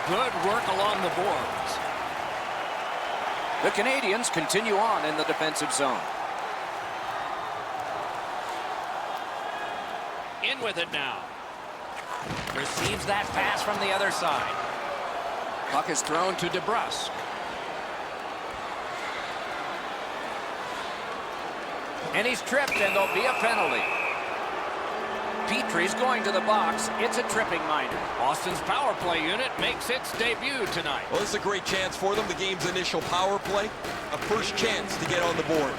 Good work along the boards. The Canadians continue on in the defensive zone. In with it now. Receives that pass from the other side. Puck is thrown to DeBrusk. And he's tripped, and there'll be a penalty. Petry's going to the box. It's a tripping minor. Austin's power play unit makes its debut tonight. Well, this is a great chance for them. The game's initial power play. A first chance to get on the board.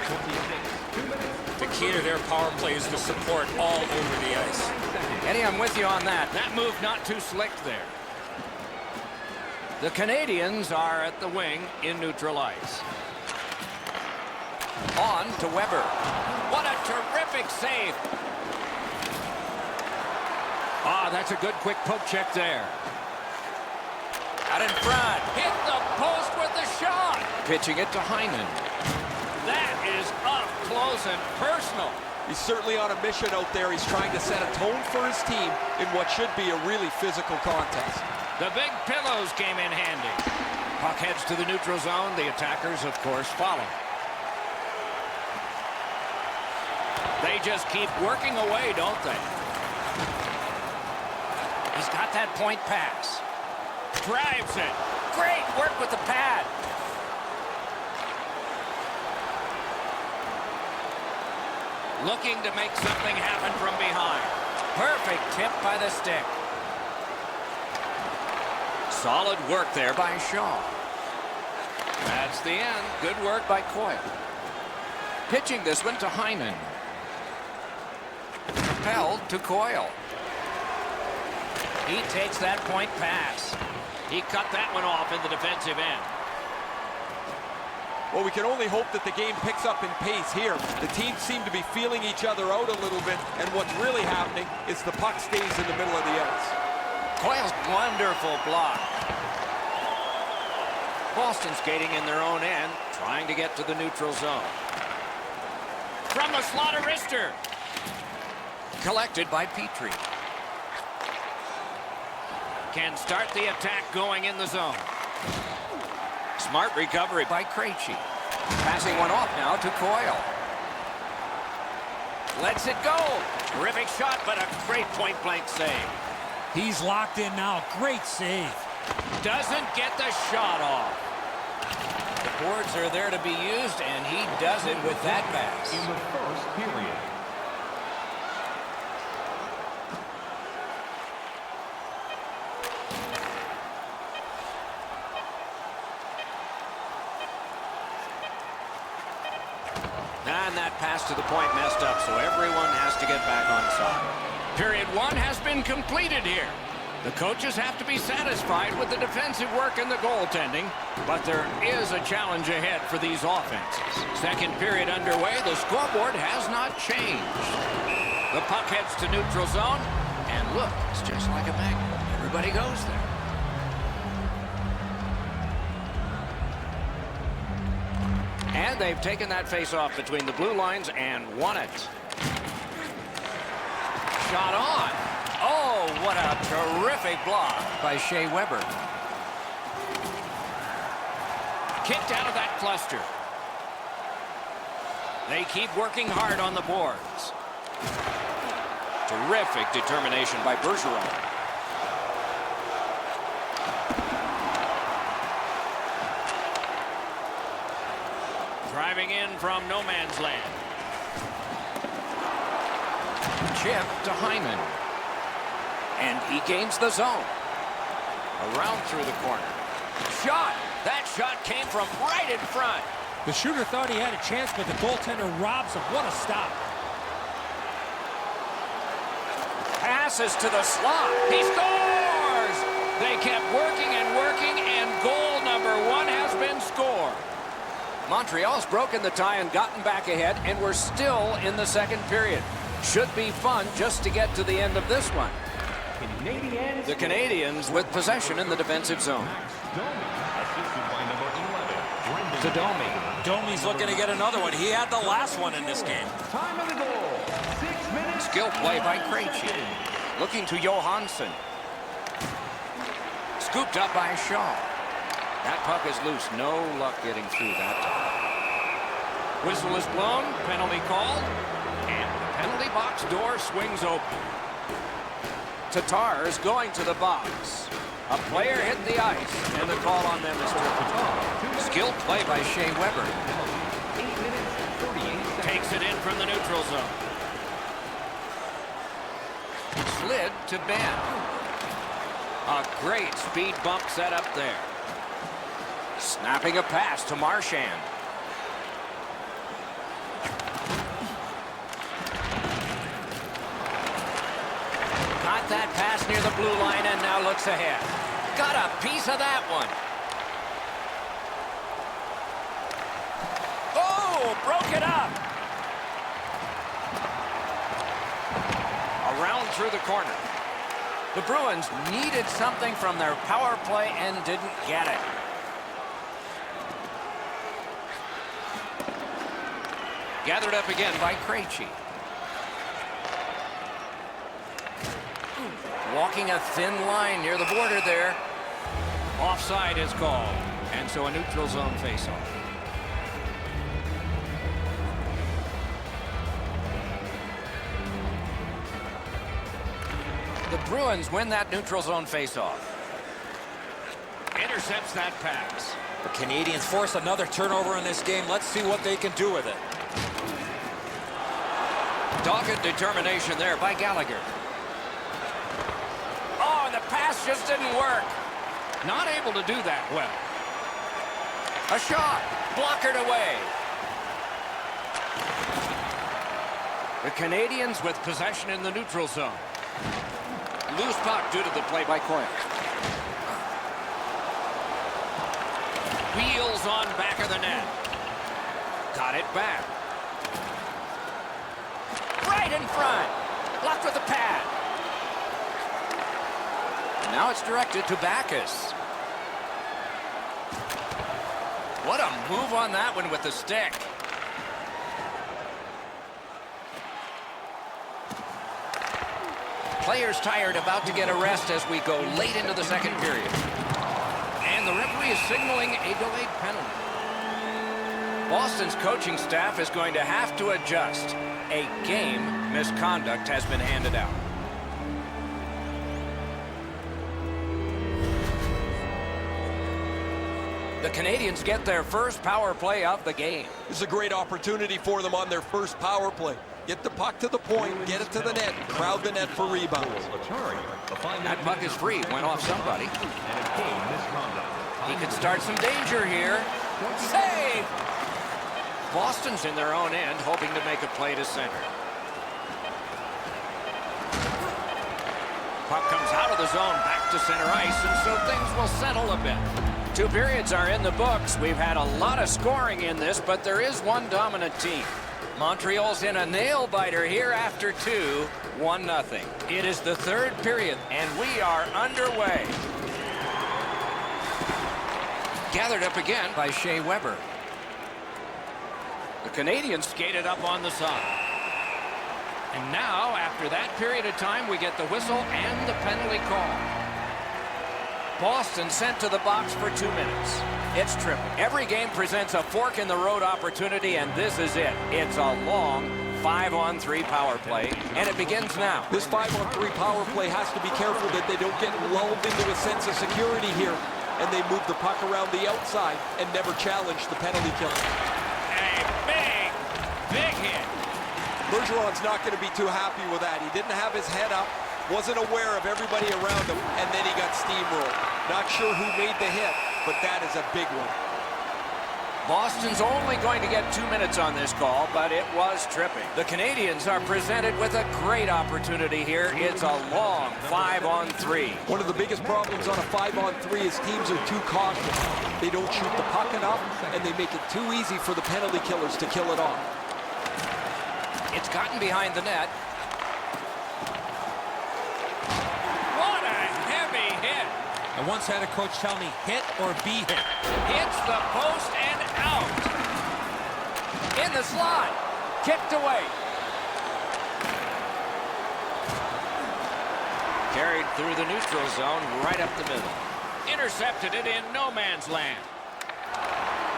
The key to their power play is the support all over the ice. Eddie, I'm with you on that. That move not too slick there. The Canadians are at the wing in neutral ice. On to Weber. What a terrific save. Ah, that's a good quick poke check there. Out in front. Hit the post with the shot. Pitching it to Heinen. That is up close and personal. He's certainly on a mission out there. He's trying to set a tone for his team in what should be a really physical contest. The big pillows came in handy. Puck heads to the neutral zone. The attackers, of course, follow. They just keep working away, don't they? He's got that point pass. Drives it. Great work with the pad. Looking to make something happen from behind. Perfect tip by the stick. Solid work there by Shaw. That's the end. Good work by Coyle. Pitching this one to Heinen. Propelled to Coyle. He takes that point pass. He cut that one off in the defensive end. Well, we can only hope that the game picks up in pace here. The teams seem to be feeling each other out a little bit, and what's really happening is the puck stays in the middle of the ice. Coyle's wonderful block. Boston skating in their own end, trying to get to the neutral zone. From the slot, a wrister. Collected by Petrie. Can start the attack going in the zone. Smart recovery by Krejci. Passing one off now to Coyle. Lets it go. Terrific shot, but a great point-blank save. He's locked in now. Great save. Doesn't get the shot off. The boards are there to be used, and he does it with that pass. In the first period. And that pass to the point messed up, so everyone has to get back on side. Period 1 has been completed here. The coaches have to be satisfied with the defensive work and the goaltending, but there is a challenge ahead for these offenses. Second period underway, the scoreboard has not changed. The puck heads to neutral zone, and look, it's just like a magnet. Everybody goes there. And they've taken that face-off between the blue lines and won it. Shot on. Oh, what a terrific block by Shea Weber. Kicked out of that cluster. They keep working hard on the boards. Terrific determination by Bergeron. Driving in from no man's land. Chip to Hyman. And he gains the zone. Around through the corner. Shot! That shot came from right in front. The shooter thought he had a chance, but the goaltender robs him. What a stop. Passes to the slot. He scores! They kept working, and goal number 1 has been scored. Montreal's broken the tie and gotten back ahead, and we're still in the second period. Should be fun just to get to the end of this one. The Canadians with possession in the defensive zone. Assisted by number 11, Brendan to Domi. Domi's looking to get another one. He had the last one in this game. Time of the goal. 6 minutes. Skill play by Krejci. Looking to Johansson. Scooped up by Shaw. That puck is loose. No luck getting through that time. Whistle is blown. Penalty called. And the penalty box door swings open. Tatar is going to the box. A player hit the ice, and the call on them is tripped. Skilled play by Shea Weber. 8 minutes, 38 seconds. Takes it in from the neutral zone. Slid to Ben. A great speed bump set up there. Snapping a pass to Marchand. Got that pass near the blue line and now looks ahead. Got a piece of that one. Oh, broke it up. Around through the corner. The Bruins needed something from their power play and didn't get it. Gathered up again by Krejci. Walking a thin line near the border there. Offside is called. And so a neutral zone faceoff. The Bruins win that neutral zone faceoff. Intercepts that pass. The Canadians force another turnover in this game. Let's see what they can do with it. Dogged determination there by Gallagher. Oh, and the pass just didn't work. Not able to do that well. A shot. Blockered away. The Canadians with possession in the neutral zone. Loose puck due to the play by Coyle. Wheels on back of the net. Got it back. Right in front. Blocked with the pad. Now it's directed to Backes. What a move on that one with the stick. Players tired, about to get a rest as we go late into the second period. And the referee is signaling a delayed penalty. Boston's coaching staff is going to have to adjust. A game misconduct has been handed out. The Canadians get their first power play of the game. This is a great opportunity for them on their first power play. Get the puck to the point, get it to the net, crowd the net for rebounds. That puck is free, went off somebody. He could start some danger here. Save! Boston's in their own end, hoping to make a play to center. Puck comes out of the zone, back to center ice, and so things will settle a bit. 2 periods are in the books. We've had a lot of scoring in this, but there is one dominant team. Montreal's in a nail-biter here after 2, 1-0. It is the third period, and we are underway. Gathered up again by Shea Weber. The Canadians skated up on the side. And now, after that period of time, we get the whistle and the penalty call. Boston sent to the box for 2 minutes. It's triple. Every game presents a fork-in-the-road opportunity, and this is it. It's a long 5-on-3 power play, and it begins now. This 5-on-3 power play has to be careful that they don't get lulled into a sense of security here, and they move the puck around the outside and never challenge the penalty kill. A big hit. Bergeron's not going to be too happy with that. He didn't have his head up, wasn't aware of everybody around him, and then he got steamrolled. Not sure who made the hit, but that is a big one. Boston's only going to get 2 minutes on this call, but it was tripping. The Canadians are presented with a great opportunity here. It's a long 5-on-3. One of the biggest problems on a 5-on-3 is teams are too cautious. They don't shoot the puck enough, and they make it too easy for the penalty killers to kill it off. It's gotten behind the net. What a heavy hit. I once had a coach tell me, hit or be hit. Hits the post and out. In the slot. Kicked away. Carried through the neutral zone right up the middle. Intercepted it in no man's land.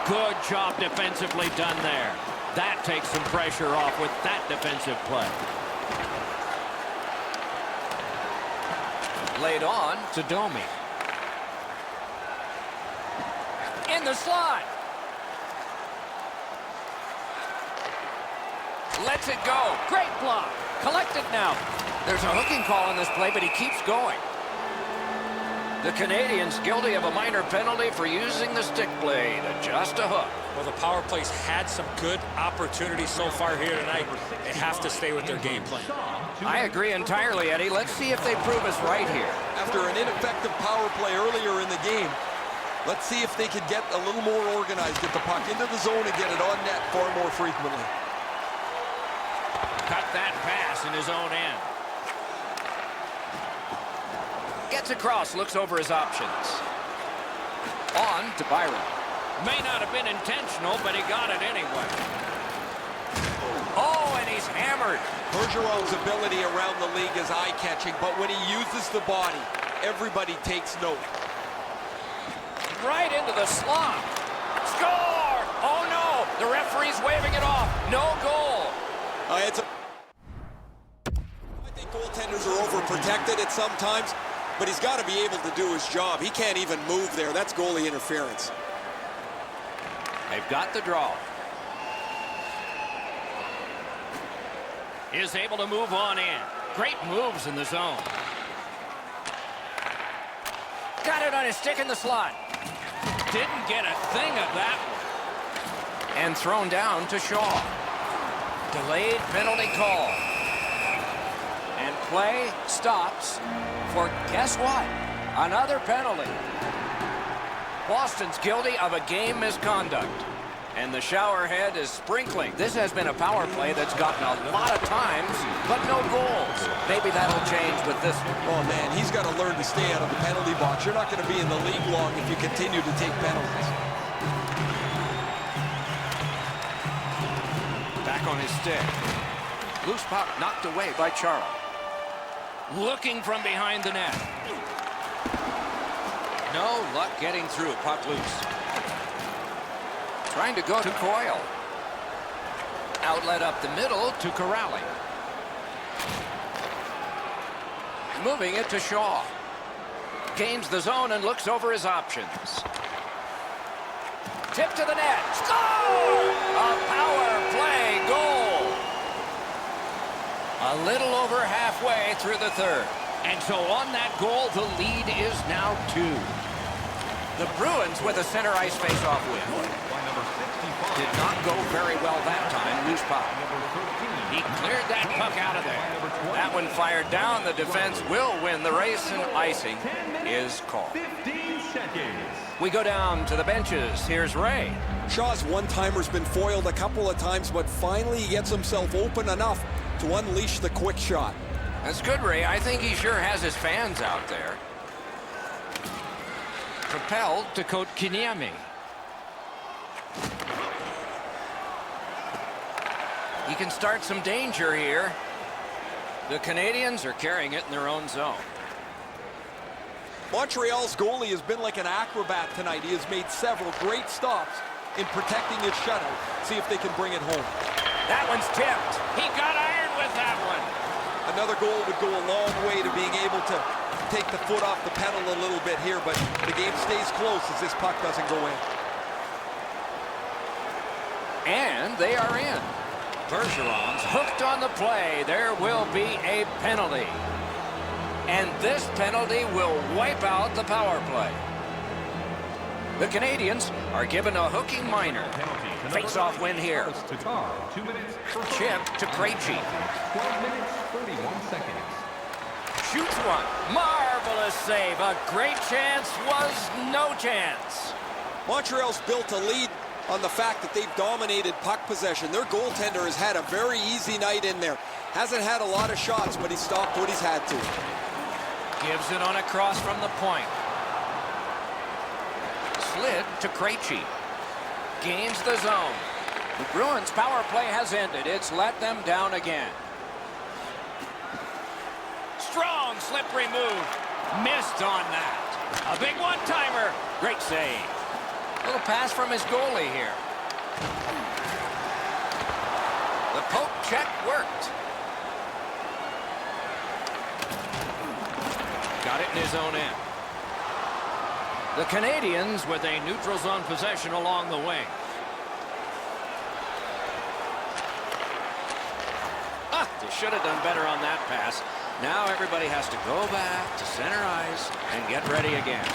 Good job defensively done there. That takes some pressure off with that defensive play. Laid on to Domi. In the slot. Lets it go. Great block. Collected now. There's a hooking call on this play, but he keeps going. The Canadians guilty of a minor penalty for using the stick blade. Just a hook. Well, the power plays had some good opportunities so far here tonight. They have to stay with their game plan. I agree entirely, Eddie. Let's see if they prove us right here. After an ineffective power play earlier in the game, let's see if they can get a little more organized, get the puck into the zone and get it on net far more frequently. Cut that pass in his own end. Gets across, looks over his options. On to Byron. May not have been intentional, but he got it anyway. Oh, and he's hammered. Bergeron's ability around the league is eye-catching, but when he uses the body, everybody takes note. Right into the slot. Score! Oh, no! The referee's waving it off. No goal. I think goaltenders are overprotected at some times, but he's got to be able to do his job. He can't even move there. That's goalie interference. They've got the draw. is able to move on in. Great moves in the zone. Got it on his stick in the slot. Didn't get a thing of that one. And thrown down to Shaw. Delayed penalty call. And play stops for, guess what? Another penalty. Boston's guilty of a game misconduct. And the shower head is sprinkling. This has been a power play that's gotten a lot of times, but no goals. Maybe that'll change with this one. Oh, man, he's got to learn to stay out of the penalty box. You're not going to be in the league long if you continue to take penalties. Back on his stick. Loose puck knocked away by Charles. Looking from behind the net. No luck getting through. Puck loose. Trying to go to Coyle. Outlet up the middle to Corrali. Moving it to Shaw. Gains the zone and looks over his options. Tip to the net. Score! A power play goal. A little over halfway through the third. And so on that goal, the lead is now 2. The Bruins with a center ice face-off win. Did not go very well that time. Loose puck. He cleared that puck out of there. That one fired down. The defense will win the race, and icing is called. 15 seconds. We go down to the benches. Here's Ray. Shaw's one-timer's been foiled a couple of times, but finally he gets himself open enough to unleash the quick shot. That's good, Ray. I think he sure has his fans out there. Propelled to Kotkaniemi. He can start some danger here. The Canadians are carrying it in their own zone. Montreal's goalie has been like an acrobat tonight. He has made several great stops in protecting his shutout. See if they can bring it home. That one's tipped. He got iron with that one. Another goal would go a long way to being able to take the foot off the pedal a little bit here, but the game stays close as this puck doesn't go in. And they are in. Bergeron's hooked on the play. There will be a penalty. And this penalty will wipe out the power play. The Canadians are given a hooking minor. Face-off win here. To Carr, 2 minutes. Chip to Krejci. 12 minutes, 31 seconds. Shoots one. Marvelous save. A great chance was no chance. Montreal's built a lead on the fact that they've dominated puck possession. Their goaltender has had a very easy night in there. Hasn't had a lot of shots, but he stopped what he's had to. Gives it on a cross from the point. Slid to Krejci. Gains the zone. The Bruins' power play has ended. It's let them down again. Strong, slippery move. Missed on that. A big one-timer. Great save. Little pass from his goalie here. The poke check worked. Got it in his own end. The Canadians with a neutral zone possession along the wing. They should have done better on that pass. Now everybody has to go back to center ice and get ready again.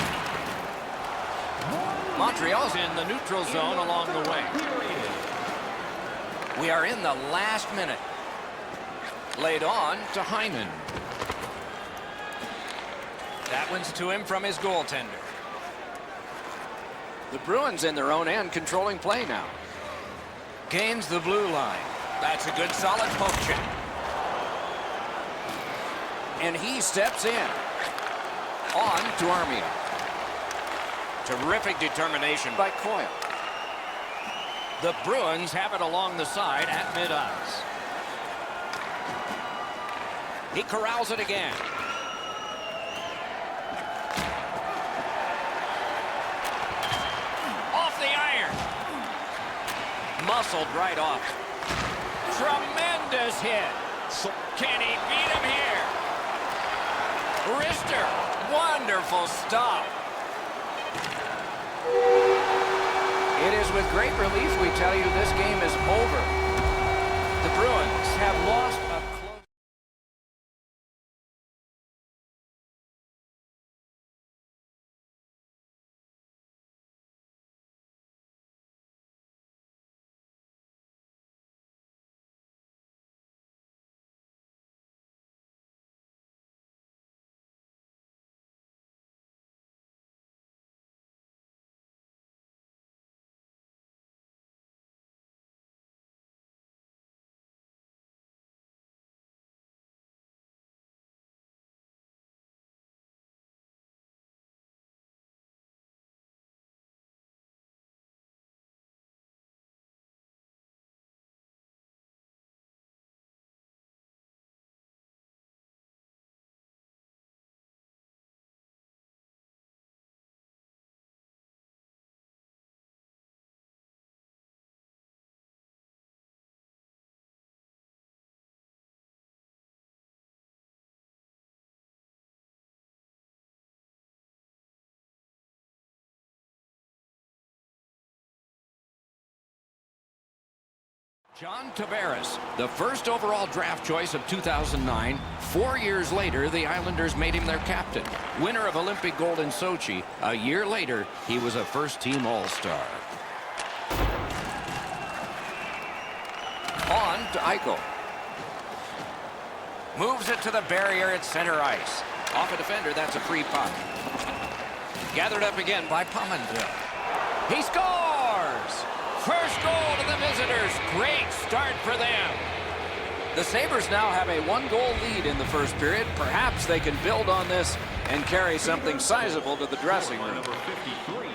Montreal's in the neutral zone along the wing. We are in the last minute. Laid on to Hyman. That one's to him from his goaltender. The Bruins in their own end controlling play now. Gains the blue line. That's a good solid poke check. And he steps in. On to Armia. Terrific determination by Coyle. The Bruins have it along the side at mid-ice. He corrals it again. Off the iron. Muscled right off. Tremendous hit. Can he beat him here? Rister. Wonderful stop. It is with great relief we tell you this game is over. The Bruins have lost a John Tavares, the first overall draft choice of 2009. 4 years later, the Islanders made him their captain. Winner of Olympic gold in Sochi. A year later, he was a first-team All-Star. On to Eichel. Moves it to the barrier at center ice. Off a defender, that's a free puck. Gathered up again by Pominville. He scores! First goal to the visitors. Great start for them. The Sabres now have a 1-goal lead in the first period. Perhaps they can build on this and carry something sizable to the dressing room. Number 53,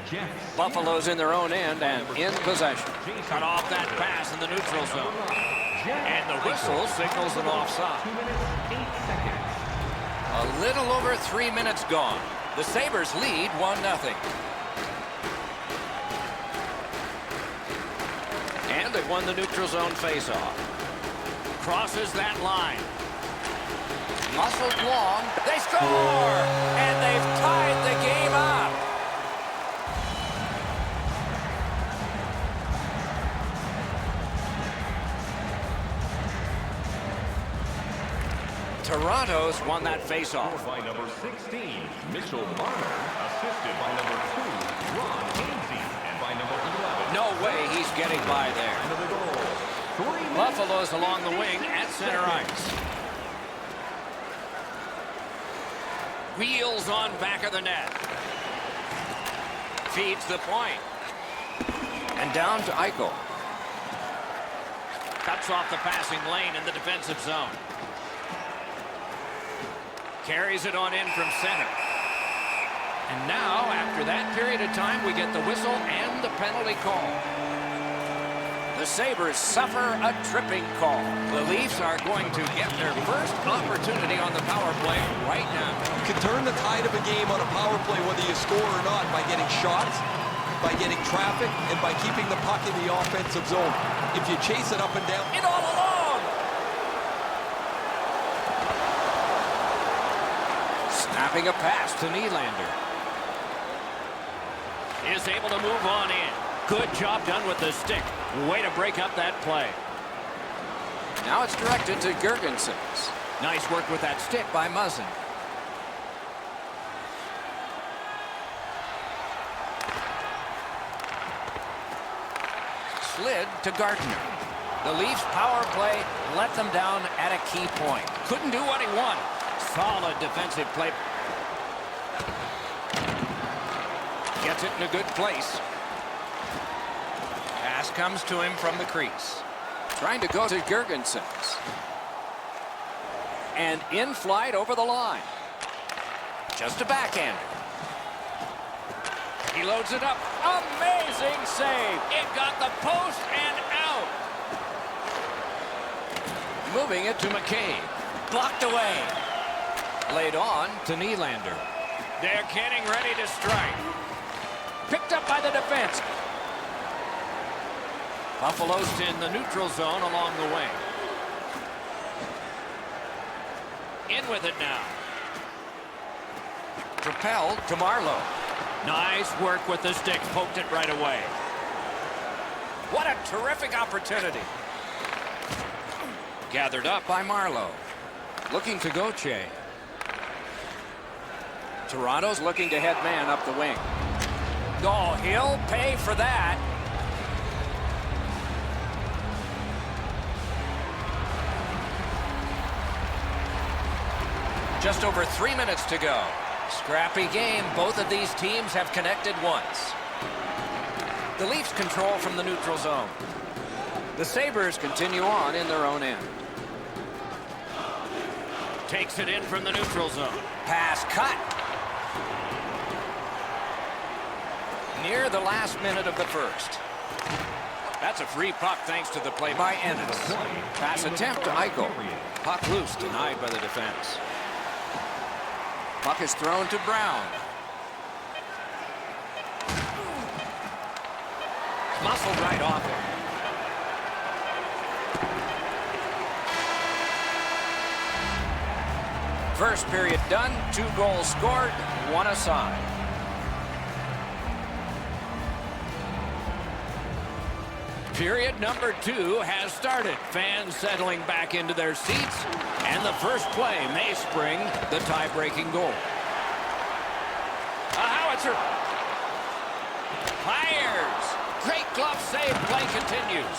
Jets. Buffalo's in their own end and in possession. Cut off that pass in the neutral zone. And the whistle signals an offside. 2 minutes, 8 seconds. A little over 3 minutes gone. The Sabres lead 1-0. And they've won the neutral zone faceoff. Crosses that line. Muscled long. They score! And they've tied the game up. Toronto's won that faceoff. By number 16, Mitchell Marner, assisted by number 2, Ron Hainsey, and by number 11. No way he's getting by there. End of the goal. 3 minutes. Buffalo's along the wing at center ice. Wheels on back of the net. Feeds the point. And down to Eichel. Cuts off the passing lane in the defensive zone. Carries it on in from center. And now, after that period of time, we get the whistle and the penalty call. The Sabres suffer a tripping call. The Leafs are going to get their first opportunity on the power play right now. You can turn the tide of a game on a power play, whether you score or not, by getting shots, by getting traffic, and by keeping the puck in the offensive zone. If you chase it up and down, It all along! Snapping a pass to Nylander. Is able to move on in. Good job done with the stick. Way to break up that play. Now it's directed to Girgensons. Nice work with that stick by Muzzin. Slid to Gardner. The Leafs power play let them down at a key point. Couldn't do what he wanted. Solid defensive play. Gets it in a good place. Pass comes to him from the crease. Trying to go to Girgensons. And in flight over the line. Just a backhander. He loads it up. Amazing save. It got the post and out. Moving it to McCabe. Blocked away. Laid on to Nylander. They're getting ready to strike. Picked up by the defense. Buffalo's in the neutral zone along the wing. In with it now. Propelled to Marleau. Nice work with the stick. Poked it right away. What a terrific opportunity. Gathered up by Marleau. Looking to Gauthier. Toronto's looking to head man up the wing. Oh, he'll pay for that. Just over 3 minutes to go. Scrappy game. Both of these teams have connected once. The Leafs control from the neutral zone. The Sabres continue on in their own end. Takes it in from the neutral zone. Pass cut. Near the last minute of the first. That's a free puck thanks to the play by Ennis. Pass attempt to Eichel. Puck loose, denied by the defense. Puck is thrown to Brown. Muscled right off him. First period done. 2 goals scored, 1 aside. Period number 2 has started. Fans settling back into their seats, and the first play may spring the tie-breaking goal. A howitzer. Fires. Great glove save. Play continues.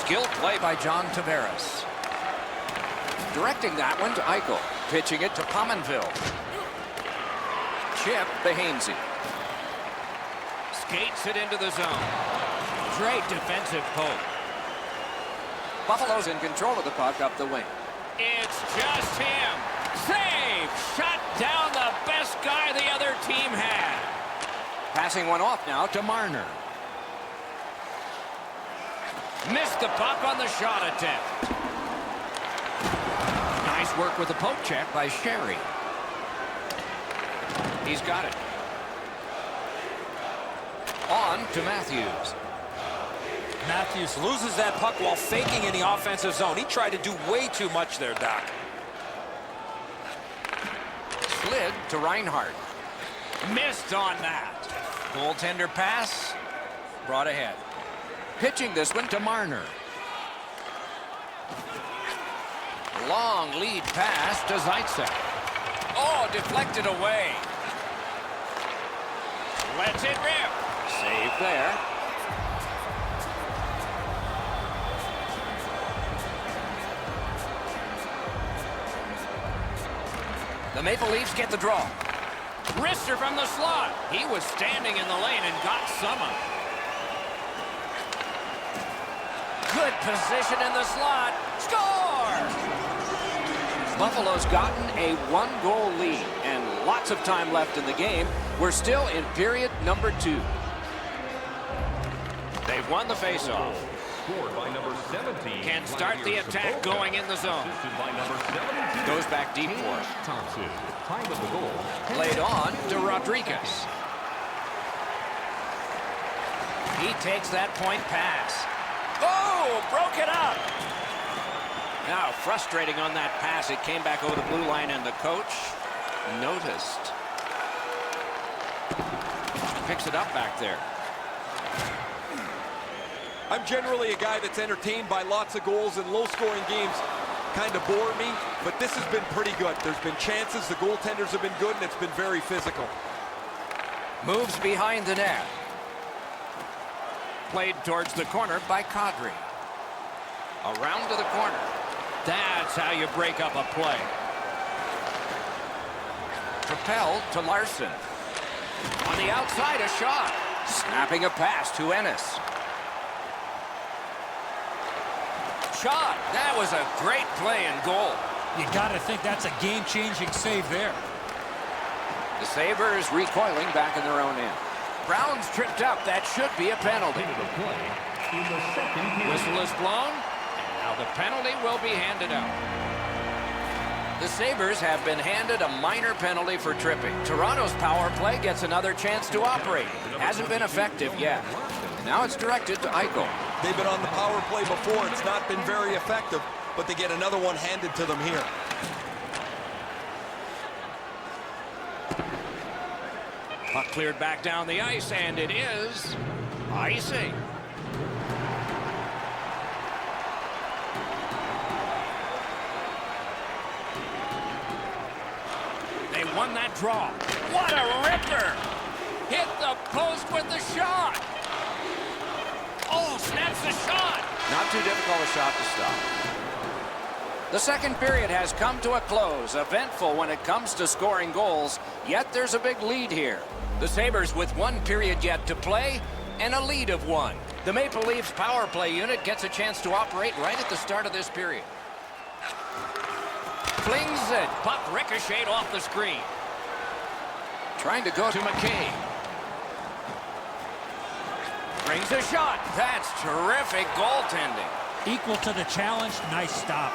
Skilled play by John Tavares. Directing that one to Eichel. Pitching it to Pominville. Chip Behainsey. Skates it into the zone. Great defensive poke. Buffalo's in control of the puck up the wing. It's just him. Save! Shut down the best guy the other team had. Passing one off now to Marner. Missed the puck on the shot attempt. Nice work with the poke check by Sherry. He's got it. On to Matthews. Matthews loses that puck while faking in the offensive zone. He tried to do way too much there, Doc. Slid to Reinhardt. Missed on that. Goaltender pass. Brought ahead. Pitching this one to Marner. Long lead pass to Zaitsev. Oh, deflected away. Lets it rip. Save there. The Maple Leafs get the draw. Wrister from the slot. He was standing in the lane and got some of it. Good position in the slot. Score! Buffalo's gotten a 1-goal lead and lots of time left in the game. We're still in period number 2. They've won the faceoff. Scored by number 17. Can start the attack going in the zone. Assisted by number 17. Goes back deep for it. Thompson. Time of the goal. Played on to Rodriguez. He takes that point pass. Oh, broke it up. Now frustrating on that pass. It came back over the blue line and the coach noticed. Picks it up back there. I'm generally a guy that's entertained by lots of goals, and low-scoring games kind of bore me, but this has been pretty good. There's been chances, the goaltenders have been good, and it's been very physical. Moves behind the net. Played towards the corner by Kadri. Around to the corner. That's how you break up a play. Propelled to Larson. On the outside, a shot. Snapping a pass to Ennis. Shot. That was a great play and goal. You got to think that's a game-changing save there. The Sabres recoiling back in their own end. Brown's tripped up. That should be a penalty. Into the play in the second period. Whistle is blown. And now the penalty will be handed out. The Sabres have been handed a minor penalty for tripping. Toronto's power play gets another chance to operate. Hasn't been effective yet. And now it's directed to Eichel. They've been on the power play before. It's not been very effective, but they get another one handed to them here. Puck cleared back down the ice, and it is icing. They won that draw. What a ripper! Hit the post with the shot. Oh, snaps the shot. Not too difficult a shot to stop. The second period has come to a close. Eventful when it comes to scoring goals, yet there's a big lead here. The Sabres with 1 period yet to play and a lead of 1. The Maple Leafs power play unit gets a chance to operate right at the start of this period. Flings it. Puck ricocheted off the screen. Trying to go To McCabe. Brings a shot. That's terrific goaltending. Equal to the challenge. Nice stop.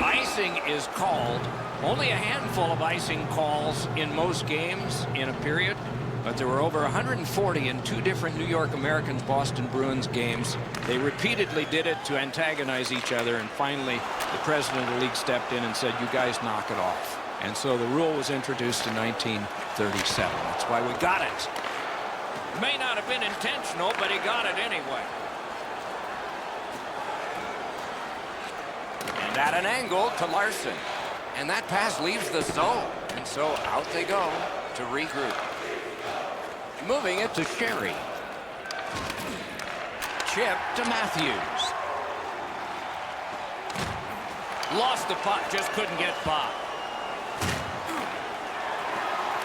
Icing is called. Only a handful of icing calls in most games in a period, but there were over 140 in 2 different New York Americans Boston Bruins games. They repeatedly did it to antagonize each other, and finally the president of the league stepped in and said, you guys knock it off. And so the rule was introduced in 1937. That's why we got it. May not have been intentional, but he got it anyway. And at an angle to Larson. And that pass leaves the zone. And so out they go to regroup. Moving it to Sherry. Chip to Matthews. Lost the puck, just couldn't get by.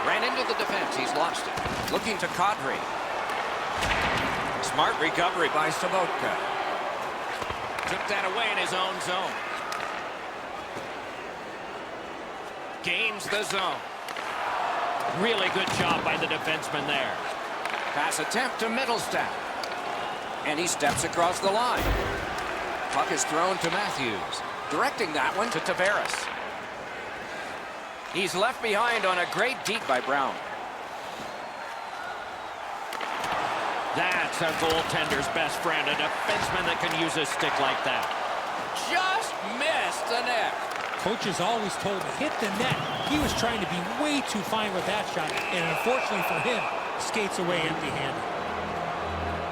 Ran into the defense, he's lost it. Looking to Kadri. Smart recovery by Sobotka. Took that away in his own zone. Gains the zone. Really good job by the defenseman there. Pass attempt to Mittelstadt. And he steps across the line. Puck is thrown to Matthews. Directing that one to Tavares. He's left behind on a great deep by Brown. That's a goaltender's best friend, a defenseman that can use a stick like that. Just missed the net. Coaches always told him, hit the net. He was trying to be way too fine with that shot, and unfortunately for him, skates away empty-handed.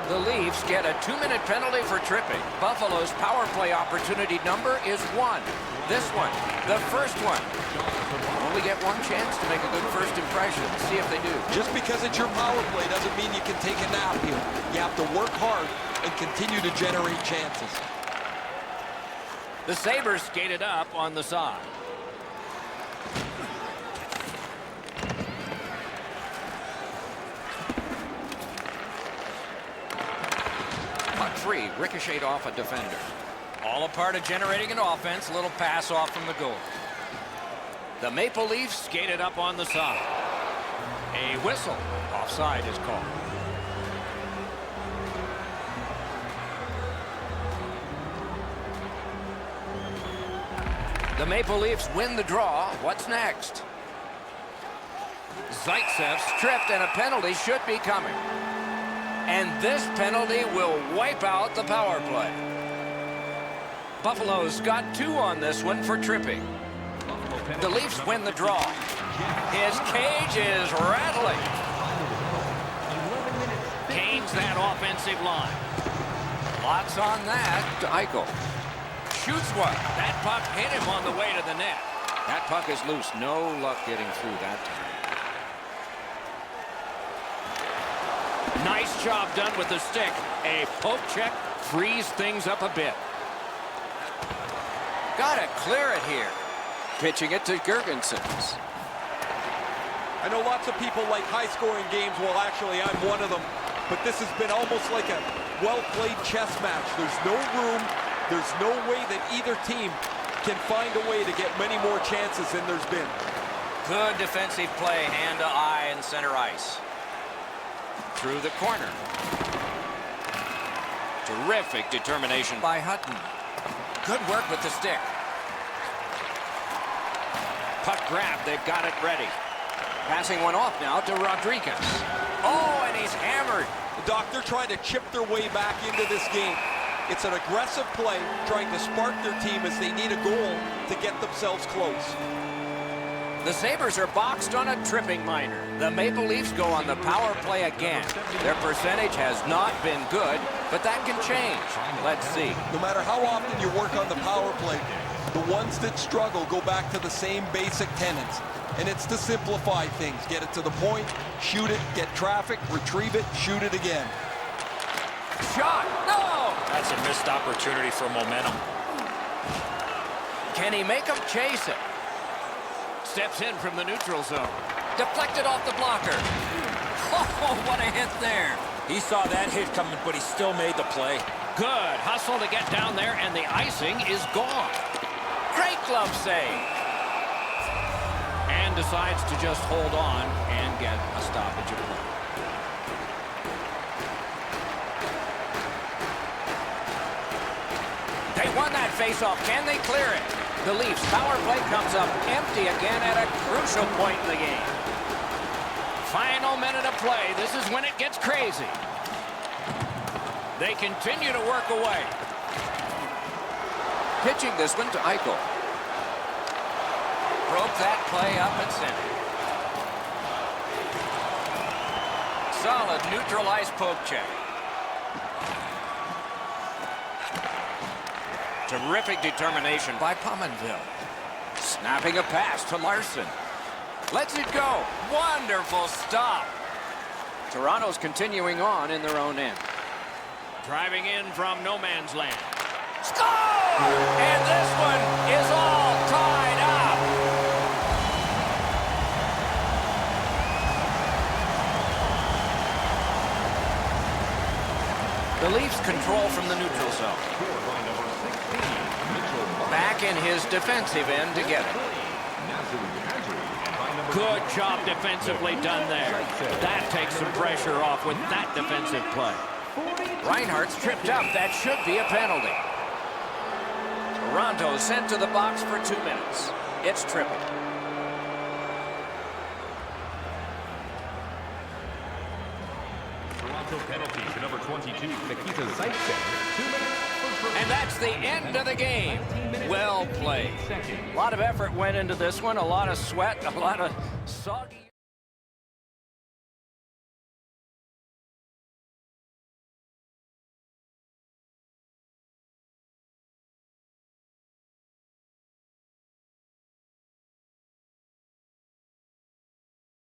The Leafs get a 2-minute penalty for tripping. Buffalo's power play opportunity number is 1. This one, the first one. Only get one chance to make a good first impression. See if they do. Just because it's your power play doesn't mean you can take a nap here. You have to work hard and continue to generate chances. The Sabres skated up on the side. Puck free, ricocheted off a defender. All a part of generating an offense. A little pass off from the goal. The Maple Leafs skated up on the side. A whistle. Offside is called. The Maple Leafs win the draw. What's next? Zaitsev stripped, and a penalty should be coming. And this penalty will wipe out the power play. Buffalo's got 2 on this one for tripping. The Leafs win the draw. His cage is rattling. Gains that offensive line. Lots on that to Eichel. Shoots one. That puck hit him on the way to the net. That puck is loose. No luck getting through that time. Nice job done with the stick. A poke check frees things up a bit. Gotta clear it here. Pitching it to Girgensons. I know lots of people like high-scoring games. Well, actually, I'm one of them. But this has been almost like a well-played chess match. There's no room. There's no way that either team can find a way to get many more chances than there's been. Good defensive play, hand to eye in center ice. Through the corner. Terrific determination by Hutton. Good work with the stick. Puck grab, they've got it ready. Passing one off now to Rodriguez. Oh, and he's hammered. The Doctor trying to chip their way back into this game. It's an aggressive play, trying to spark their team as they need a goal to get themselves close. The Sabres are boxed on a tripping minor. The Maple Leafs go on the power play again. Their percentage has not been good, but that can change. Let's see. No matter how often you work on the power play, the ones that struggle go back to the same basic tenets. And it's to simplify things. Get it to the point, shoot it, get traffic, retrieve it, shoot it again. Shot! No! That's a missed opportunity for momentum. Can he make him chase it? Steps in from the neutral zone. Deflected off the blocker. Oh, what a hit there. He saw that hit coming, but he still made the play. Good hustle to get down there, and the icing is gone. Great glove save. And decides to just hold on and get a stoppage of play. They won that faceoff. Can they clear it? The Leafs power play comes up empty again at a crucial point in the game. Final minute of play. This is when it gets crazy. They continue to work away. Pitching this one to Eichel. Broke that play up and sent it. solid neutral ice poke check. Terrific determination by Pominville. Snapping a pass to Larson. Lets it go. Wonderful stop. Toronto's continuing on in their own end. Driving in from no man's land. Score! And this one is all tied up. The Leafs control from the neutral zone. Scored by number 16, Mitchell Marner. Back in his defensive end to get it. Nazem Kadri. And by number Good job defensively done there. That takes some pressure off with that defensive play. Reinhart's tripped up. That should be a penalty. Toronto sent to the box for 2 minutes. It's triple. Toronto penalty to number 22, Nikita Zaitsev. 2 minutes for And that's the end of the game. Well played. A lot of effort went into this one, a lot of sweat, a lot of soggy.